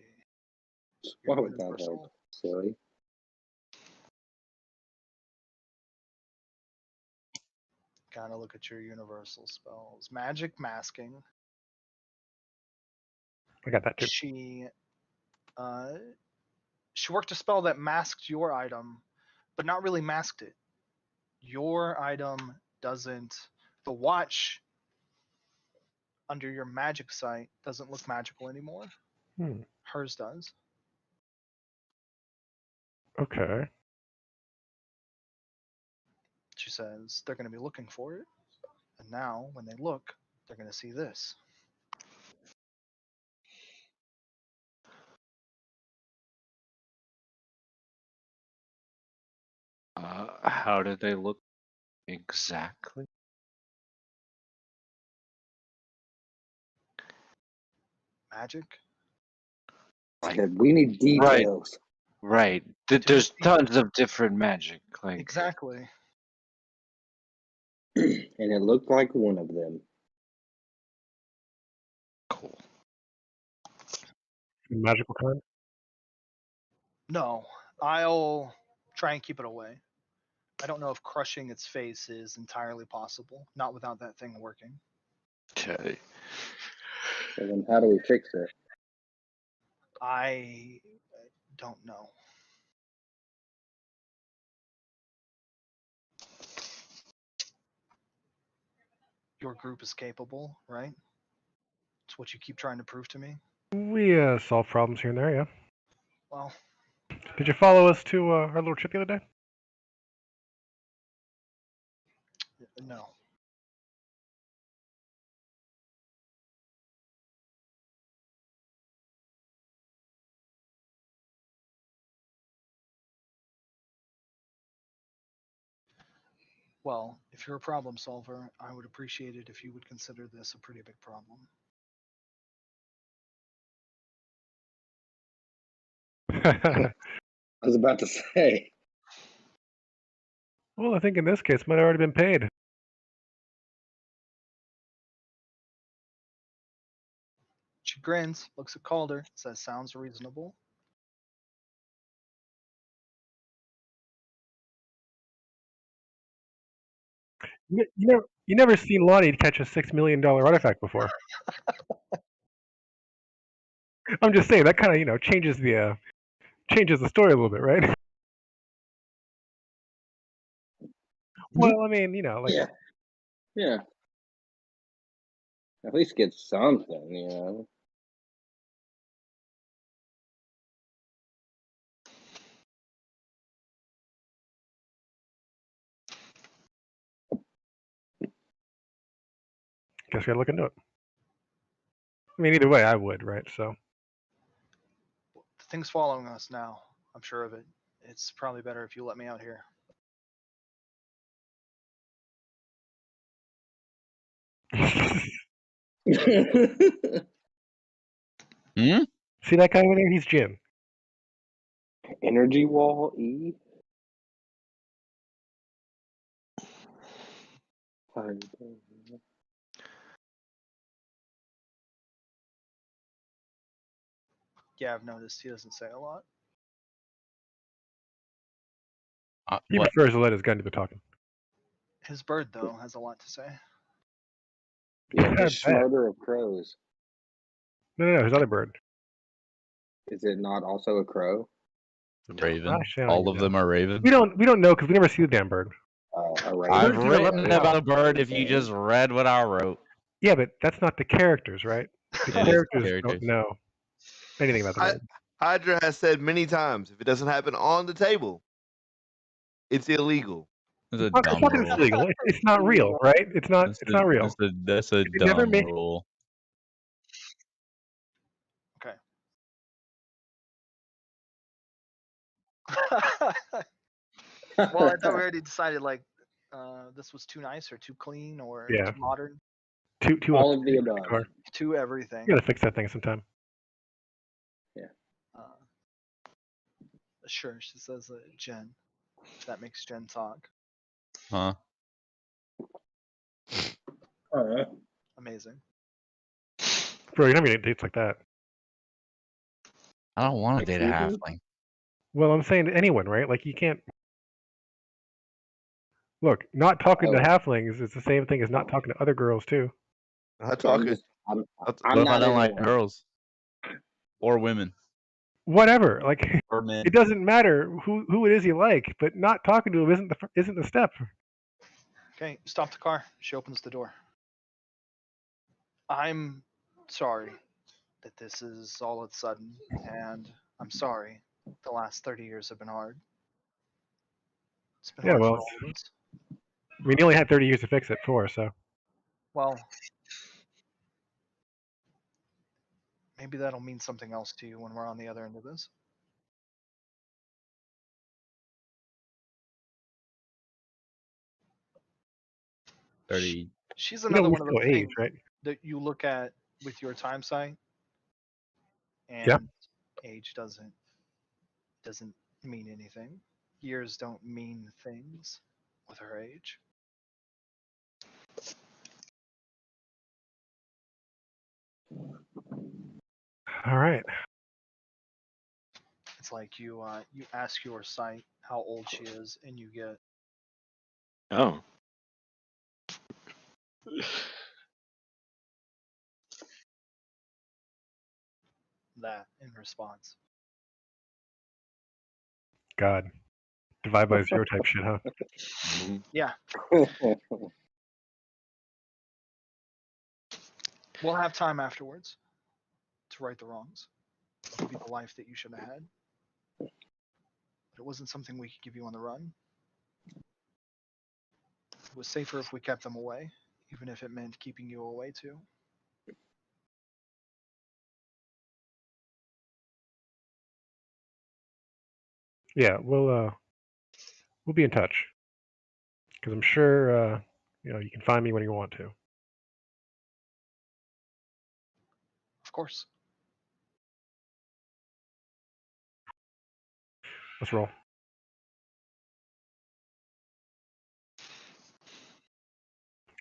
F: Why
E: Your
F: would that help?
E: universal.
F: Silly.
E: Gotta look at your universal spells. Magic masking.
A: I got that too.
E: Uh, she worked a spell that masked your item, but not really masked it. Your item doesn't. The watch under your magic sight doesn't look magical anymore.
A: Hmm.
E: Hers does.
A: Okay.
E: She says they're going to be looking for it, and now when they look, they're going to see this.
G: How did they look exactly?
E: Magic.
G: Like,
F: Said we need
G: right,
F: details.
G: right.
E: Do
G: There's
E: see-
G: tons of different magic. Like,
E: Exactly.
F: And it looked like one of them.
G: cool.
A: Magical kind.
E: No, I'll try and keep it away. I don't know if crushing its face is entirely possible, not without that thing working.
G: Okay.
F: So then how do we fix it?
E: I don't know. Your group is capable, right? It's what you keep trying to prove to me.
A: We solve problems here and there. Yeah.
E: Well,
A: Did you follow us to our little trip the other day?
E: no. Well, if you're a problem solver, I would appreciate it if you would consider this a pretty big problem.
F: I was about to say.
A: Well, I think in this case, it might have already been paid.
E: She grins, looks at Calder, says sounds reasonable.
A: You never seen Lonnie catch a $6 million artifact before. I'm just saying that kind of changes the story a little bit, right? Well, I mean, like
F: Yeah. Yeah. At least get something, you know.
A: guess we gotta look into it. I mean, either way, I would, right? So
E: The Things following us now. I'm sure of it. It's probably better if you let me out here.
J: Hmm?
A: See that guy over there? He's Jim.
F: Energy wall E.
E: Yeah, I've noticed he doesn't say a lot.
A: He
J: What?
A: prefers to let his gun do the talking.
E: His bird, though, has a lot to say.
F: Yeah,
A: I
F: his
A: bet.
F: schmurder of crows.
A: No, his other bird.
F: Is it not also a crow?
J: Raven.
A: Actually, I don't
J: All
A: even
J: of
A: know.
J: them are ravens.
A: We don't know because we never see the damn bird.
F: A
J: I've
F: raven?
A: Birds do that
J: written
A: like-
J: about a bird if you just read what I wrote.
A: Yeah, but that's not the characters, right? The
J: It is the
A: characters don't
J: characters.
A: know anything about the bird.
I: Hydra has said many times, if it doesn't happen on the table, it's illegal.
J: That's a
A: It's
J: dumb
A: not that it's
J: rule.
A: illegal. It's not real, right? It's not real.
J: That's a
A: If it never
J: dumb
A: make-
J: rule.
E: Okay. Well, I thought we already decided like this was too nice or too clean or
A: Yeah.
E: too modern,
A: Two
F: All of the above.
A: car.
E: too everything.
A: You gotta fix that thing sometime.
E: Uh, sure, she says Jen. That makes Jen talk.
J: Huh?
E: Amazing.
A: Bro, you're never gonna get dates like that.
J: I don't want to date a
F: Excuse me?
J: halfling.
A: Well, I'm saying to anyone, right? Like you can't. Look, not talking to
F: Oh.
A: halflings is the same thing as not talking to other girls too.
I: Not
F: Okay, I'm
I: talking.
F: just, I'm
J: What if I
F: not
J: don't like
F: anyone.
J: girls or women
A: Whatever. Like
J: or men?
A: it doesn't matter who it is you like, but not talking to him isn't the step.
E: Okay, stop the car. She opens the door. I'm sorry that this is all of a sudden, and I'm sorry the last 30 years have been hard. It's been
A: Yeah,
E: hard
A: well,
E: for all of us.
A: I mean, you only had 30 years to fix it for, so
E: Well, maybe that'll mean something else to you when we're on the other end of this. She's another one of
A: we
E: those
A: still age,
E: things
A: right?
E: that you look at with your time sight, and
A: Yeah.
E: age doesn't mean anything. Years don't mean things with her age.
A: All right.
E: It's like you ask your sight how old she is, and you get
G: Oh.
E: that in response.
A: God. Divide by zero type shit, huh?
G: Mhm.
E: Yeah, we'll have time afterwards to right the wrongs, give you the life that you should have had. But it wasn't something we could give you on the run. It was safer if we kept them away, even if it meant keeping you away too.
A: Yeah, we'll be in touch. Because I'm sure you can find me when you want to.
E: Of course.
A: Let's roll.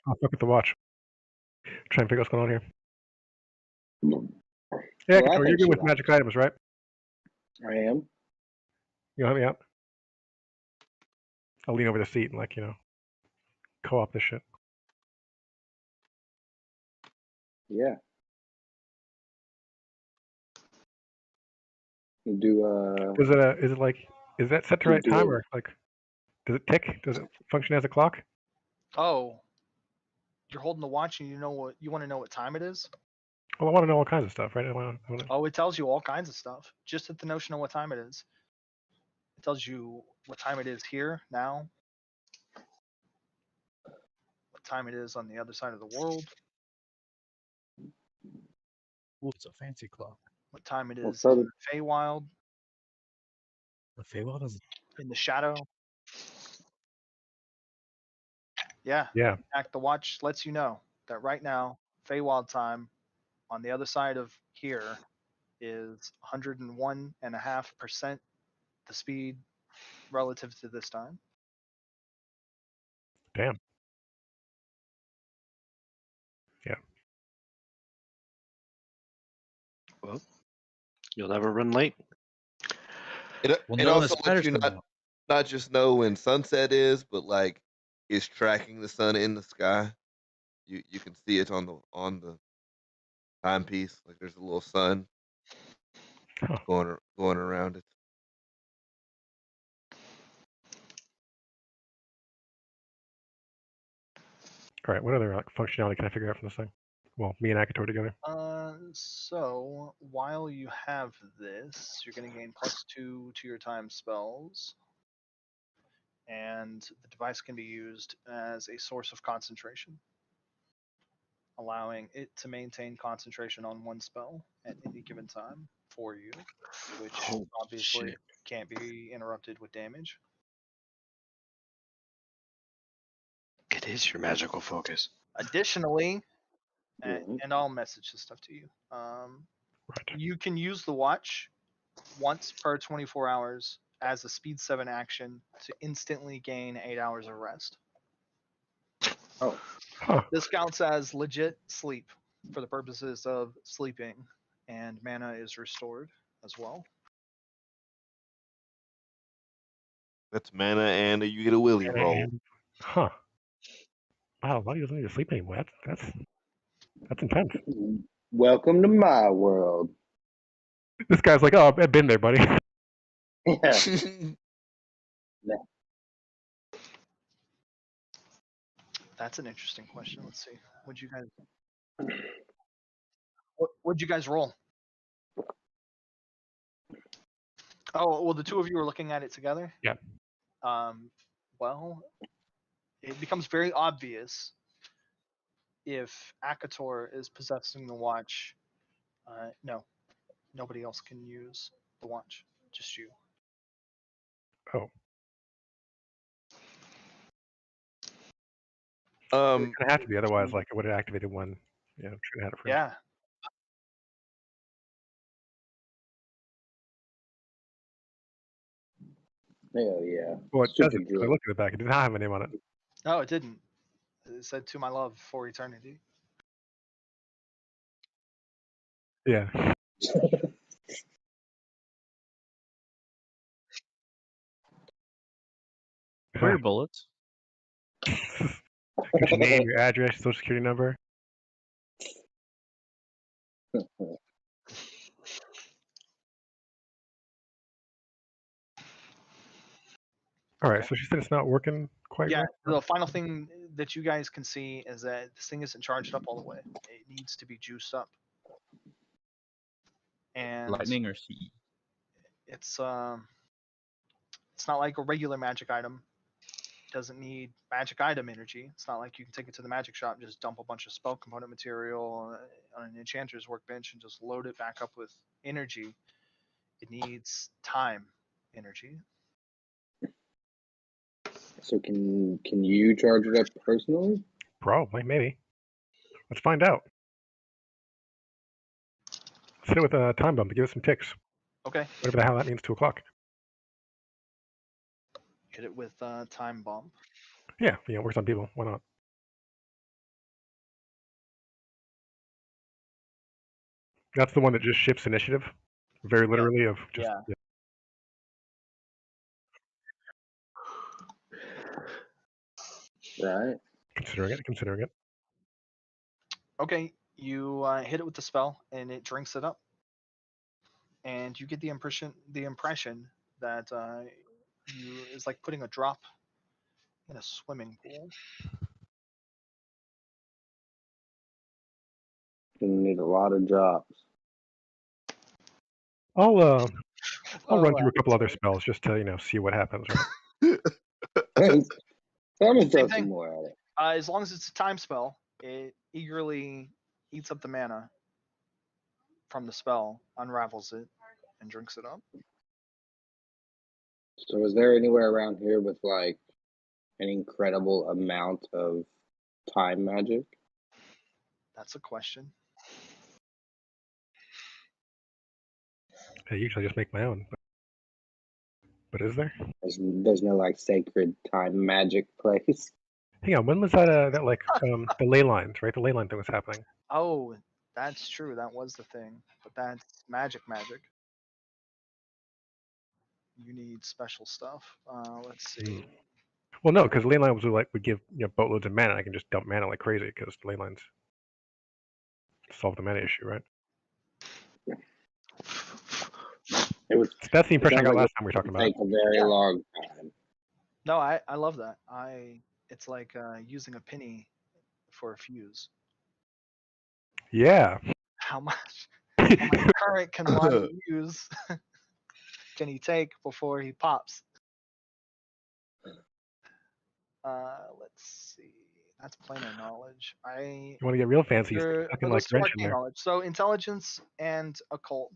A: I'll look at the watch. Try and figure out what's going on here. Yeah,
F: Well, I
A: Kator, you're
F: think
A: good
F: she
A: with magic items, right?
F: I am.
A: You'll help me out? I'll lean over the seat and co-op this shit.
F: Yeah. You do
A: Is that set to
F: you
A: right
F: do
A: time
F: it.
A: or does it tick? Does it function as a clock?
E: Oh, you're holding the watch and you want to know what time it is?
A: Well, I want to know all kinds of stuff, right?
E: Oh, it tells you all kinds of stuff. Just at the notion of what time it is. It tells you what time it is here now, what time it is on the other side of the world,
J: Ooh, it's a fancy clock.
E: what time it
F: Well,
E: is
F: so
E: in
F: did-
E: Feywild,
K: The Feywild is
E: in the shadow. Yeah.
A: Yeah.
E: In fact, the watch lets you know that right now, Feywild time on the other side of here is 101.5% the speed relative to this time.
A: Damn. Yeah.
L: Well, you'll never run late.
I: It
K: no one
I: also lets
K: aspires
I: you
K: to
I: not
K: know.
I: not just know when sunset is, but like is tracking the sun in the sky. You can see it on the timepiece. Like there's a little sun
A: Huh.
I: going around it.
A: All right. What other functionality can I figure out from this thing? Well, me and Akator together.
E: So while you have this, you're going to gain +2 to your time spells, and the device can be used as a source of concentration, allowing it to maintain concentration on one spell at any given time for you, which
L: Oh
E: obviously
L: shit!
E: can't be interrupted with damage.
L: It is your magical focus.
E: Additionally,
F: Mhm.
E: and I'll message this stuff to you.
A: Right.
E: You can use the watch once per 24 hours as a speed 7 action to instantly gain 8 hours of rest.
F: Oh,
A: Huh.
E: This counts as legit sleep for the purposes of sleeping, and mana is restored as well.
I: That's mana, and you get a willy roll.
A: Huh. Wow. Why doesn't need to sleep anymore? That's intense.
F: welcome to my world.
A: This guy's like, oh, I've been there, buddy.
F: Yeah.
E: That's an interesting question. Let's see. What'd you guys roll? Oh, well, the two of you are looking at it together.
A: Yeah.
E: Well, it becomes very obvious if Akator is possessing the watch. No, nobody else can use the watch. Just you.
A: Oh. It's
I: Um,
A: gonna have to be, otherwise, like, it would have activated one. Yeah, should have had it first.
E: Yeah.
F: Hell yeah.
A: Well, it
F: Super
A: doesn't. I
F: good.
A: looked at it back. It did not have a name on it.
E: No, it didn't. It said "To my love for eternity."
A: Yeah.
J: Where are your bullets?
A: Get your name, your address, social security number. All right.
E: Okay.
A: So she said it's not working quite
E: Yeah.
A: right.
E: The final thing that you guys can see is that this thing isn't charged up all the way. It needs to be juiced up. And
J: Lightning or CE?
E: it's not like a regular magic item. It doesn't need magic item energy. It's not like you can take it to the magic shop and just dump a bunch of spell component material on an enchanter's workbench and just load it back up with energy. It needs time energy.
F: So can you charge it up personally?
A: Probably, maybe. Let's find out. Let's hit it with a time bump to give us some ticks.
E: Okay.
A: Whatever the hell that means, 2 o'clock.
E: Hit it with time bomb.
A: Yeah, it works on people. Why not? That's the one that just shifts initiative, very literally. Of just
E: Yeah.
F: Right.
A: Considering it.
E: Okay, you hit it with the spell, and it drinks it up, and you get the impression that you is like putting a drop in a swimming pool.
F: Gonna need a lot of drops.
A: I'll run
E: Oh,
A: through a couple other spells just to see what happens. Right?
F: I'm gonna
E: Same
F: throw
E: thing.
F: some more at it.
E: As long as it's a time spell, it eagerly eats up the mana from the spell, unravels it, and drinks it up.
F: So is there anywhere around here with like an incredible amount of time magic?
E: That's a question.
A: I usually just make my own. But is there?
F: There's no like sacred time magic place.
A: Hang on, when was that? That like the ley lines, right? The ley line thing was happening.
E: Oh, that's true. That was the thing. But that's magic. You need special stuff. Let's see.
A: Mm. Well, no, because ley lines would give boatloads of mana. I can just dump mana like crazy because ley lines solve the mana issue, right?
F: It was.
A: So that's the
F: It
A: impression I
F: sounds
A: got
F: like
A: last
F: it
A: time we were talking
F: would
A: about.
F: take a very
E: Yeah.
F: long time.
E: No, I love that. It's like using a penny for a fuse.
A: Yeah.
E: How much current can Lonnie use? Can he take before he pops? Let's see. That's planar knowledge.
A: You want to get real fancy? You stick a fucking
E: But
A: like
E: let's do
A: wrench in
E: arcane
A: there.
E: knowledge. So intelligence and occult.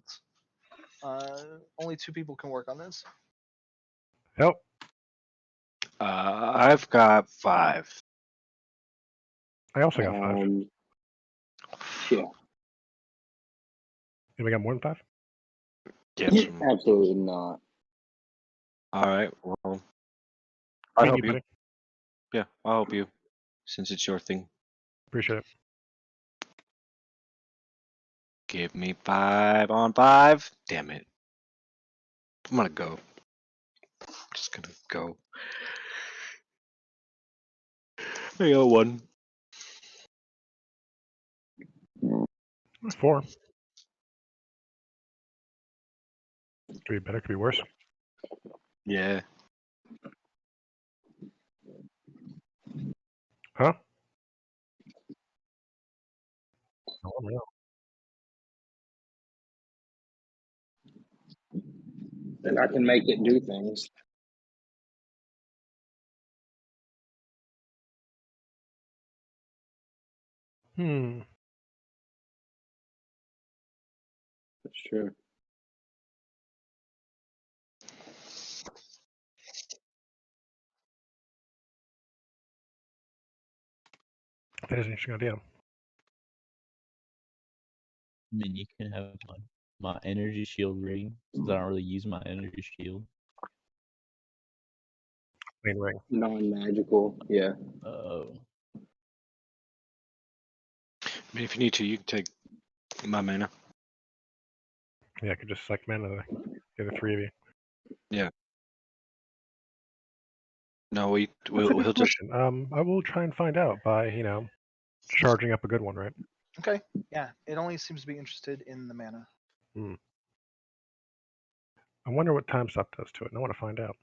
E: Only 2 people can work on this.
A: Nope.
G: I've got 5.
A: I also got 5.
F: Yeah.
A: And we got more than 5.
G: Yes.
F: Absolutely not.
G: All right. Well, I'll
A: Me and
G: help
A: you,
G: you.
A: buddy.
G: Yeah, I'll help you since it's your thing.
A: Appreciate it.
G: Give me 5 on 5. Damn it. I'm gonna go. Just gonna go. I got 1.
A: 4. Could be better. Could be worse.
G: Yeah.
A: Huh? I don't know.
F: And I can make it do things.
A: Hmm.
F: That's true.
A: That is an interesting idea.
J: I mean, you can have my energy shield ring since I don't really use my energy shield.
A: Main ring.
F: Non-magical. Yeah.
J: Oh.
G: I mean, if you need to, you can take my mana.
A: Yeah, I could just suck mana to the 3 of you.
G: Yeah. No,
A: That's a good
G: we'll just.
A: question. I will try and find out by charging up a good one, right?
E: Okay. Yeah. It only seems to be interested in the mana.
A: Hmm. I wonder what time stop does to it. And I want to find out.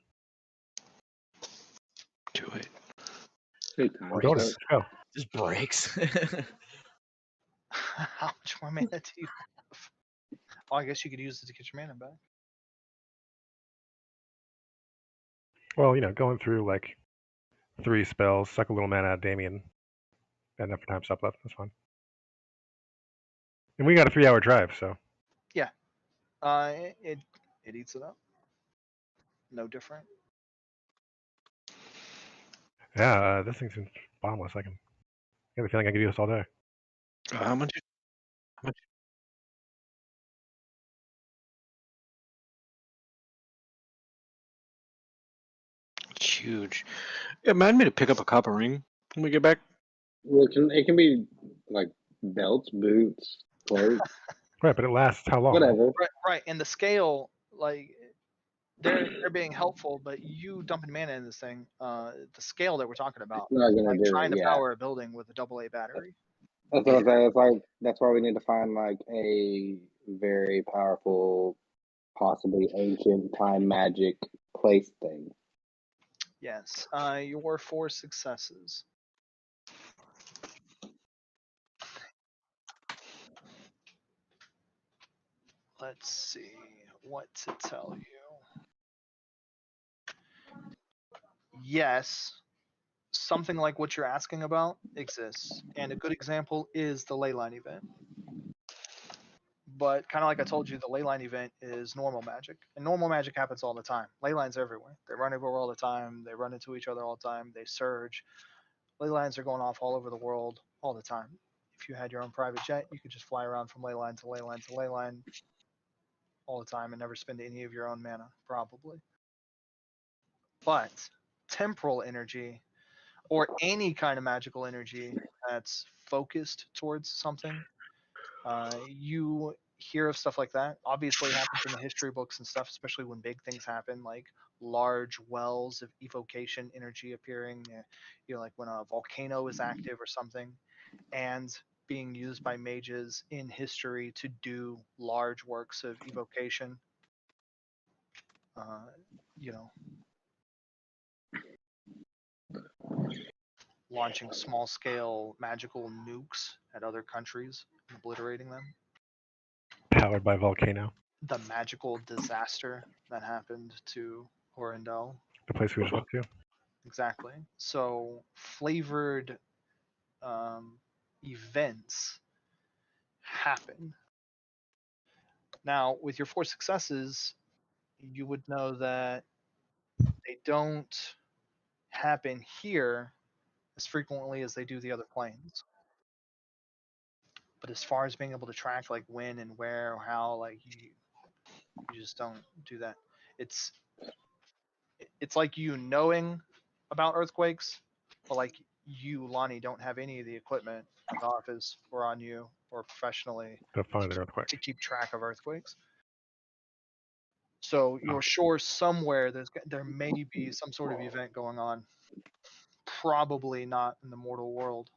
G: Do it.
F: Good time.
A: I'm doing it.
F: Start.
A: Let's go.
J: Just breaks.
E: How much more mana do you have? Oh, I guess you could use it to get your mana back.
A: Well, going through like 3 spells, suck a little mana out of Damien, got enough time stop left. That's fine. And we got a 3-hour drive, so
E: Yeah. It eats it up. No different.
A: yeah, this thing's bottomless. I have a feeling I could do this all day.
G: How much? How much? It's huge. Yeah, remind me to pick up a copper ring when we get back.
F: Well, it can be like belts, boots, clothes,
A: Right, but it lasts how long?
F: whatever.
E: Right. And the scale, like they're being helpful, but you dumping mana in this thing, the scale that we're talking about,
F: It's not gonna
E: like
F: do
E: trying
F: it.
E: to
F: Yeah.
E: power a building with a AA battery.
F: That's what I'm saying. It's like that's why we need to find like a very powerful, possibly ancient time magic place thing.
E: Yes. Your 4 successes. Let's see what to tell you. Yes, something like what you're asking about exists, and a good example is the leyline event. But kind of like I told you, the ley line event is normal magic, and normal magic happens all the time. Ley lines everywhere. They run everywhere all the time. They run into each other all the time. They surge. Ley lines are going off all over the world all the time. If you had your own private jet, you could just fly around from ley line to ley line to ley line all the time and never spend any of your own mana, probably. But temporal energy, or any kind of magical energy that's focused towards something, you hear of stuff like that. Obviously, it happens in the history books and stuff, especially when big things happen, like large wells of evocation energy appearing. Like when a volcano is active or something, and being used by mages in history to do large works of evocation. Uh, you know, launching small scale magical nukes at other countries and obliterating them.
A: Powered by volcano.
E: The magical disaster that happened to Horendel.
A: The place we just went to.
E: Exactly. So flavored events happen. Now, with your 4 successes, you would know that they don't happen here as frequently as they do the other planes. But as far as being able to track like when and where or how, like you just don't do that. It's like you knowing about earthquakes, but like you, Lonnie, don't have any of the equipment at the office or on you or professionally
A: To find an earthquake.
E: to keep track of earthquakes. So you're sure somewhere there may be some sort of event going on. Probably not in the mortal world.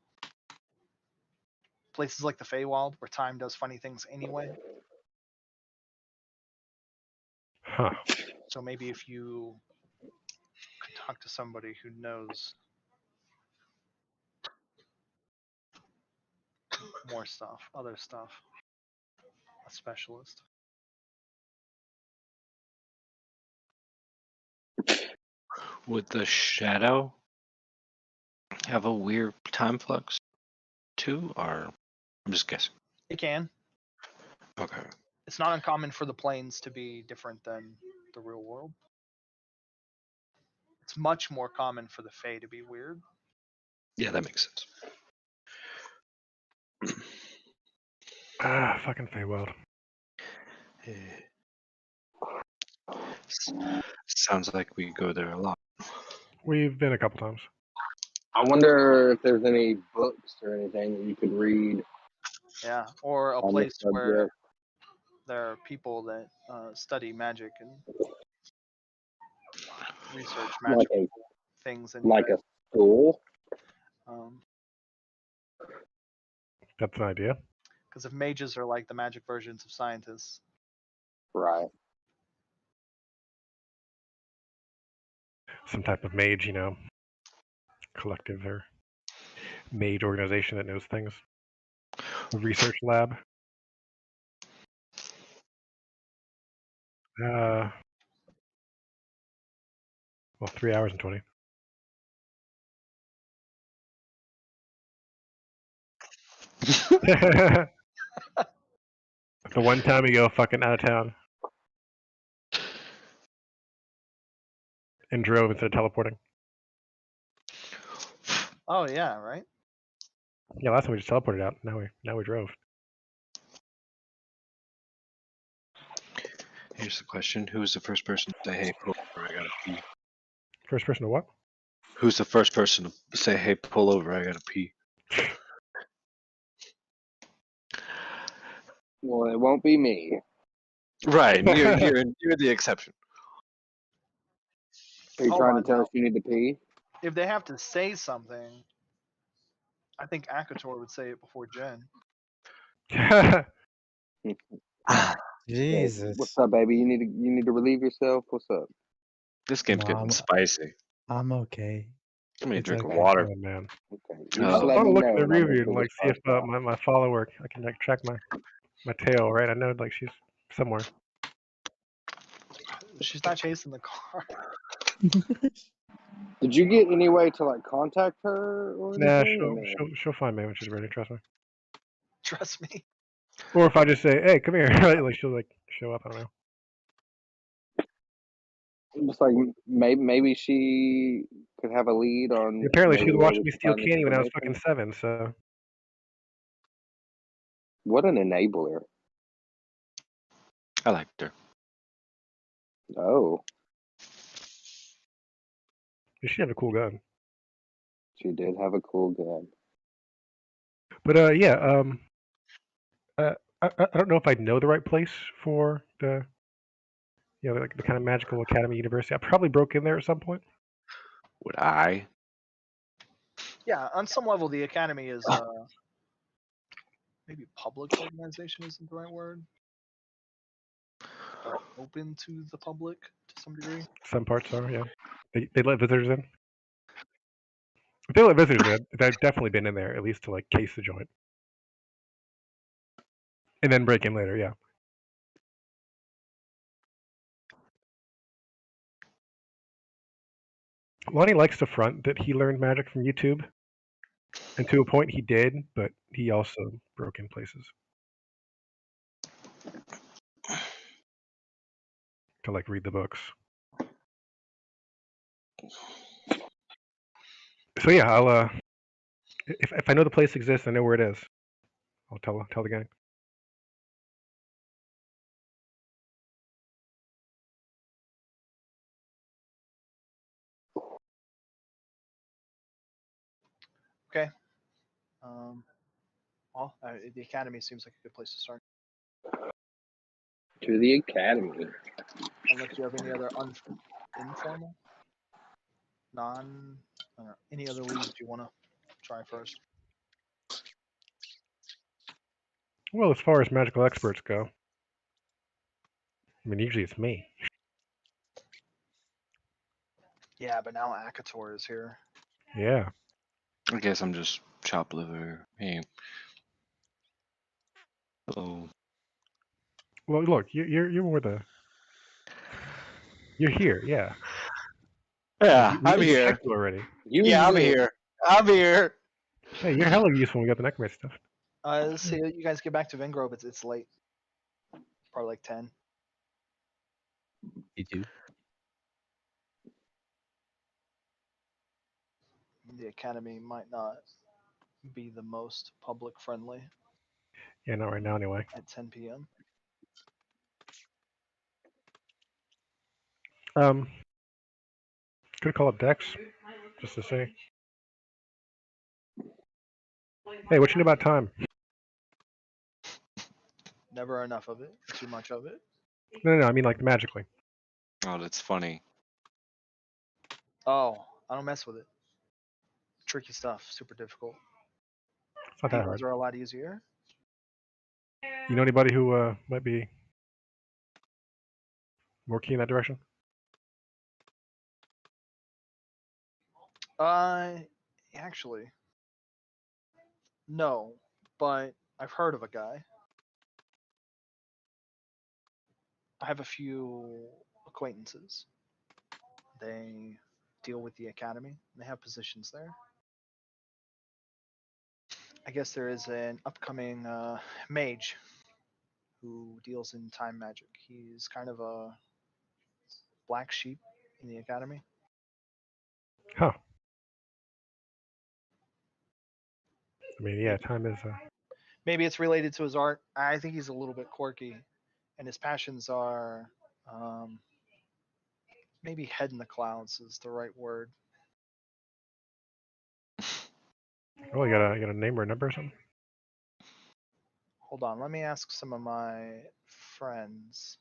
E: Places like the Feywild, where time does funny things anyway.
A: Huh.
E: So maybe if you could talk to somebody who knows more stuff, other stuff, a specialist.
G: Would the shadow have a weird time flux too, or I'm just guessing?
E: It can.
G: Okay.
E: It's not uncommon for the planes to be different than the real world. It's much more common for the Fae to be weird.
G: Yeah, that makes sense.
A: Fucking Feywild.
G: Sounds like we go there a lot.
A: We've been a couple times.
F: I wonder if there's any books or anything that you could read
E: Yeah, or a
F: on the
E: place where
F: subject.
E: there are people that study magic and research
F: Like
E: magical
F: a
E: things and
F: like a
E: events.
F: school.
A: That's an idea.
E: Because if mages are like the magic versions of scientists.
F: Right.
A: Some type of mage, collective or mage organization that knows things. A research lab. Well, 3 hours and 20. The one time you go fucking out of town and drove instead of teleporting.
E: Oh yeah, right.
A: Yeah, last time we just teleported out. Now we drove.
G: Here's the question: who's the first person to say, "Hey, pull over, I gotta pee"?
A: First person to what?
G: Who's the first person to say, "Hey, pull over, I gotta pee"?
F: Well, it won't be me.
G: Right, you're the exception.
F: Are you
E: Oh,
F: trying
E: I
F: to tell
E: know.
F: us you need to pee?
E: If they have to say something, I think Akator would say it before Jen.
F: Hey, what's
K: Jesus.
F: up, baby? You need to relieve yourself. What's up?
G: This game's
K: No,
G: getting spicy.
K: I'm okay.
G: Give me a
K: It's
G: drink of
K: okay.
G: water.
A: Oh man.
F: Okay. You just let
A: I'll
F: me
A: look
F: know,
A: at the
F: and I'll
A: review
F: make
A: and
F: sure
A: like
F: this
A: see if
F: part's off.
A: my follow work. I can like track my tail, right? I know like she's somewhere.
E: She's not chasing the car.
F: Did you get any way to like contact her or
A: Nah,
F: anything? Or no?
A: she'll find me when she's ready. Trust me.
E: Trust me.
A: Or if I just say, "Hey, come here," right? Like she'll like show up. I don't know.
F: Just like maybe she could have a lead on
A: Apparently, she
F: maybe
A: was
F: where
A: watching
F: we
A: me
F: can
A: steal
F: find this
A: candy when I was fucking
F: information.
A: 7. So
F: What an enabler!
G: I liked her.
F: Oh,
A: she had a cool gun.
F: she did have a cool gun.
A: But yeah. I don't know if I'd know the right place for the like the kind of magical academy university. I probably broke in there at some point.
G: Would I?
E: Yeah, on some level, the academy is maybe public organization isn't the right word, but open to the public to some degree.
A: Some parts are, yeah. They let visitors in. If they let visitors in, I've definitely been in there at least to like case the joint, and then break in later. Yeah. Lonnie likes to front that he learned magic from YouTube, and to a point he did, but he also broke in places to like read the books. So yeah, I'll if I know the place exists, I know where it is. I'll tell the gang.
E: Okay. Well, the academy seems like a good place to start.
F: To the academy.
E: Unless you have any other informal, non, I don't know, any other leads you want to try first.
A: Well, as far as magical experts go, I mean usually it's me.
E: Yeah, but now Akator is here.
A: Yeah.
G: I guess I'm just chop liver. Hey. Hello.
A: Well, look, you're more the you're here. Yeah. Like,
G: Yeah, I'm
A: we
G: here.
A: checked you already.
F: You
G: Yeah, I'm
F: exist.
G: here. I'm here.
A: Hey, you're hella useful when we got the necromancy stuff.
E: Let's see. You guys get back to Vengrove. It's late. Probably like 10.
J: Me too.
E: The academy might not be the most public friendly
A: Yeah, not right now anyway.
E: at 10 p.m.
A: Could call up Dex just to see. Hey, what you know about time?
E: Never enough of it. Too much of it.
A: No. I mean like magically.
G: Oh, that's funny.
E: Oh, I don't mess with it. Tricky stuff. Super difficult.
A: It's not that
E: Demons
A: hard.
E: are a lot easier.
A: You know anybody who might be more keen in that direction?
E: Actually, no, but I've heard of a guy. I have a few acquaintances. They deal with the academy. They have positions there. I guess there is an upcoming mage who deals in time magic. He's kind of a black sheep in the academy.
A: Huh. I mean, yeah,
E: Maybe,
A: time is.
E: maybe it's related to his art. I think he's a little bit quirky, and his passions are um, maybe head in the clouds is the right word.
A: Oh, you got a name or a number or something?
E: Hold on, let me ask some of my friends.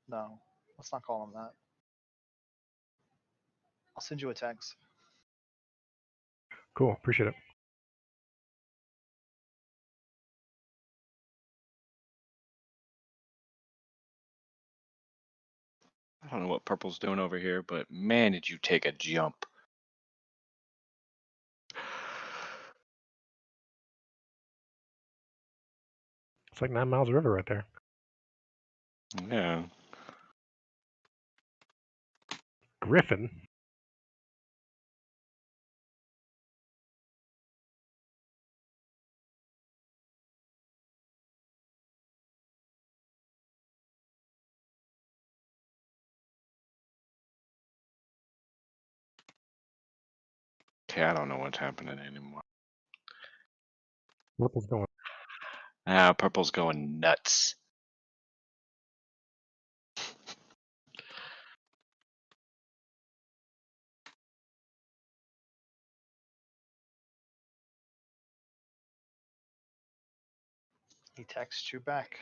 E: No, let's not call him that. I'll send you a text.
A: Cool. Appreciate it.
G: I don't know what purple's doing over here, but man, did you take a jump.
A: It's like 9 miles of river right there.
G: Yeah.
A: Griffin.
G: Okay, I don't know what's happening anymore.
A: Purple's going.
G: Ah, purple's going nuts.
E: He texts you back.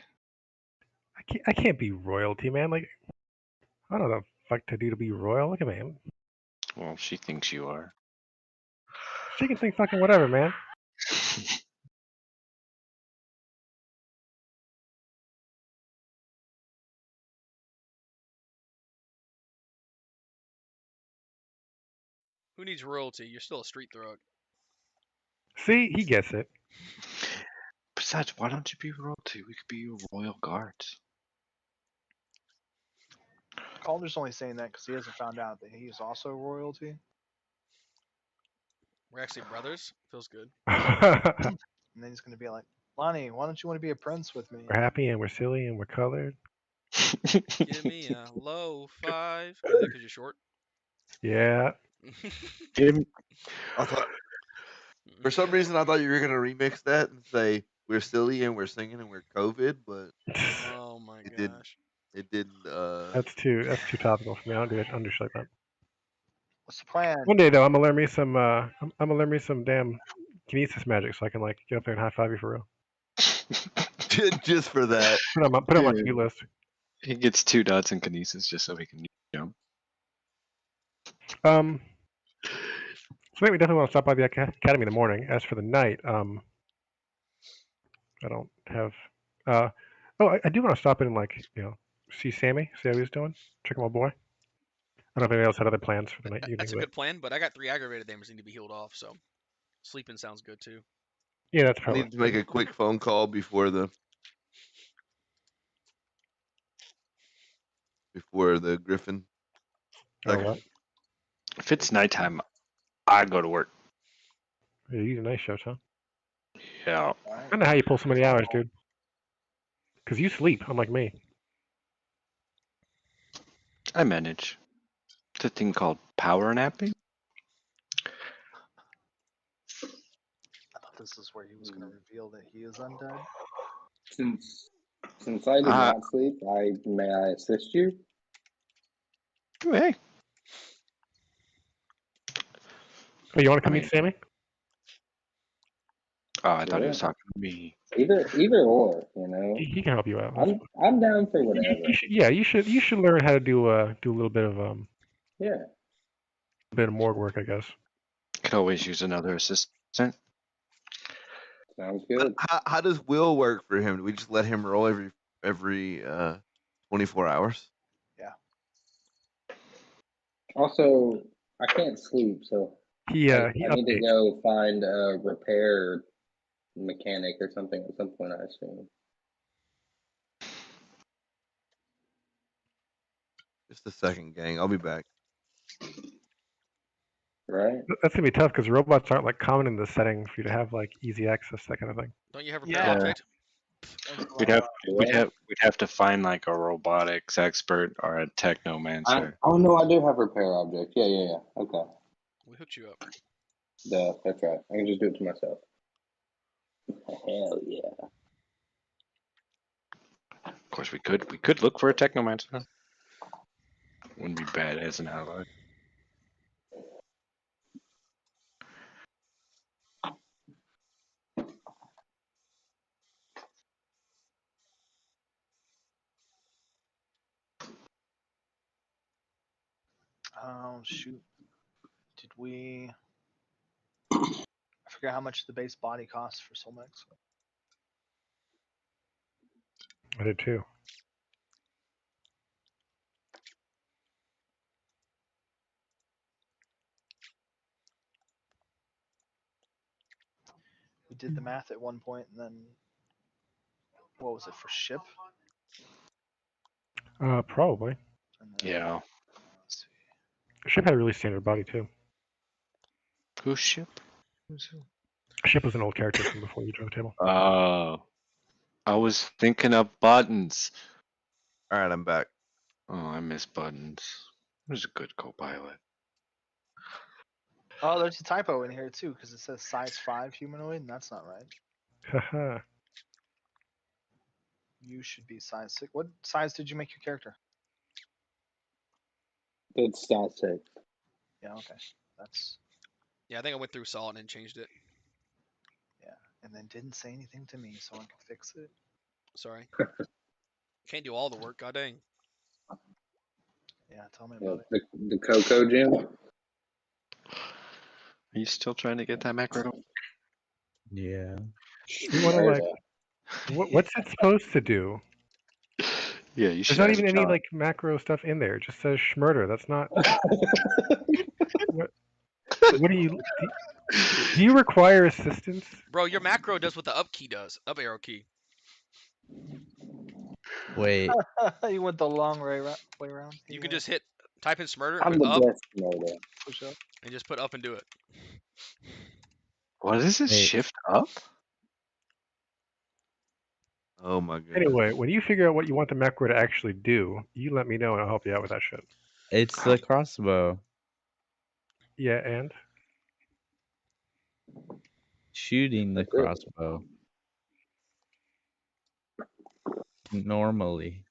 A: I can't be royalty, man. Like, I don't know what the fuck to do to be royal. Look at me.
G: Well, she thinks you are.
A: She can think fucking whatever, man.
B: Who needs royalty? You're still a street throat.
A: See, he gets it.
G: Besides, why don't you be royalty? We could be your royal guards.
E: Calder's only saying that because he hasn't found out that he's also royalty.
B: We're actually brothers. Feels good.
A: We're
E: And then he's going to be like, Lonnie, why don't you want to be a prince with me?
A: happy and we're silly and we're colored.
B: Give me a low 5. Is that because you're short?
A: Yeah.
I: I thought for some reason I thought you were gonna remix that and say we're silly and we're singing and we're COVID, but
B: Oh my
I: it didn't.
B: gosh.
I: It didn't.
A: That's too topical for me. I don't do it under like that.
E: What's the plan?
A: One day though, I'm gonna learn me some. I'm gonna learn me some damn kinesis magic so I can like get up there and high five you for real.
I: just for that.
A: Put it on my to-do list.
G: He gets 2 dots in kinesis just so he can jump.
A: So we definitely want to stop by the academy in the morning. As for the night, I don't have. I do want to stop in and like see Sammy, see how he's doing, check on my boy. I don't know if anybody else had other plans for the night evening,
B: That's a
A: but
B: good plan, but I got 3 aggravated damage need to be healed off, so sleeping sounds good too.
A: yeah, that's
I: I
A: probably.
I: need to make a quick phone call before the Griffin
A: Oh,
I: section.
A: what?
G: If it's nighttime, I go to work.
A: Yeah, you do night shifts, huh?
G: Yeah.
A: I don't know how you pull so many hours, dude. Because you sleep, unlike me.
G: I manage. It's a thing called power napping.
E: I thought this is where he was going to reveal that he is undead.
F: Since I did not sleep, may I assist you?
G: Hey.
A: Oh, you want to come
G: I
A: meet
G: mean-
A: Sammy?
G: Oh, I thought he
F: Yeah.
G: was talking to me.
F: Either or, you know.
A: He can help you out. That's
F: I'm down for
A: fine.
F: whatever.
A: You should learn how to do a little bit of
F: Yeah.
A: a bit of morgue work, I guess.
G: Could always use another assistant.
F: Sounds good.
I: How does will work for him? Do we just let him roll every 24 hours?
E: Yeah.
F: Also, I can't sleep, so
A: He
F: I need to
A: updates.
F: go find a repair mechanic or something at some point, I assume.
I: Just a second, gang. I'll be back.
F: Right?
A: That's gonna be tough because robots aren't like common in the setting for you to have like easy access, that kind of thing.
B: Don't you have a
E: Yeah.
B: repair object?
G: We'd have to find like a robotics expert or a technomancer.
F: Oh no, I do have repair object. Yeah. Okay.
B: We hooked you up.
F: That's right. I can just do it to myself. Hell yeah.
G: Of course, we could look for a technomancer. Wouldn't be bad as an ally.
E: Oh, shoot. Did we... I forget how much the base body costs for Solmex.
A: I did too.
E: We did the math at one point, and then... What was it, for ship?
A: Probably.
E: And then,
G: Yeah.
E: let's see.
A: Ship had a really standard body too.
G: Who's ship?
A: Ship was an old character from before you drove table.
G: Oh. I was thinking of buttons.
I: All right, I'm back.
G: Oh, I miss buttons. Who's a good co-pilot?
E: Oh, there's a typo in here too because it says size 5 humanoid, and that's not right.
A: Haha.
E: You should be size 6. What size did you make your character?
F: It's size 6.
E: Yeah, okay. That's
B: Yeah, I think I went through saw it and changed it.
E: yeah, and then didn't say anything to me so I could fix it.
B: Sorry. Can't do all the work. God dang.
E: Yeah, tell me about it.
F: The Coco Gym.
L: Are you still trying to get that macro?
J: Yeah.
A: You want to like what's it supposed to do?
L: Yeah, you
A: There's
L: should
A: not
L: ask
A: even any
L: John.
A: like macro stuff in there. It just says schmurder. That's not what. What do you require assistance?
B: Bro, your macro does what the up key does. Up arrow key.
J: Wait.
E: You went the long way around.
B: You can just type in smurder and
F: I'm
B: put
F: the
B: up
F: best motor.
E: push up.
B: and just put up and do it.
L: What is this?
J: Wait.
L: Shift up?
I: Oh my god.
A: Anyway, when you figure out what you want the macro to actually do, you let me know and I'll help you out with that shit.
J: It's the crossbow.
A: Yeah, and
J: Shooting the
F: That's it.
J: crossbow. Normally.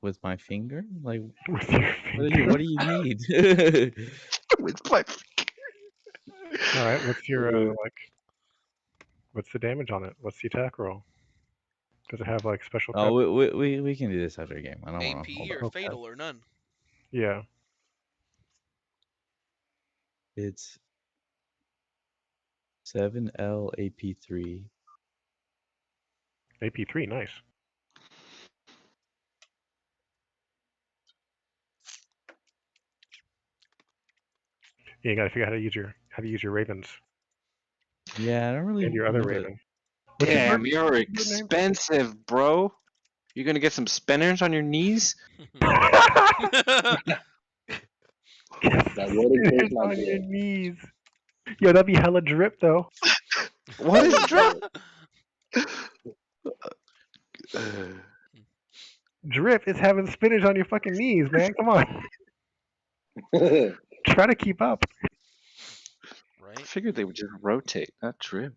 J: With my finger? Like,
A: with your
J: what do
A: finger.
J: you need?
L: With my
A: All right, what's your what's the damage on it? What's the attack roll? Does it have like special crap?
J: Oh, we can do this after a game. I don't want
B: AP
J: to hold
B: or
J: up.
A: Okay.
B: fatal or none.
A: Yeah.
J: It's 7L AP3.
A: AP3, nice. Yeah, you gotta figure out how to use your ravens
J: Yeah, I don't really
A: and your other
J: know it.
A: raven. What's your
G: Damn,
A: bird
G: you're
A: name?
G: expensive, bro. You gonna get some spinners on your knees?
F: That would increase my
A: on your
F: grip.
A: knees. Yo, that'd be hella drip though.
G: What is drip?
A: Drip is having spinach on your fucking knees, man. Come on. Try to keep up.
L: I
B: Right?
L: figured they would just rotate, not drip.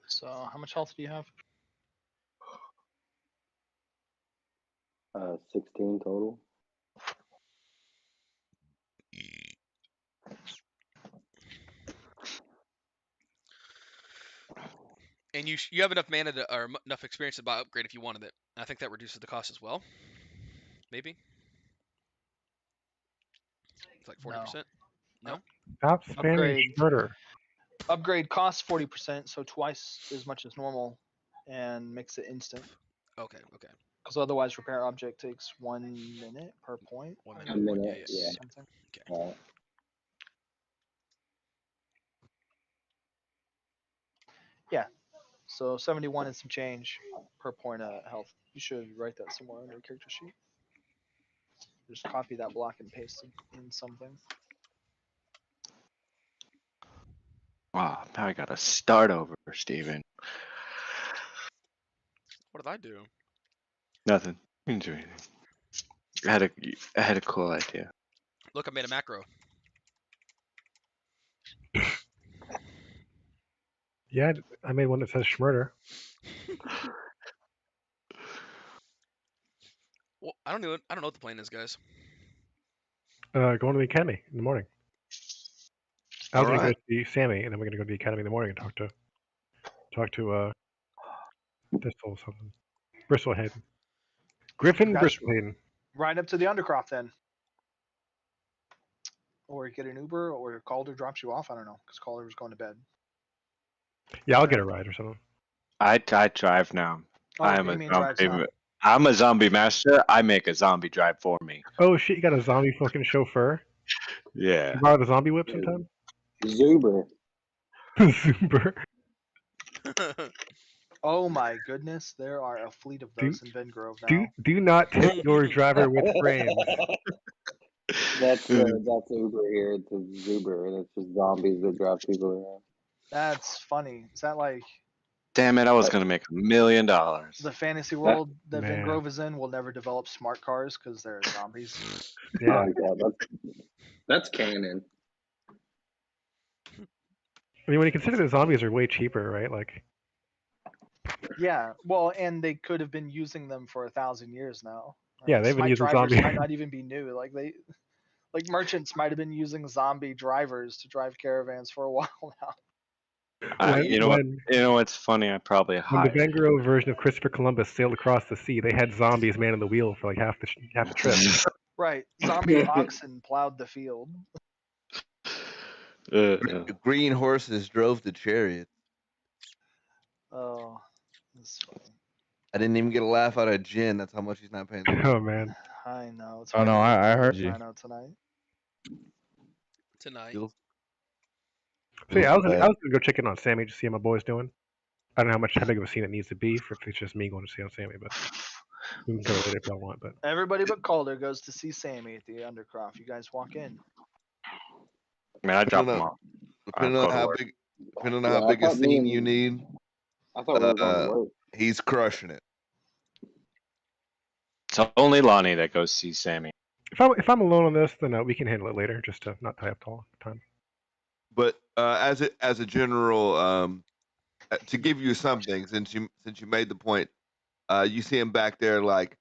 E: So, how much health do you have?
F: 16 total.
B: And you have enough mana or enough experience to buy upgrade if you wanted it. I think that reduces the cost as well. Maybe. It's like 40%. No?
A: Stop spamming
E: Upgrade.
A: murder.
E: Upgrade costs 40%, so twice as much as normal, and makes it instant.
B: Okay.
E: Because otherwise, repair object takes 1 minute per point.
B: 1
E: or
B: minute.
F: A minute,
B: Yeah.
F: yeah.
E: Something.
F: Right.
E: Yeah. So 71 and some change per point of health. You should write that somewhere on your character sheet. Just copy that block and paste it in something.
L: Wow, now I gotta start over, Steven.
B: What did I do?
L: Nothing. You didn't do anything. I had a cool idea.
B: Look, I made a macro.
A: Yeah, I made one that says Schmurder.
B: Well, I don't know what the plan is, guys.
A: Going to the academy in the morning. I was
I: All
A: gonna go
I: right.
A: see Sammy, and then we're gonna go to the academy in the morning and talk to Thistle or something. Bristlehead. Griffin
E: You guys
A: Bristlehead.
E: ride up to the Undercroft then. Or get an Uber, or Calder drops you off. I don't know, because Calder was going to bed.
A: Yeah, I'll get a ride or something.
L: I drive now.
E: Oh,
L: I am a
E: Damien drives now.
L: zombie. I'm a zombie master. I make a zombie drive for me.
A: Oh shit, you got a zombie fucking chauffeur?
L: Yeah.
A: You borrow the zombie whip sometime?
F: Zuber.
A: Zuber.
E: Oh my goodness, there are a fleet of those in Ben Grove now.
A: Do not tip your driver with frames.
F: That's Uber here. It's a Zuber, and it's just zombies that drive people around.
E: That's funny. Is that like
L: Damn it! I was gonna make $1 million.
E: The fantasy world that
A: Man.
E: Vingrove is in will never develop smart cars because they're zombies.
A: Yeah.
F: Oh yeah, that's canon.
A: I mean, when you consider the zombies are way cheaper, right? Like,
E: Yeah, well, and they could have been using them for 1,000 years now.
A: yeah, they've been
E: Smite
A: using
E: drivers
A: zombies.
E: might not even be new. Like merchants might have been using zombie drivers to drive caravans for a while now.
A: when
L: You know what?
A: when
L: You know what's funny? I probably
A: when the
L: hired.
A: Van Gogh version of Christopher Columbus sailed across the sea, they had zombies manning the wheel for like half the trip.
E: Right, zombie oxen plowed the field.
I: Green horses drove the chariot.
E: Oh, that's funny.
I: I didn't even get a laugh out of Jen. That's how much he's not paying attention.
A: Oh man.
E: I know. It's
J: Oh
E: hard
J: no,
E: to
J: I
E: get
J: heard you.
E: Rhino tonight.
B: Tonight.
I: Feels,
A: So yeah,
I: feels
A: I was
I: bad.
A: gonna go check in on Sammy to see how my boy's doing. I don't know how big of a scene it needs to be for if it's just me going to see on Sammy, but we can cover it later if y'all want. But
E: Everybody but Calder goes to see Sammy at the Undercroft. You guys walk in.
L: I mean, I drop
I: Depending
L: them
I: on,
L: off. I
I: depending on
L: go to
I: how
L: work.
I: big, depending on
F: Yeah,
I: how
F: I
I: big a
F: thought me
I: scene you
F: and
I: need,
F: I thought we were going to work.
I: he's crushing it.
L: It's only Lonnie that goes see Sammy.
A: if I'm alone on this, then we can handle it later, just to not tie up all the time.
I: But as a general, to give you something, since you made the point, you see him back there like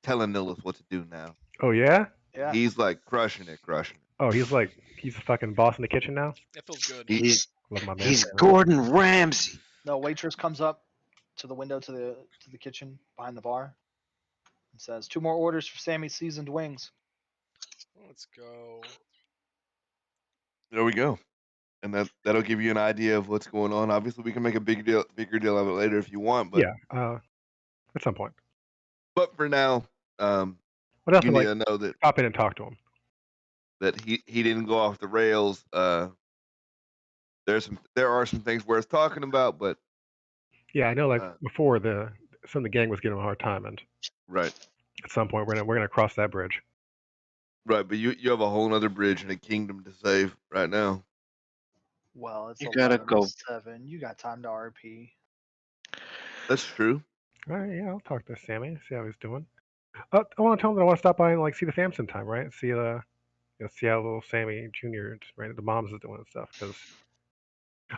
I: telling Nilith what to do now.
A: Oh yeah.
E: Yeah.
I: He's like crushing it.
A: Oh, he's a fucking boss in the kitchen now.
B: That feels good.
L: He's
A: Love my man.
L: he's
A: for that.
L: Gordon Ramsay.
E: No, waitress comes up to the window to the kitchen behind the bar and says, 2 more orders for Sammy's seasoned wings.
B: Let's go.
I: There we go. And that'll give you an idea of what's going on. Obviously, we can make a bigger deal of it later if you want. But
A: Yeah. At some point.
I: but for now,
A: What else
I: you
A: would
I: need
A: like
I: to know that
A: pop in and talk to him?
I: he didn't go off the rails. There are some things worth talking about, but
A: Yeah, I know. Like before, some of the gang was giving him a hard time, and
I: right,
A: at some point we're gonna cross that bridge.
I: right. But you have a whole other bridge and a kingdom to save right now.
E: Well, it's
L: You gotta
E: 11
L: go.
E: 7. You got time to RP.
I: That's true.
A: All right, yeah, I'll talk to Sammy, see how he's doing. I want to tell him that I want to stop by and like see the fam sometime, right? See see how little Sammy Junior, right, the moms is doing and stuff. Because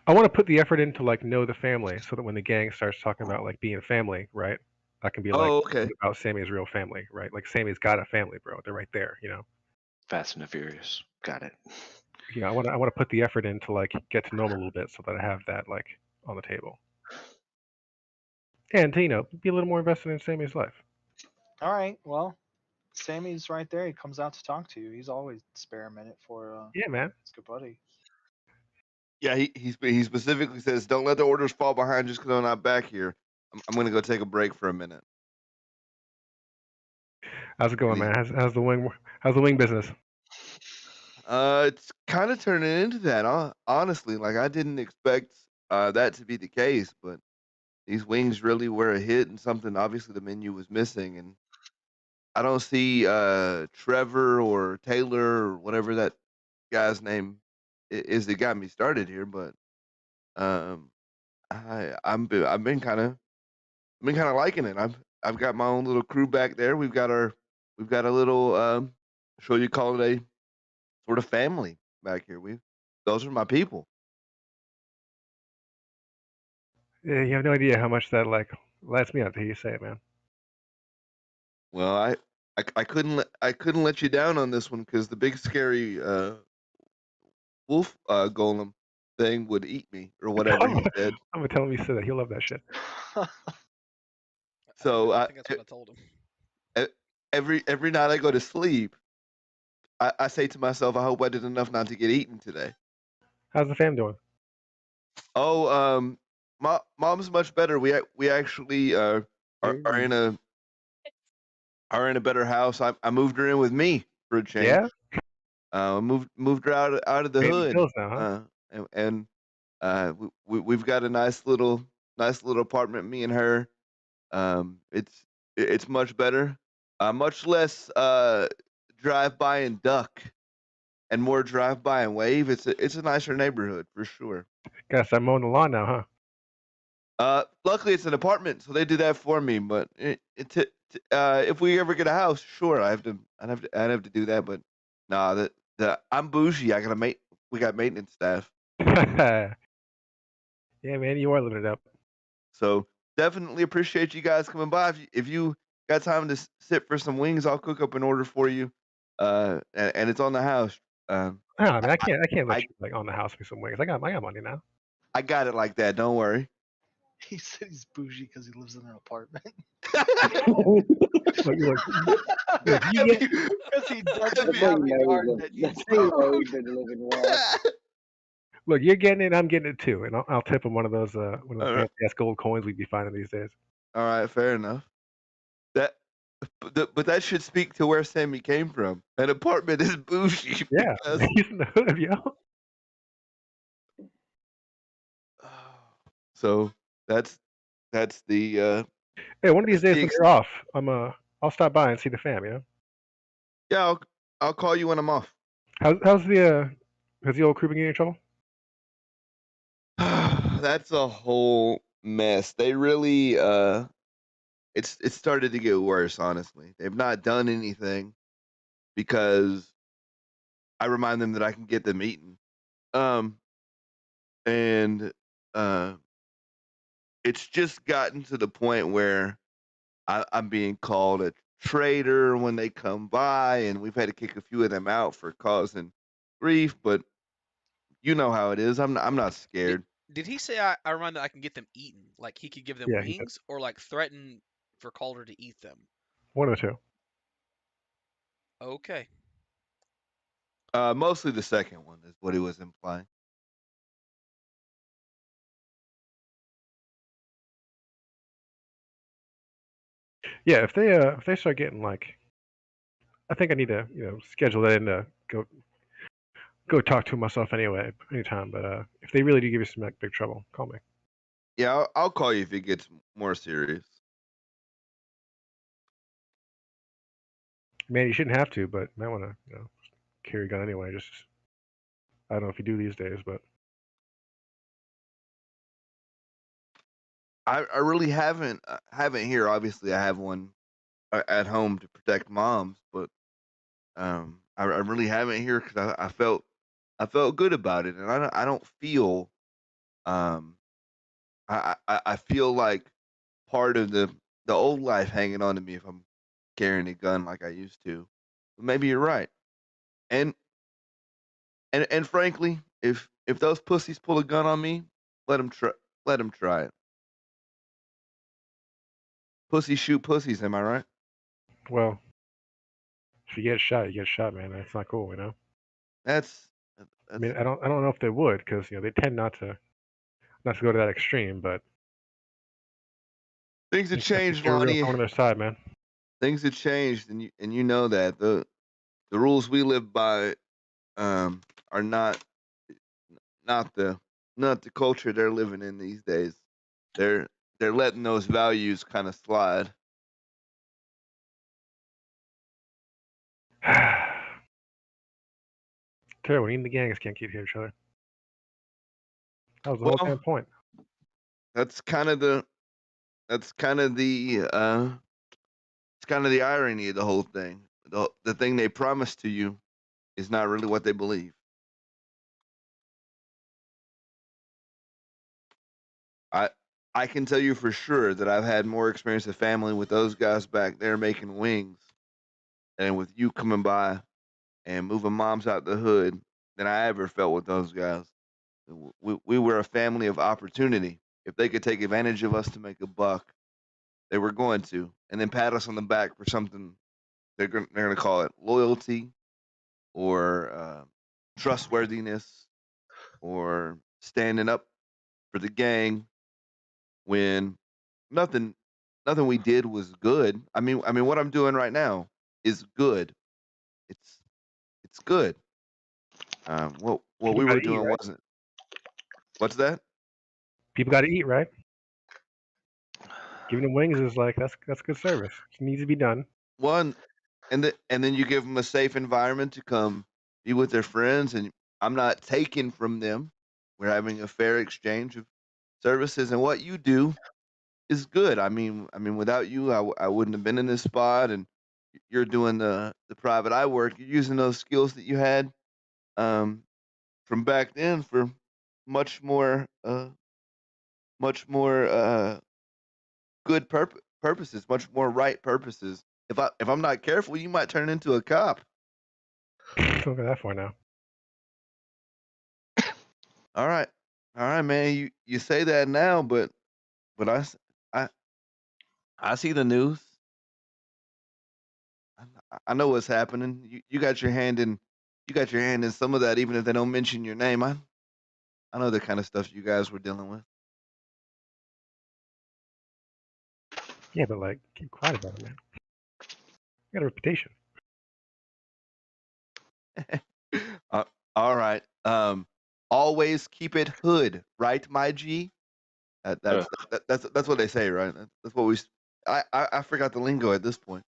A: I want to put the effort in to like know the family, so that when the gang starts talking about like being family, right, I can be like
I: Oh, okay.
A: about Sammy's real family, right? Like Sammy's got a family, bro. They're right there, you know.
L: Fast and the Furious. Got it.
A: I want to put the effort in to like get to know him a little bit, so that I have that like on the table, and to, be a little more invested in Sammy's life.
E: All right. Well, Sammy's right there. He comes out to talk to you. He's always spare a minute for
A: Yeah, man.
E: his good buddy.
I: Yeah, he specifically says, "Don't let the orders fall behind just because I'm not back here. I'm going to go take a break for a minute."
A: How's it going, man? How's the wing business?
I: It's kind of turning into that, honestly. Like I didn't expect that to be the case, but these wings really were a hit and something obviously the menu was missing. And I don't see Trevor or Taylor or whatever that guy's name is that got me started here, but um, I've been kind of liking it. I've got my own little crew back there. We've got a little show you call it a sort of family back here. Those are my people.
A: Yeah, you have no idea how much that like lights me up to hear you say it, man.
I: Well, I couldn't let you down on this one because the big scary wolf golem thing would eat me or whatever he said.
A: I'm gonna tell him you said that. He'll love that shit.
I: So
B: I think that's what I told him.
I: every night I go to sleep, I say to myself, I hope I did enough not to get eaten today.
A: How's the fam doing?
I: Oh, mom's much better. We actually are in a better house. I moved her in with me for a change.
A: Yeah.
I: Moved her out of the
A: Paying the
I: hood.
A: bills now, huh?
I: And we've got a nice little apartment. Me and her. It's much better. Much less drive by and duck, and more drive by and wave. It's a nicer neighborhood for sure.
A: Gotta start mowing the lawn now, huh?
I: Luckily it's an apartment, so they do that for me. But if we ever get a house, sure, I'd have to do that. But nah, I'm bougie. I gotta we got maintenance staff,
A: Yeah, man, you are living it up.
I: so definitely appreciate you guys coming by. If you got time to sit for some wings, I'll cook up an order for you. And it's on the house.
A: Oh, man, I
I: I,
A: can't let
I: I
A: you like on the house with some wings. I got money now.
I: I got it like that. Don't worry.
E: He said he's bougie because he lives in an apartment.
A: Look, you
I: Have
A: get
I: you-
E: Because he doesn't
I: have
F: That's
I: you-
F: how
E: have
F: you
E: a
F: know
E: yard
F: he's
E: that
F: that's
E: needs
F: how you know
E: mowed.
F: he's been living rough.
A: look, you're getting it, I'm getting it too, and I'll tip him one of those
I: All right.
A: fancy ass gold coins we'd be finding these days.
I: All right, fair enough. That, but that should speak to where Sammy came from. An apartment is bougie
A: Yeah,
I: because.
A: he's in the hood, yo.
I: So that's that's the
A: Hey, one of these
I: that's
A: days
I: the
A: when
I: ex-
A: you're off, I'll stop by and see the fam. You know,
I: yeah. I'll call you when I'm off.
A: how's the has the old crew been getting in trouble?
I: That's a whole mess. They really it started to get worse. Honestly, they've not done anything because I remind them that I can get them eaten. Um and uh it's just gotten to the point where I'm being called a traitor when they come by, and we've had to kick a few of them out for causing grief. But you know how it is. I'm not
B: Did
I: scared.
B: did he say I remind that I can get them eaten? Like he could give them
A: Yeah, he did.
B: wings, or like threaten for Calder to eat them?
A: One of the two.
B: Okay.
I: Mostly the second one is what he was implying.
A: Yeah, if they start getting like, I think I need to schedule that in to go talk to him myself anyway anytime. But if they really do give you some like big trouble, call me.
I: Yeah, I'll call you if it gets more serious.
A: Man, you shouldn't have to, but you might want to carry a gun anyway. Just I don't know if you do these days, but
I: I really haven't here. Obviously, I have one at home to protect moms, but I really haven't here because I felt good about it, and I don't feel um I feel like part of the old life hanging on to me if I'm carrying a gun like I used to. But maybe you're right. And and frankly, if those pussies pull a gun on me, let them try. Let them try it. Pussies shoot pussies. Am I right?
A: well, if you get shot, you get shot, man. That's not cool, you know.
I: That's
A: I
I: that's
A: mean, I don't know if they would, because they tend not to go to that extreme, but
I: things have
A: I think
I: changed,
A: you're a real
I: Lonnie.
A: thorn on their side, man.
I: Things have changed, and you know that the rules we live by are not the not the culture they're living in these days. They're they're letting those values kind of slide.
A: Terrible. Even the gangs can't keep each other. That was the whole damn
I: Well,
A: point.
I: that's kind of the that's kind of the it's kind of the irony of the whole thing. The thing they promise to you is not really what they believe. I I can tell you for sure that I've had more experience of family with those guys back there making wings than with you coming by and moving moms out the hood than I ever felt with those guys. We were a family of opportunity. If they could take advantage of us to make a buck, they were going to, and then pat us on the back for something they're gonna call it loyalty or trustworthiness or standing up for the gang when nothing nothing we did was good. I mean what I'm doing right now is good. It's it's good. What
A: People
I: we
A: got
I: were
A: to eat,
I: doing
A: right?
I: wasn't. What's that?
A: People got to eat, right? Giving them wings is like that's good service. It needs to be done.
I: One, and then you give them a safe environment to come be with their friends, and I'm not taking from them. We're having a fair exchange services and what you do is good. Without you, I wouldn't have been in this spot. And you're doing the private eye work. You're using those skills that you had um, from back then for much more, good purposes, much more right purposes. If I'm not careful, you might turn into a cop.
A: Don't go that far now.
I: All right, man. You say that now, but I I see the news. I know what's happening. You got your hand in some of that, even if they don't mention your name. I know the kind of stuff you guys were dealing with.
A: Yeah, but like, keep quiet about it, man. You got a reputation.
I: uh, all right. Always keep it hood, right, my G? That's what they say, right? That's what we. I forgot the lingo at this point.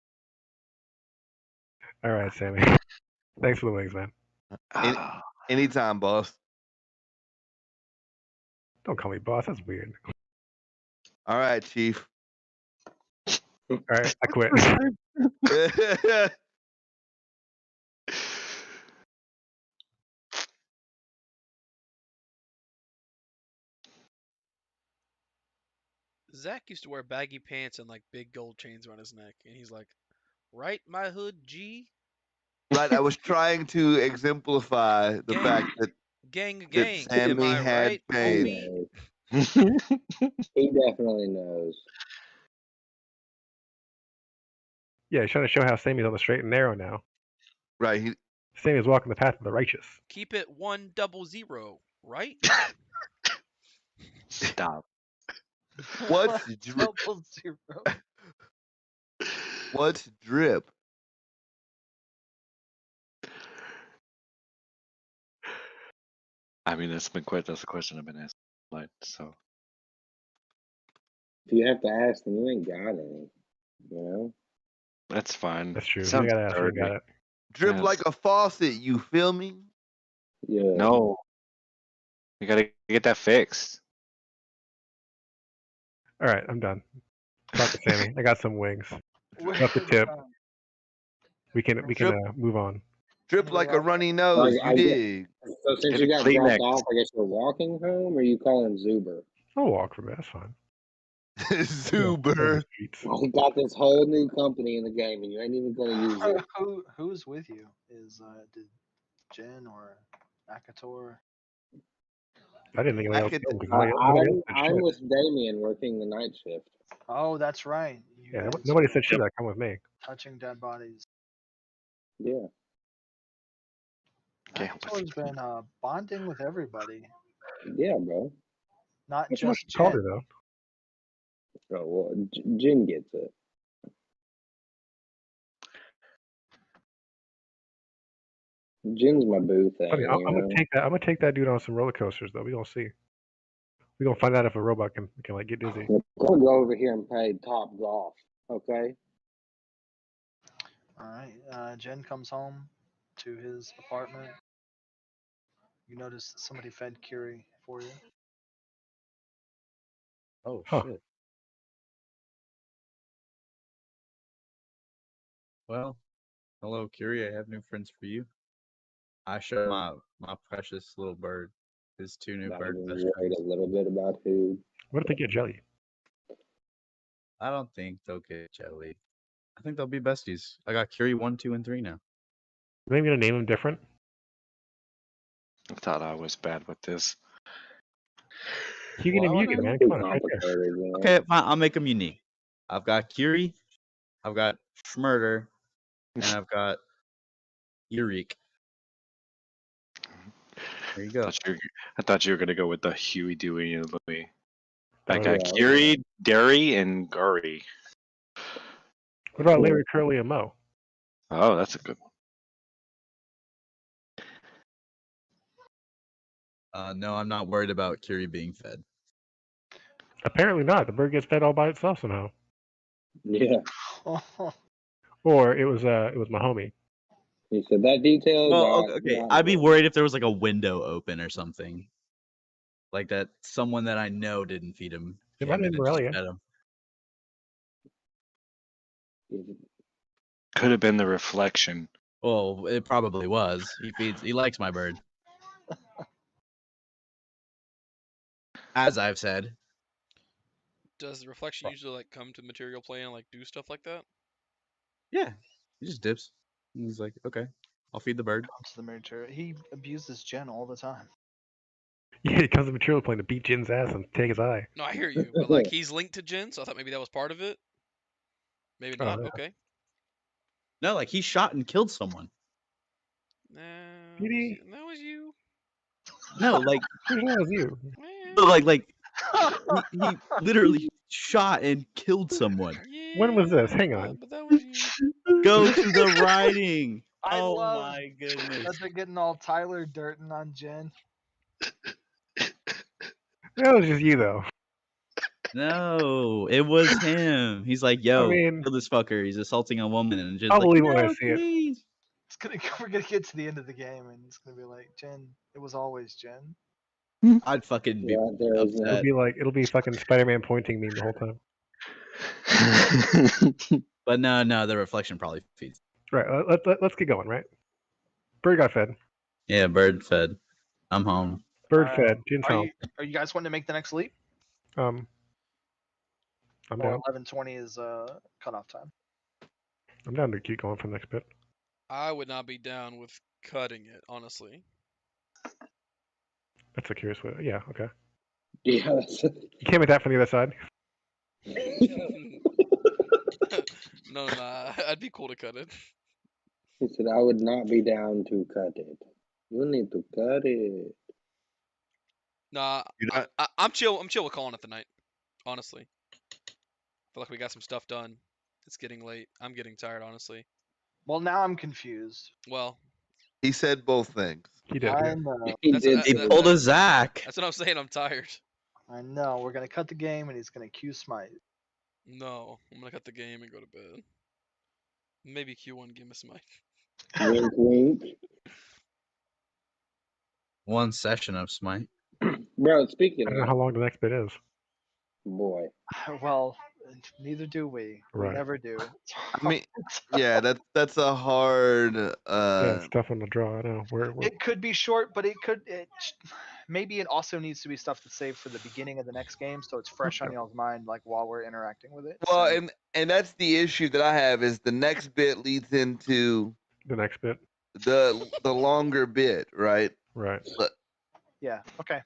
A: All right, Sammy. Thanks for the wings, man.
I: Any, anytime, boss.
A: Don't call me boss. That's weird.
I: All right, chief.
A: All right, I quit.
B: Zach used to wear baggy pants and like big gold chains around his neck, and he's like, "Right, my hood G,
I: Right, I was trying to exemplify the fact
B: gang, gang,
I: that
B: gang. Am
I: Sammy
B: I
I: had
B: right,
F: He
I: pain.
B: homie?"
F: knows. He definitely knows.
A: Yeah, he's trying to show how Sammy's on the straight and narrow now.
I: Right,
A: Sammy's walking the path of the righteous.
B: Keep it 100, right?
L: Stop.
I: what's drip?
E: 100.
I: What's drip?
L: I mean, that's a question I've been asked. Like, so
F: If you have to ask, then you ain't got any. You know?
L: that's fine.
A: That's true. You
L: Sounds
A: gotta ask. You
L: dirty.
A: got it.
I: Drip
L: Yes.
I: like a faucet. You feel me?
F: Yeah.
L: No, you gotta get that fixed.
A: All right, I'm done. Talk to Sammy. I got some wings.
E: We're
A: Up the tip.
E: done.
A: We can
I: Drip,
A: move on.
I: drip like a
E: Right.
I: runny
F: So,
I: nose. You
F: I get,
I: dig?
F: so since
L: Get
F: you
L: a
F: got
L: Kleenex.
F: dropped off, I guess you're walking home, or you calling Zuber?
A: I'll walk from it. That's fine. Yeah,
I: Zuber.
A: streets.
F: We got this whole new company in the game, and you ain't even going to use it.
E: Who's with you? Did Jen or Akator?
A: I didn't think anybody
I: I
A: else
I: could.
A: came because nobody else said
F: I'm
A: shit.
F: with Damien working the night shift.
E: Oh, that's right. You
A: Yeah,
E: guys
A: nobody
E: were
A: said shit. That come with me.
E: touching dead bodies.
F: Yeah.
L: Can't help
E: Akator's been bonding with everybody,
F: Yeah, bro.
E: not
A: That's what
E: just
A: she called
E: Jen.
A: her though.
F: Oh, well, Jin gets it. Jin's my boo thing,
A: Funny,
F: you
A: I'm gonna
F: know?
A: take that. I'm gonna take that dude on some roller coasters though. We gonna see. We gonna find out if a robot can like get dizzy.
F: We're going to go over here and play Top Golf, okay?
E: All right. Jen comes home to his apartment. You notice somebody fed Curie for you.
J: Oh
A: Huh.
J: shit. Well, hello, Curie. I have new friends for you. I show my precious little bird his two new
F: I
J: bird
F: was
J: best
F: worried
J: friends.
F: a little bit about who.
A: What if they get jelly?
J: I don't think they'll get jelly. I think they'll be besties. I got Curie 1, 2, and 3 now.
A: Maybe gonna name them different.
L: I thought I was bad with this.
A: You can name
J: Well,
A: Yugi, man.
F: Too
A: Come on, it's right there.
F: complicated, you know?
J: okay, fine. I'll make them unique. I've got Curie, I've got Schmurder, and I've got Eurik. There you go.
L: I thought you were gonna go with the Huey, Dewey, and Louie. I
A: Oh,
L: got
F: Yeah.
L: Kiri, Derry, and Guri.
A: what about
F: Cool.
A: Larry, Curly, and Mo?
L: Oh, that's a good one.
J: No, I'm not worried about Curie being fed.
A: Apparently not. The bird gets fed all by itself somehow.
F: Yeah.
A: Or it was my homie.
F: He said that detail
J: Well,
F: got
J: okay.
F: not
J: I'd be
F: good.
J: worried if there was like a window open or something. Like that someone that I know didn't feed him.
A: It might have been Morelia.
J: Fed him.
L: Could have been the reflection.
J: Well, it probably was. He likes my bird. As I've said.
B: Does the reflection usually like come to material plane and like do stuff like that?
J: Yeah. He just dips. And he's like, okay, I'll feed the bird.
E: Comes to the military. He abuses Jen all the time.
A: Yeah, he comes to material plane to beat Jin's ass and take his eye.
B: No, I hear you, but like he's linked to Jin, so I thought maybe that was part of it. Maybe
A: Oh,
B: not.
A: yeah.
B: Okay.
J: No, like he shot and killed someone.
B: Nah,
A: Did he?
B: that was you.
J: No, like
A: Pretty sure that was you.
J: like he literally shot and killed someone.
B: Yeah,
A: When was this? Hang on.
B: but that was you.
J: Go to the writing.
E: I
J: Oh
E: love
J: my goodness.
E: that they're getting all Tyler Durden on Jen.
A: That was just you, though.
J: No, it was him. He's like, yo,
A: I mean,
J: kill this fucker. He's assaulting a woman. And just
A: I'll
J: like,
A: believe it when I
J: no,
A: see it.
J: please.
E: We're gonna get to the end of the game, and it's gonna be like Jen. It was always Jen.
J: I'd fucking be
F: Yeah, there is
J: upset.
A: It'll be fucking Spider-Man pointing meme the whole time.
J: But no, the reflection probably feeds.
A: Right. Let's get going. Right. Bird got fed.
J: Yeah, bird fed. I'm home.
A: Bird
E: Alright.
A: fed. Jin's home.
E: Are you guys wanting to make the next leap?
A: I'm
E: Or
A: down.
E: 11:20 is cutoff time.
A: I'm down to keep going for the next bit.
B: I would not be down with cutting it, honestly.
A: That's a curious way. Yeah. Okay.
F: Yeah, that's
A: You can't make that from the other side.
B: No, I'd be cool to cut it.
F: He said, I would not be down to cut it. You need to cut it.
B: Nah,
I: You're not-
B: I'm chill. I'm chill with calling it the night. Honestly, feel like we got some stuff done. It's getting late. I'm getting tired, honestly.
E: Well, now I'm confused.
B: Well,
I: He said both things.
A: He did.
E: I
A: Yeah.
E: know.
F: He
B: That's-
F: did
B: that-
J: He
F: say
J: pulled
F: that.
J: a Zach.
B: that's what I'm saying. I'm tired.
E: I know. We're gonna cut the game, and he's gonna Q smite.
B: No, I'm gonna cut the game and go to bed. Maybe Q1 give us my.
F: Wink, wink.
J: One session of Smite.
F: Bro,
A: I
F: speaking
A: don't know
F: of,
A: how long the next bit is.
F: boy.
E: Well, neither do we. We
A: Right.
E: never do.
I: I mean, yeah, that's a hard.
A: Yeah, it's tough on the draw. I know. We're
E: It could be short, but maybe it also needs to be stuff that's saved for the beginning of the next game, so it's fresh on
A: Okay.
E: y'all's mind, like while we're interacting with it.
I: Well,
E: So,
I: and that's the issue that I have is the next bit leads into
A: the next bit.
I: the longer bit, right?
A: Right.
I: But
E: yeah, okay.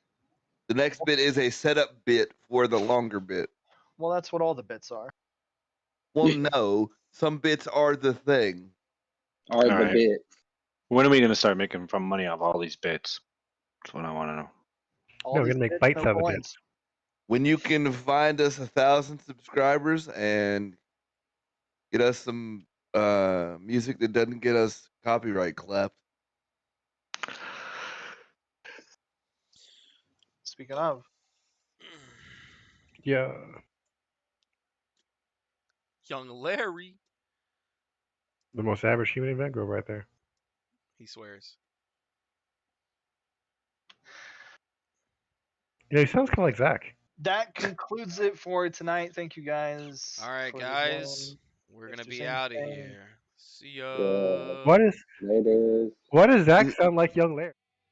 I: the next bit is a setup bit for the longer bit.
E: Well, that's what all the bits are.
I: Well, no, some bits are the thing.
F: Are the
L: Alright.
F: bit.
L: When are we gonna start making from money off all these bits? That's what I want to know.
E: All
A: No, we're
E: these
A: gonna make
E: bits,
A: bites
E: no
A: out of the
E: coins.
A: bits.
I: When you can find us 1,000 subscribers and get us some music that doesn't get us copyright clapped.
E: Speaking of,
A: Yeah.
B: Young Larry,
A: The most average human in Van Gogh right there.
B: he swears.
A: Yeah, he sounds kind of like Zach.
E: that concludes it for tonight. Thank you guys.
B: All right,
E: for
B: guys,
E: joining.
B: we're
E: If
B: gonna
E: there's
B: be out of
E: anything-
B: here. See
F: Yeah.
B: ya.
A: Why does
F: Later.
A: Zach sound like young Larry?